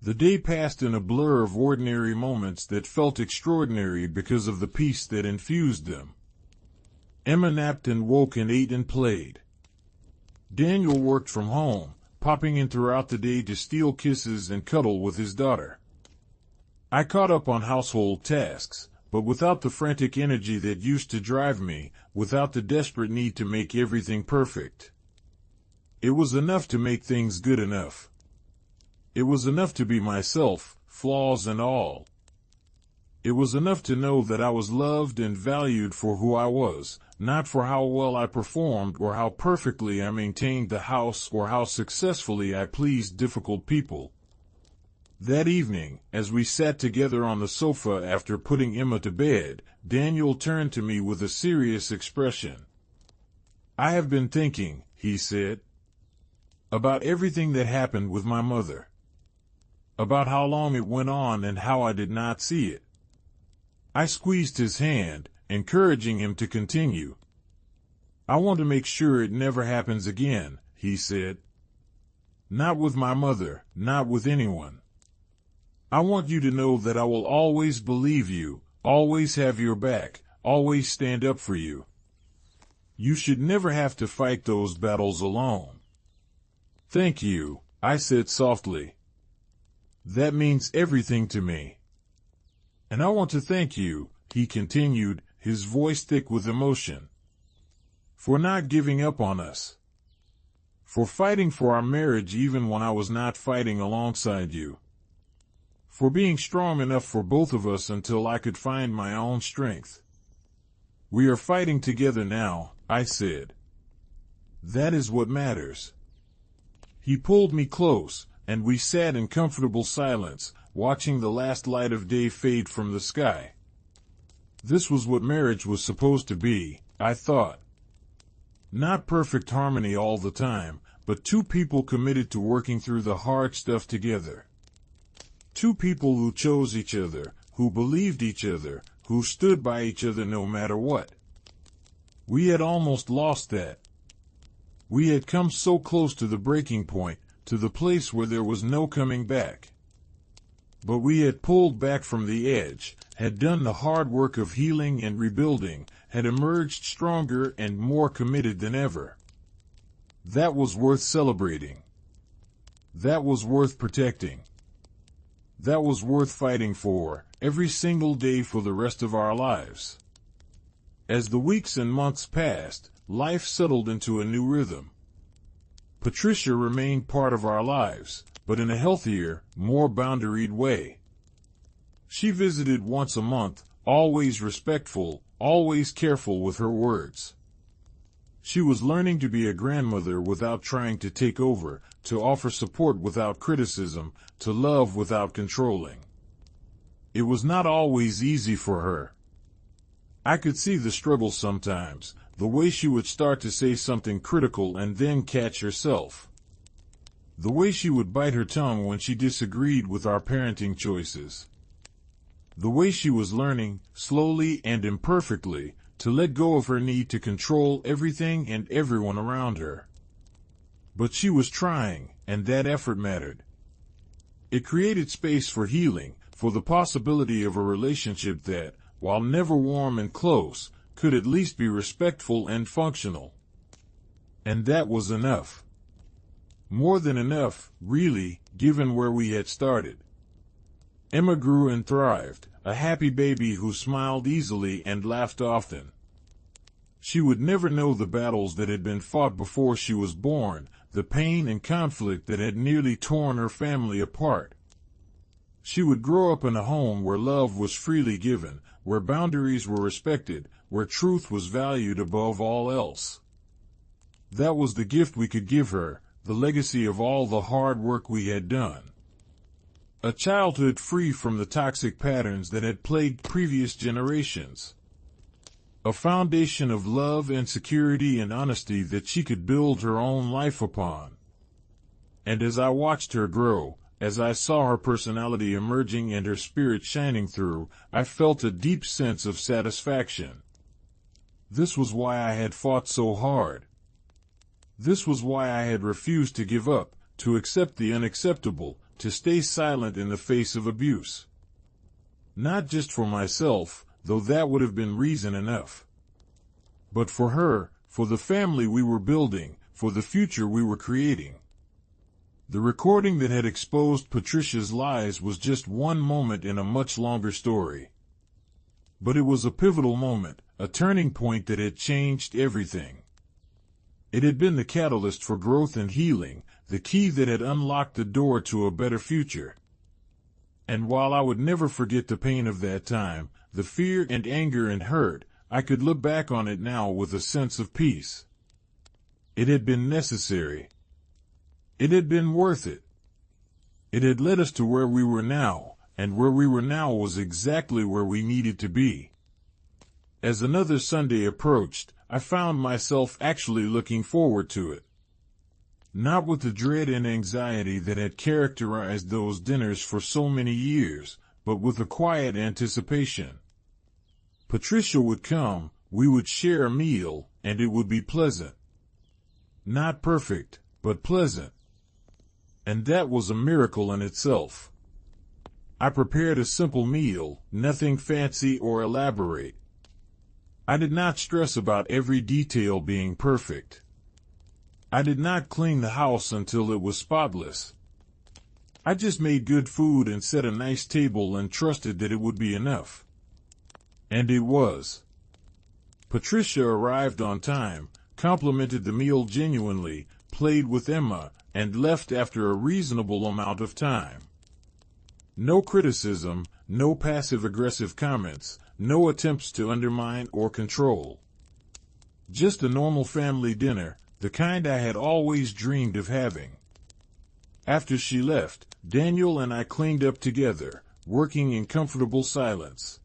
The day passed in a blur of ordinary moments that felt extraordinary because of the peace that infused them. Emma napped and woke and ate and played. Daniel worked from home, popping in throughout the day to steal kisses and cuddle with his daughter. I caught up on household tasks, but without the frantic energy that used to drive me, without the desperate need to make everything perfect. It was enough to make things good enough. It was enough to be myself, flaws and all. It was enough to know that I was loved and valued for who I was, not for how well I performed or how perfectly I maintained the house or how successfully I pleased difficult people. That evening, as we sat together on the sofa after putting Emma to bed, Daniel turned to me with a serious expression. "I have been thinking," he said, "about everything that happened with my mother. About how long it went on and how I did not see it." I squeezed his hand, encouraging him to continue. "I want to make sure it never happens again," he said. "Not with my mother, not with anyone. I want you to know that I will always believe you, always have your back, always stand up for you. You should never have to fight those battles alone." "Thank you," I said softly. "That means everything to me." "And I want to thank you," he continued, his voice thick with emotion, "for not giving up on us. For fighting for our marriage even when I was not fighting alongside you. For being strong enough for both of us until I could find my own strength. We are fighting together now," I said. "That is what matters." He pulled me close, and we sat in comfortable silence, watching the last light of day fade from the sky. This was what marriage was supposed to be, I thought. Not perfect harmony all the time, but two people committed to working through the hard stuff together. Two people who chose each other, who believed each other, who stood by each other no matter what. We had almost lost that. We had come so close to the breaking point, to the place where there was no coming back. But we had pulled back from the edge, had done the hard work of healing and rebuilding, had emerged stronger and more committed than ever. That was worth celebrating. That was worth protecting. That was worth fighting for, every single day for the rest of our lives. As the weeks and months passed, life settled into a new rhythm. Patricia remained part of our lives, but in a healthier, more boundaried way. She visited once a month, always respectful, always careful with her words. She was learning to be a grandmother without trying to take over, to offer support without criticism, to love without controlling. It was not always easy for her. I could see the struggle sometimes, the way she would start to say something critical and then catch herself. The way she would bite her tongue when she disagreed with our parenting choices. The way she was learning, slowly and imperfectly, to let go of her need to control everything and everyone around her. But she was trying, and that effort mattered. It created space for healing, for the possibility of a relationship that, while never warm and close, could at least be respectful and functional. And that was enough. More than enough, really, given where we had started. Emma grew and thrived, a happy baby who smiled easily and laughed often. She would never know the battles that had been fought before she was born, the pain and conflict that had nearly torn her family apart. She would grow up in a home where love was freely given, where boundaries were respected, where truth was valued above all else. That was the gift we could give her, the legacy of all the hard work we had done. A childhood free from the toxic patterns that had plagued previous generations. A foundation of love and security and honesty that she could build her own life upon. And as I watched her grow, as I saw her personality emerging and her spirit shining through, I felt a deep sense of satisfaction. This was why I had fought so hard. This was why I had refused to give up, to accept the unacceptable, to stay silent in the face of abuse. Not just for myself, though that would have been reason enough. But for her, for the family we were building, for the future we were creating. The recording that had exposed Patricia's lies was just one moment in a much longer story. But it was a pivotal moment, a turning point that had changed everything. It had been the catalyst for growth and healing, the key that had unlocked the door to a better future. And while I would never forget the pain of that time, the fear and anger and hurt, I could look back on it now with a sense of peace. It had been necessary. It had been worth it. It had led us to where we were now, and where we were now was exactly where we needed to be. As another Sunday approached, I found myself actually looking forward to it. Not with the dread and anxiety that had characterized those dinners for so many years, but with a quiet anticipation. Patricia would come, we would share a meal, and it would be pleasant. Not perfect, but pleasant. And that was a miracle in itself. I prepared a simple meal, nothing fancy or elaborate. I did not stress about every detail being perfect. I did not clean the house until it was spotless. I just made good food and set a nice table and trusted that it would be enough. And it was. Patricia arrived on time, complimented the meal genuinely, played with Emma, and left after a reasonable amount of time. No criticism, no passive-aggressive comments, no attempts to undermine or control. Just a normal family dinner, the kind I had always dreamed of having. After she left, Daniel and I cleaned up together, working in comfortable silence.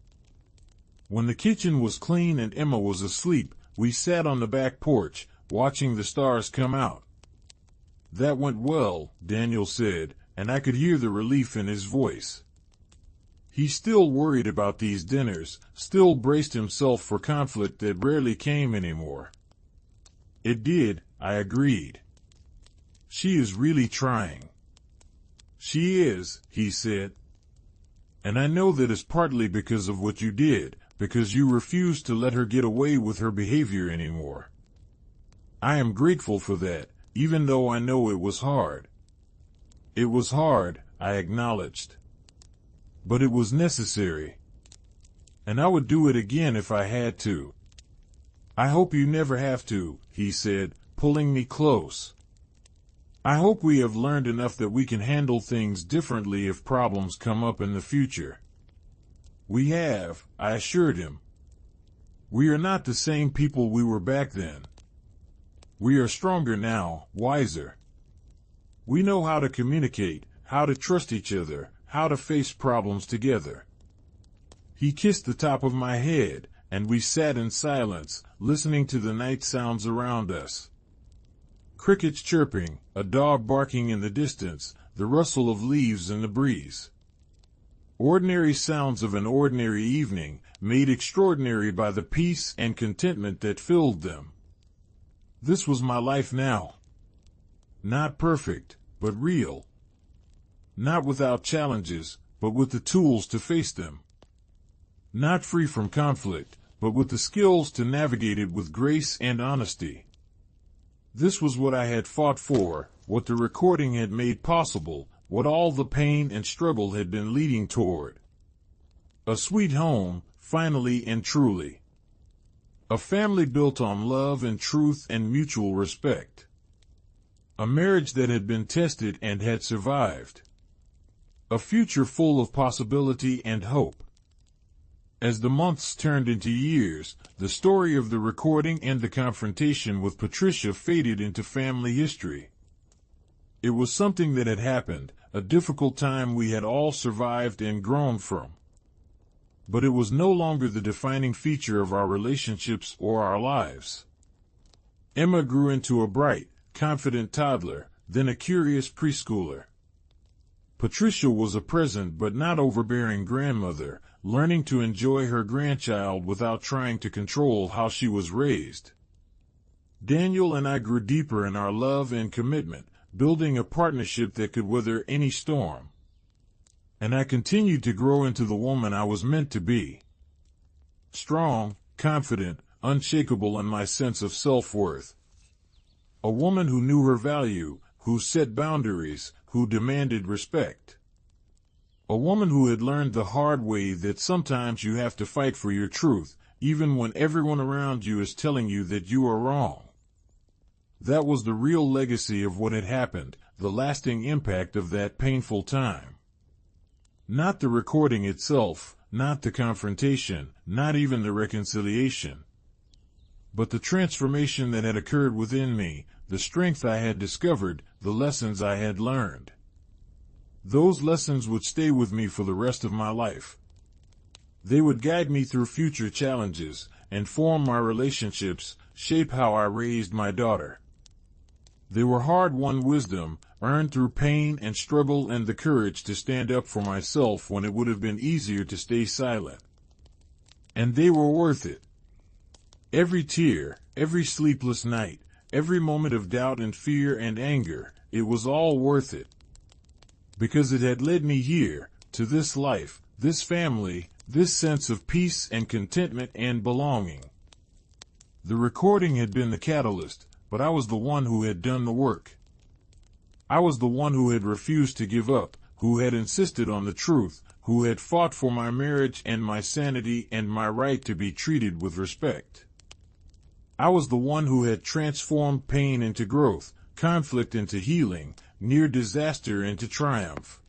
When the kitchen was clean and Emma was asleep, we sat on the back porch, watching the stars come out. That went well, Daniel said, and I could hear the relief in his voice. He still worried about these dinners, still braced himself for conflict that rarely came anymore. It did, I agreed. She is really trying. She is, he said. And I know that it's partly because of what you did, because you refused to let her get away with her behavior anymore. I am grateful for that, even though I know it was hard. It was hard, I acknowledged. But it was necessary. And I would do it again if I had to. I hope you never have to, he said, pulling me close. I hope we have learned enough that we can handle things differently if problems come up in the future. We have, I assured him. We are not the same people we were back then. We are stronger now, wiser. We know how to communicate, how to trust each other, how to face problems together. He kissed the top of my head, and we sat in silence, listening to the night sounds around us. Crickets chirping, a dog barking in the distance, the rustle of leaves in the breeze. Ordinary sounds of an ordinary evening, made extraordinary by the peace and contentment that filled them. This was my life now. Not perfect, but real. Not without challenges, but with the tools to face them. Not free from conflict, but with the skills to navigate it with grace and honesty. This was what I had fought for, what the recording had made possible, what all the pain and struggle had been leading toward. A sweet home, finally and truly. A family built on love and truth and mutual respect. A marriage that had been tested and had survived. A future full of possibility and hope. As the months turned into years, the story of the recording and the confrontation with Patricia faded into family history. It was something that had happened, a difficult time we had all survived and grown from. But it was no longer the defining feature of our relationships or our lives. Emma grew into a bright, confident toddler, then a curious preschooler. Patricia was a present but not overbearing grandmother, learning to enjoy her grandchild without trying to control how she was raised. Daniel and I grew deeper in our love and commitment, building a partnership that could weather any storm. And I continued to grow into the woman I was meant to be. Strong, confident, unshakable in my sense of self-worth. A woman who knew her value, who set boundaries, who demanded respect. A woman who had learned the hard way that sometimes you have to fight for your truth, even when everyone around you is telling you that you are wrong. That was the real legacy of what had happened, the lasting impact of that painful time. Not the recording itself, not the confrontation, not even the reconciliation, but the transformation that had occurred within me, the strength I had discovered, the lessons I had learned. Those lessons would stay with me for the rest of my life. They would guide me through future challenges, inform my relationships, shape how I raised my daughter. They were hard-won wisdom, earned through pain and struggle and the courage to stand up for myself when it would have been easier to stay silent. And they were worth it. Every tear, every sleepless night, every moment of doubt and fear and anger, it was all worth it. Because it had led me here, to this life, this family, this sense of peace and contentment and belonging. The recording had been the catalyst, but I was the one who had done the work. I was the one who had refused to give up, who had insisted on the truth, who had fought for my marriage and my sanity and my right to be treated with respect. I was the one who had transformed pain into growth, conflict into healing, near disaster into triumph.